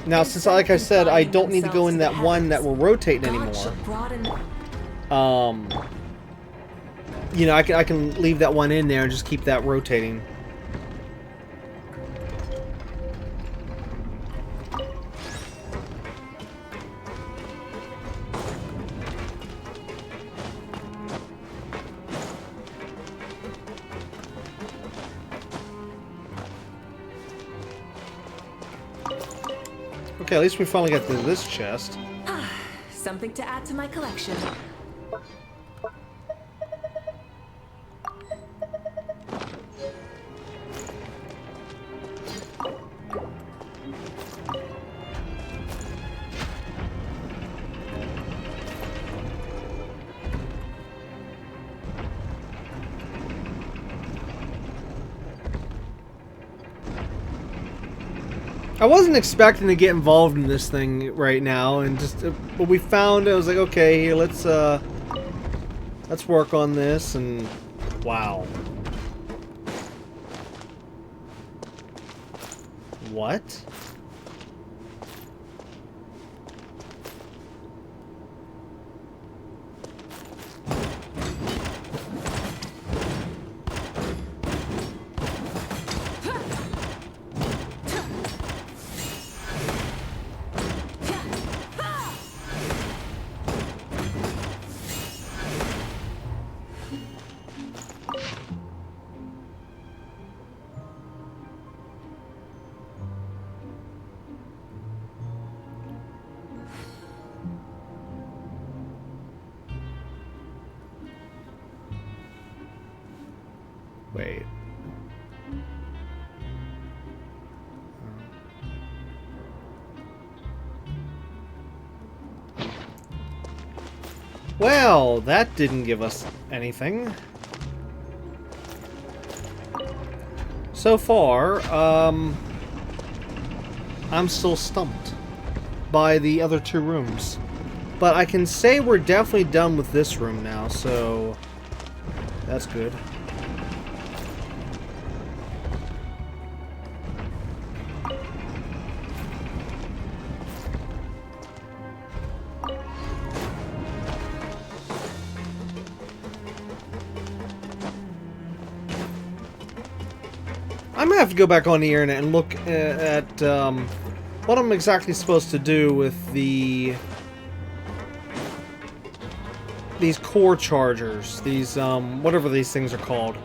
Now, since like I said, I don't need to go in that one that we're rotating anymore. You know, I can leave that one in there and just keep that rotating. Okay, at least we finally got to this chest. Something to add to my collection. I wasn't expecting to get involved in this thing right now, and just what we found, I was like, okay, here, let's work on this, and wow. What? Wait. Well, that didn't give us anything. So far, I'm still stumped by the other two rooms. But I can say we're definitely done with this room now, so that's good. I'm gonna have to go back on the internet and look at what I'm exactly supposed to do with these core chargers, these whatever these things are called.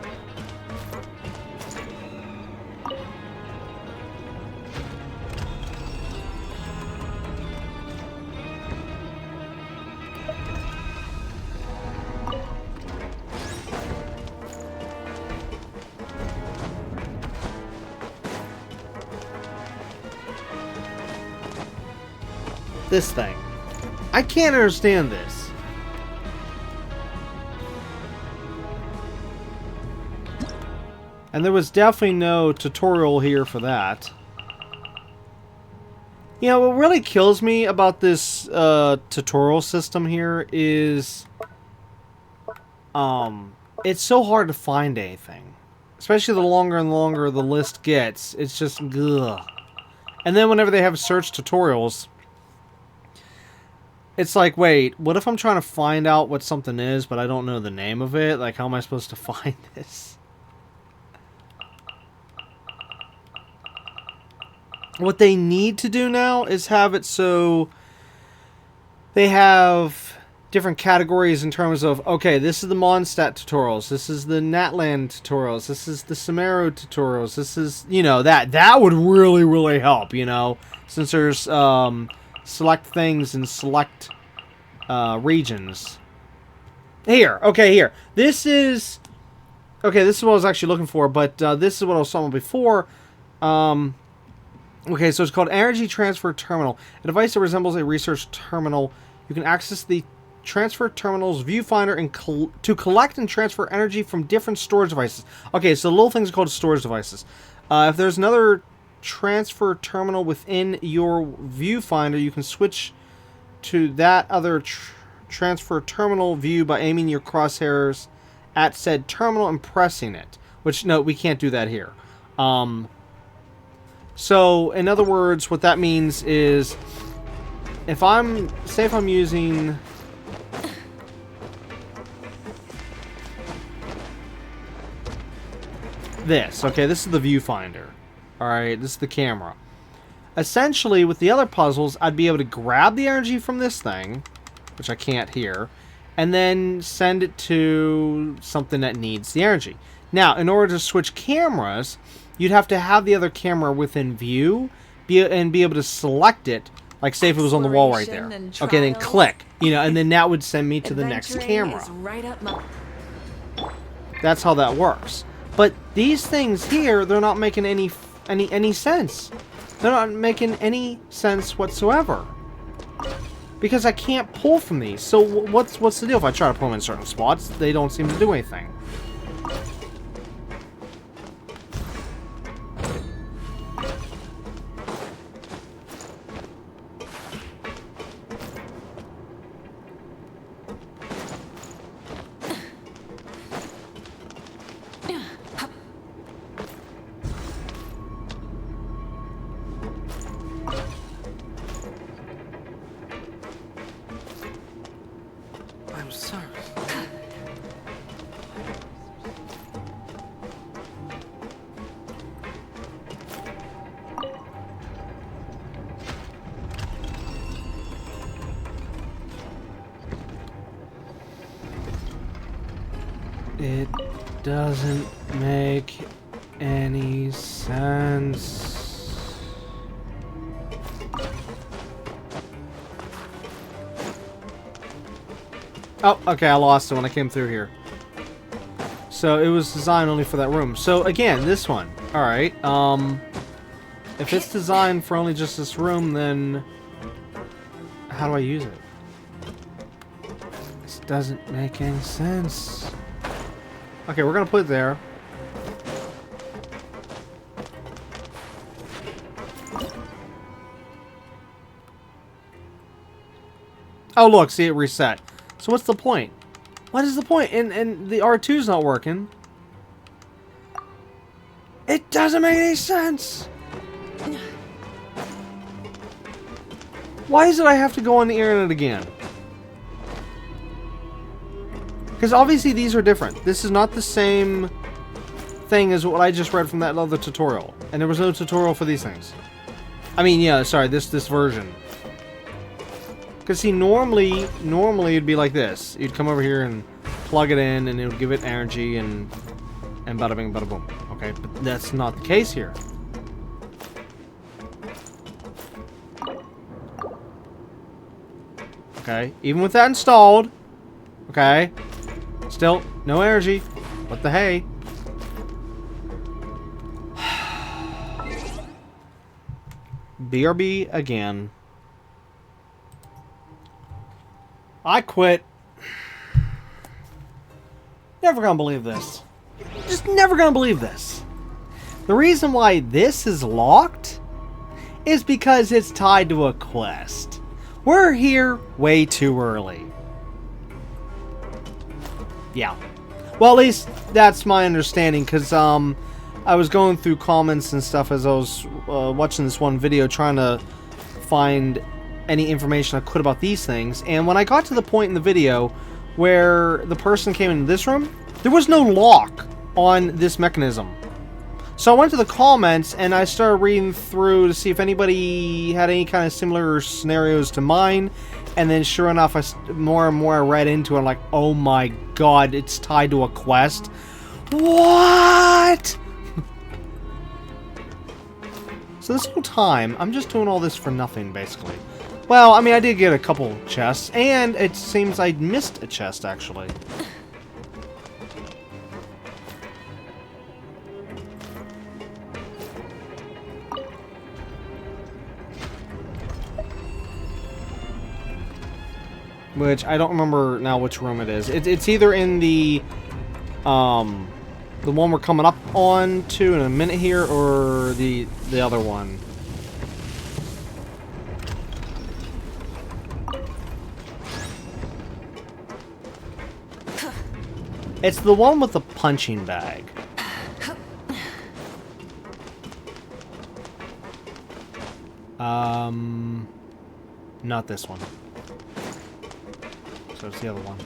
This thing. I can't understand this. And there was definitely no tutorial here for that. You know, what really kills me about this tutorial system here is it's so hard to find anything. Especially the longer and longer the list gets. It's just ugh. And then whenever they have search tutorials, it's like, wait, what if I'm trying to find out what something is, but I don't know the name of it? Like, how am I supposed to find this? What they need to do now is have it so they have different categories in terms of, okay, this is the Mondstadt tutorials, this is the Natland tutorials, this is the Sumeru tutorials, this is, you know, that would really, really help, you know, since there's, select things and select regions. Here, okay, here. This is what I was actually looking for, but this is what I was talking about before. Okay, so it's called Energy Transfer Terminal, a device that resembles a research terminal. You can access the transfer terminal's viewfinder and to collect and transfer energy from different storage devices. Okay, so the little things are called storage devices. If there's another transfer terminal within your viewfinder, you can switch to that other transfer terminal view by aiming your crosshairs at said terminal and pressing it. Which, no, we can't do that here. So, in other words, what that means is, if I'm using this, okay, this is the viewfinder. Alright, this is the camera. Essentially, with the other puzzles, I'd be able to grab the energy from this thing, which I can't here, and then send it to something that needs the energy. Now, in order to switch cameras, you'd have to have the other camera within view, be able to select it, like say if it was on the wall right there. Exploration and Okay, then trials. click, you know, and then that would send me to the next Adventuring camera. is right up my... That's how that works. But these things here, they're not making any sense. They're not making any sense whatsoever. Because I can't pull from these. So what's the deal? If I try to pull them in certain spots, they don't seem to do anything. I'm sorry. It doesn't make any sense. Oh, okay, I lost it when I came through here. So it was designed only for that room. So again, this one. Alright, if it's designed for only just this room, then how do I use it? This doesn't make any sense. Okay, we're gonna put it there. Oh look, see it reset. So what's the point? What is the point? And the R2's not working. It doesn't make any sense. Why is it I have to go on the internet again? Because obviously these are different. This is not the same thing as what I just read from that other tutorial. And there was no tutorial for these things. I mean, yeah, sorry, this version. Because see, normally it'd be like this. You'd come over here and plug it in, and it would give it energy, and bada bing, bada boom. Okay, but that's not the case here. Okay, even with that installed, okay, still no energy. What the hey? BRB again. I quit. Never gonna believe this. Just never gonna believe this. The reason why this is locked is because it's tied to a quest. We're here way too early. Yeah. Well, at least that's my understanding, because I was going through comments and stuff as I was watching this one video, trying to find any information I could about these things, and when I got to the point in the video where the person came into this room, there was no lock on this mechanism. So I went to the comments and I started reading through to see if anybody had any kind of similar scenarios to mine, and then sure enough, more and more I read into it, I'm like, oh my god, it's tied to a quest. What? So this whole time, I'm just doing all this for nothing, basically. Well, I mean, I did get a couple chests, and it seems I missed a chest, actually. Which, I don't remember now which room it is. It's either in the one we're coming up on to in a minute here, or the other one. It's the one with the punching bag. Not this one. So it's the other one.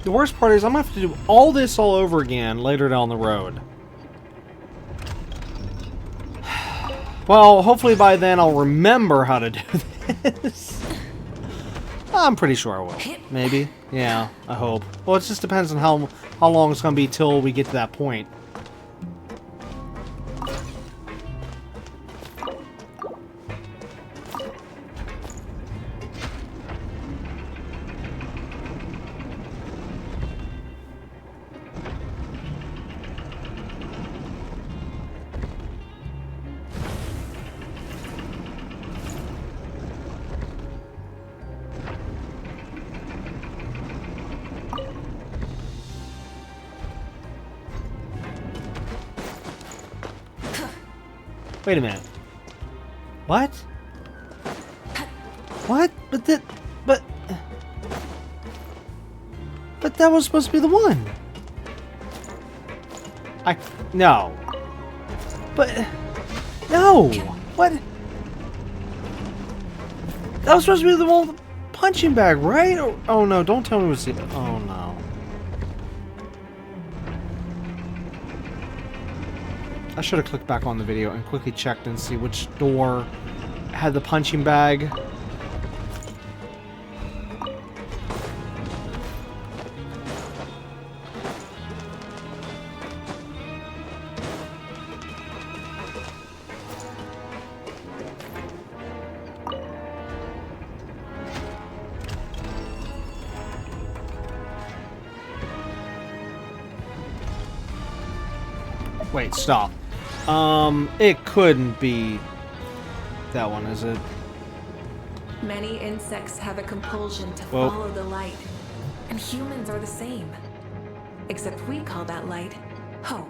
The worst part is I'm gonna have to do all this all over again later down the road. Well, hopefully by then I'll remember how to do this. I'm pretty sure I will. Maybe. Yeah, I hope. Well, it just depends on how long it's gonna be till we get to that point. Wait a minute. What? What? But that was supposed to be the one. No. But no. What? That was supposed to be the one with the punching bag, right? Oh no! Don't tell me what's the. Oh no. I should have clicked back on the video and quickly checked and see which door had the punching bag. Wait, stop. It couldn't be that one, is it? Many insects have a compulsion to Whoa. follow the light, and humans are the same. Except we call that light hope.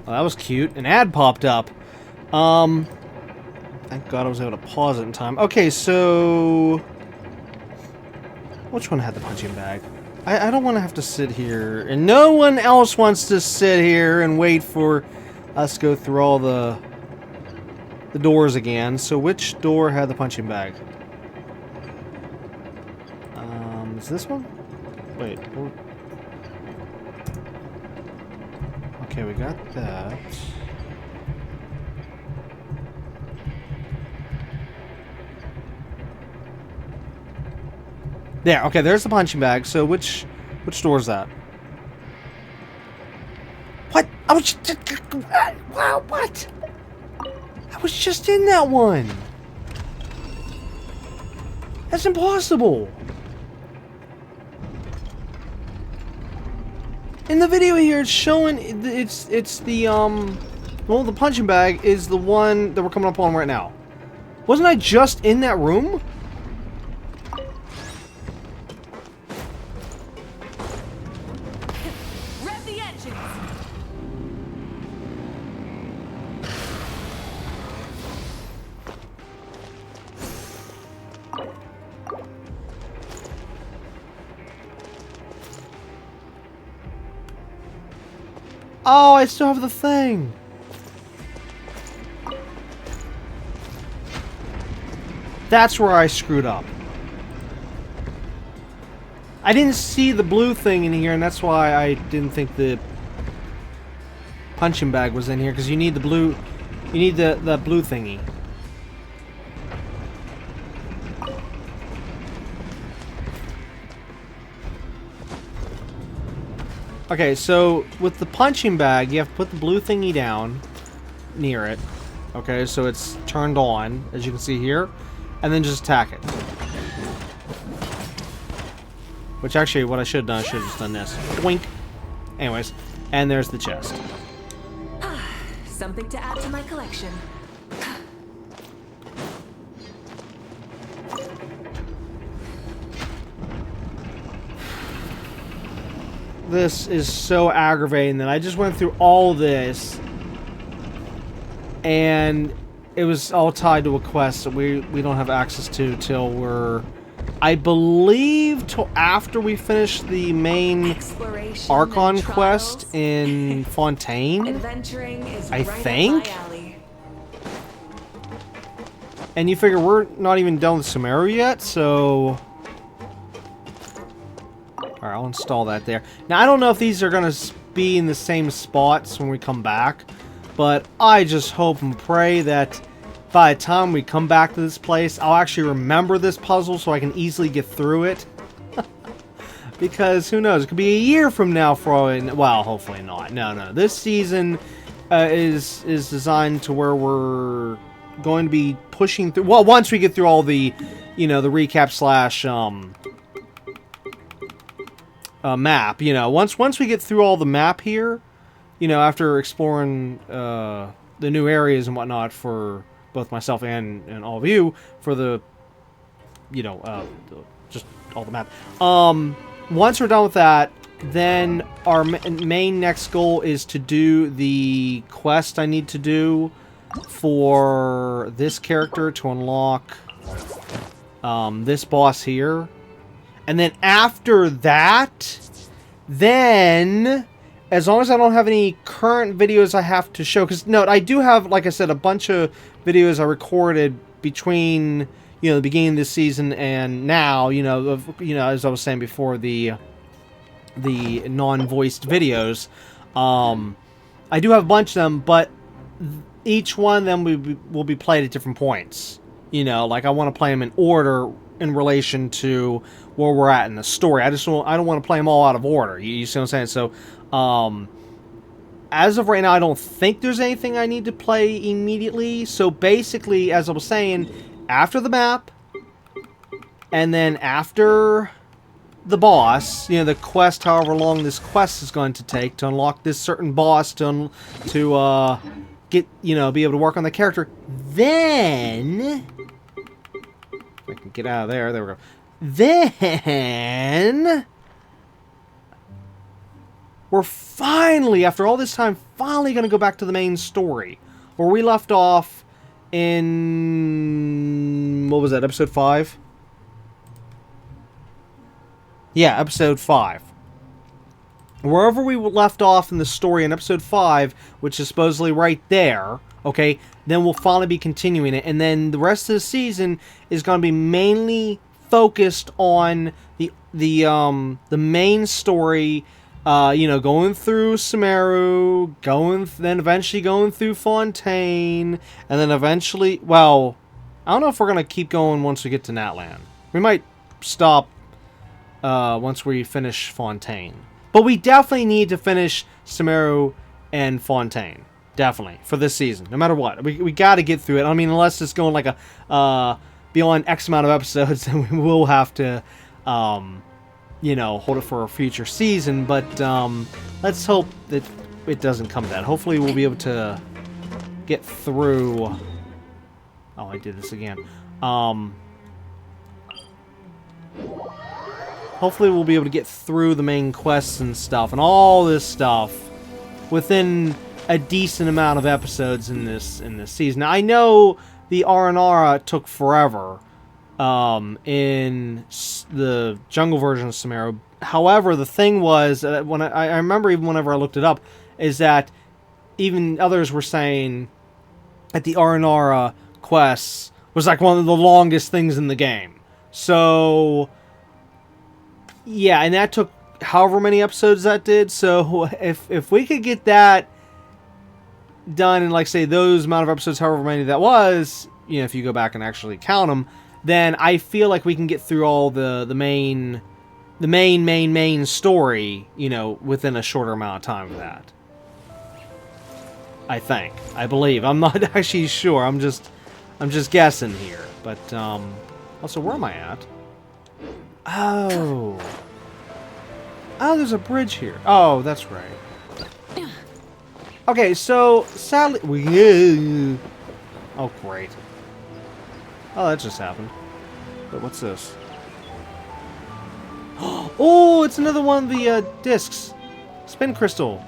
Well, that was cute. An ad popped up. Thank God I was able to pause it in time. Okay, so which one had the punching bag? I don't want to have to sit here, and no one else wants to sit here and wait for us to go through all the doors again. So which door had the punching bag? Is this one? Wait. Okay, we got that. There, okay, there's the punching bag. So which door is that? What? I was just, wow, what? I was just in that one. That's impossible. In the video here, it's showing it's the well, the punching bag is the one that we're coming up on right now. Wasn't I just in that room? Rev the engines. Oh, I still have the thing. That's where I screwed up. I didn't see the blue thing in here, and that's why I didn't think the punching bag was in here, because you need the blue, you need the blue thingy. Okay, so with the punching bag, you have to put the blue thingy down near it. Okay, so it's turned on, as you can see here, and then just attack it. Which actually, what I should have done, I should have just done this. Doink! Anyways, and there's the chest. Something to add to my collection. This is so aggravating that I just went through all this, and it was all tied to a quest that we don't have access to till we're, I believe, till after we finish the main Exploration Archon and quest trials. in Fontaine, Adventuring is I right think? up my alley. and you figure we're not even done with Sumeru yet, so... Alright, I'll install that there. Now, I don't know if these are going to be in the same spots when we come back, but I just hope and pray that by the time we come back to this place, I'll actually remember this puzzle so I can easily get through it. Because who knows? It could be a year from now for all. Well, hopefully not. No. This season is designed to where we're going to be pushing through. Well, once we get through all the, the recap slash map. Once we get through all the map here, after exploring the new areas and whatnot for both myself and all of you for the, just all the map. Once we're done with that, then our main next goal is to do the quest I need to do for this character to unlock this boss here. And then after that, then, as long as I don't have any current videos I have to show, because note, I do have, like I said, a bunch of videos I recorded between the beginning of this season and now, as I was saying before, the non-voiced videos. I do have a bunch of them, but each one of them will be played at different points. Like I want to play them in order in relation to where we're at in the story. I don't want to play them all out of order. You see what I'm saying? So, as of right now, I don't think there's anything I need to play immediately. So basically, as I was saying, after the map, and then after the boss, the quest, however long this quest is going to take to unlock this certain boss to get, be able to work on the character, then I can get out of there. There we go. Then we're finally, after all this time, finally going to go back to the main story where we left off in, what was that, episode 5? Yeah, episode 5. Wherever we left off in the story in episode 5, which is supposedly right there, okay, then we'll finally be continuing it. And then the rest of the season is going to be mainly focused on the main story, going through Sumeru, then eventually going through Fontaine, and then eventually, well, I don't know if we're going to keep going once we get to Natlan. We might stop once we finish Fontaine. But we definitely need to finish Sumeru and Fontaine. Definitely. For this season. No matter what. We got to get through it. I mean, unless it's going like a beyond X amount of episodes, then we will have to hold it for a future season, but let's hope that it doesn't come to that. Hopefully we'll be able to get through. Oh, I did this again. Hopefully we'll be able to get through the main quests and stuff, and all this stuff within a decent amount of episodes in this season. Now, I know the R&R took forever in the jungle version of Sumeru. However, the thing was, when I remember even whenever I looked it up, is that even others were saying that the R&R quests was like one of the longest things in the game. So, yeah, and that took however many episodes that did. So, if we could get that done in, like, say, those amount of episodes, however many that was, if you go back and actually count them, then I feel like we can get through all the main story, within a shorter amount of time of that. I think. I believe. I'm not actually sure. I'm just guessing here. But, also, where am I at? Oh, there's a bridge here. Oh, that's right. Okay, so, sadly... Oh, great. Oh, that just happened. But what's this? Oh, it's another one of the discs. Spin crystal.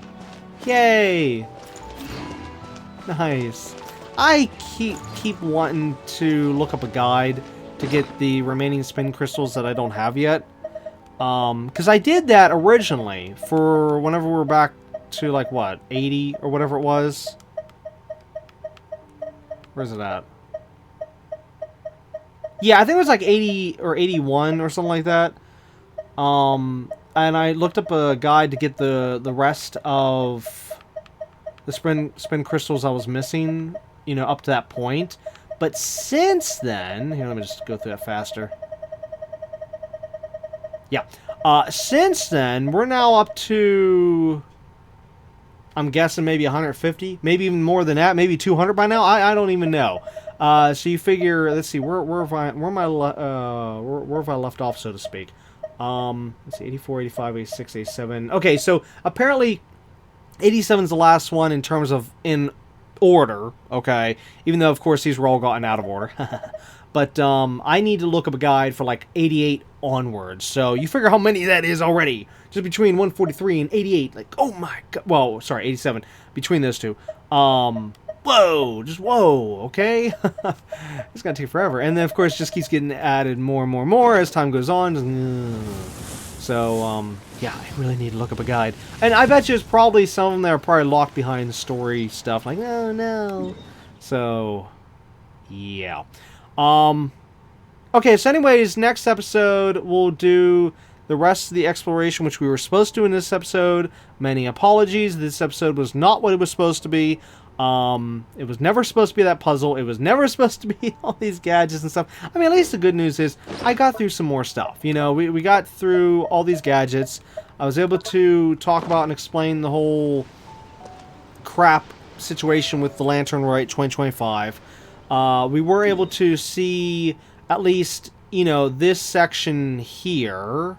Yay! Nice. I keep wanting to look up a guide to get the remaining spin crystals that I don't have yet. Because I did that originally for whenever we were back to, like, what, 80 or whatever it was. Where's it at? Yeah, I think it was like 80 or 81 or something like that. And I looked up a guide to get the rest of the spin crystals I was missing, up to that point. But since then, here, let me just go through that faster. Yeah. Since then, we're now up to, I'm guessing maybe 150, maybe even more than that, maybe 200 by now. I don't even know. So you figure, let's see, where have I left off, so to speak? Let's see, 84, 85, 86, 87. Okay, so apparently 87 is the last one in terms of in order, okay? Even though, of course, these were all gotten out of order. But I need to look up a guide for like 88 onwards. So you figure how many that is already. Just between 143 and 88. Like, oh my god. Well, sorry, 87. Between those two. Whoa. Just whoa, okay? It's going to take forever. And then, of course, it just keeps getting added more and more and more as time goes on. So, yeah, I really need to look up a guide. And I bet you it's probably some of them that are probably locked behind the story stuff. Like, oh, no. So, yeah. Okay, so anyways, next episode we'll do the rest of the exploration, which we were supposed to in this episode. Many apologies. This episode was not what it was supposed to be. It was never supposed to be that puzzle. It was never supposed to be all these gadgets and stuff. I mean, at least the good news is I got through some more stuff. You know, we got through all these gadgets. I was able to talk about and explain the whole crap situation with the Lantern Rite 2025. We were able to see at least, you know, this section here,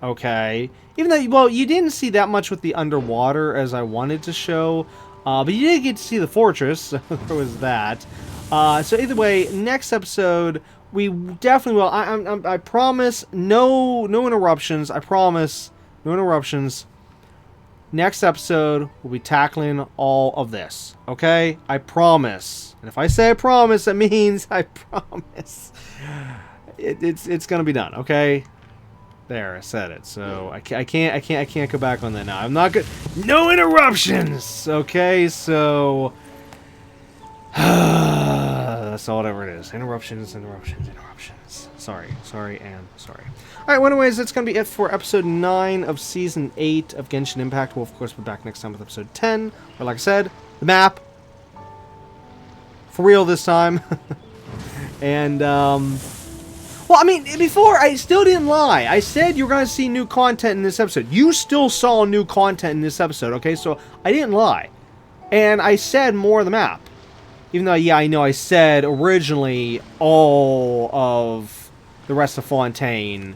okay? Even though, well, you didn't see that much with the underwater as I wanted to show, but you did get to see the fortress, so there was that. So either way, next episode, we definitely will, I promise, no interruptions, I promise, no interruptions. Next episode, we'll be tackling all of this, okay? I promise. And if I say I promise, that means I promise. It's gonna be done, okay? There, I said it. So I can't go back on that now. I'm not good. No interruptions, okay? So that's all whatever it is. Interruptions. Sorry, and sorry. Alright, well, anyways, that's going to be it for episode 9 of Season 8 of Genshin Impact. We'll, of course, be back next time with episode 10. But like I said, the map. For real this time. And, well, I mean, before, I still didn't lie. I said you were going to see new content in this episode. You still saw new content in this episode, okay? So, I didn't lie. And I said more of the map. Even though, yeah, I know I said originally all of the rest of Fontaine.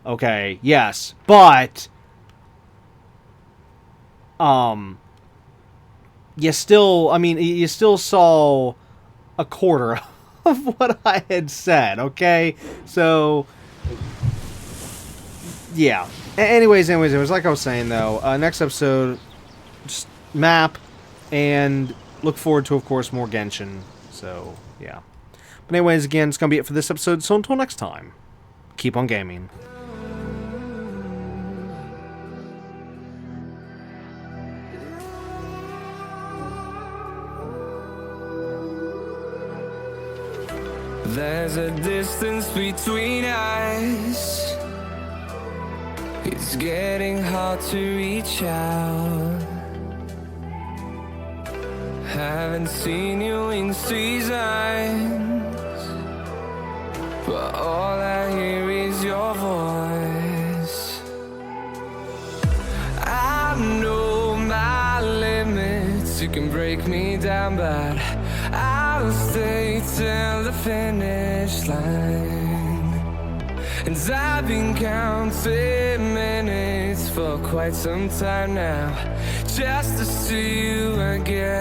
Okay, yes, but you still, I mean, you still saw a quarter of what I had said, okay? So, yeah. Anyways, it was like I was saying, though, next episode, just map, and look forward to, of course, more Genshin, so, yeah. But anyways, again, it's going to be it for this episode, so until next time, keep on gaming. There's a distance between us. It's getting hard to reach out. Haven't seen you in seasons, but all I hear is your voice. I know my limits. You can break me down, but I'll stay till the finish line. And I've been counting minutes for quite some time now, just to see you again.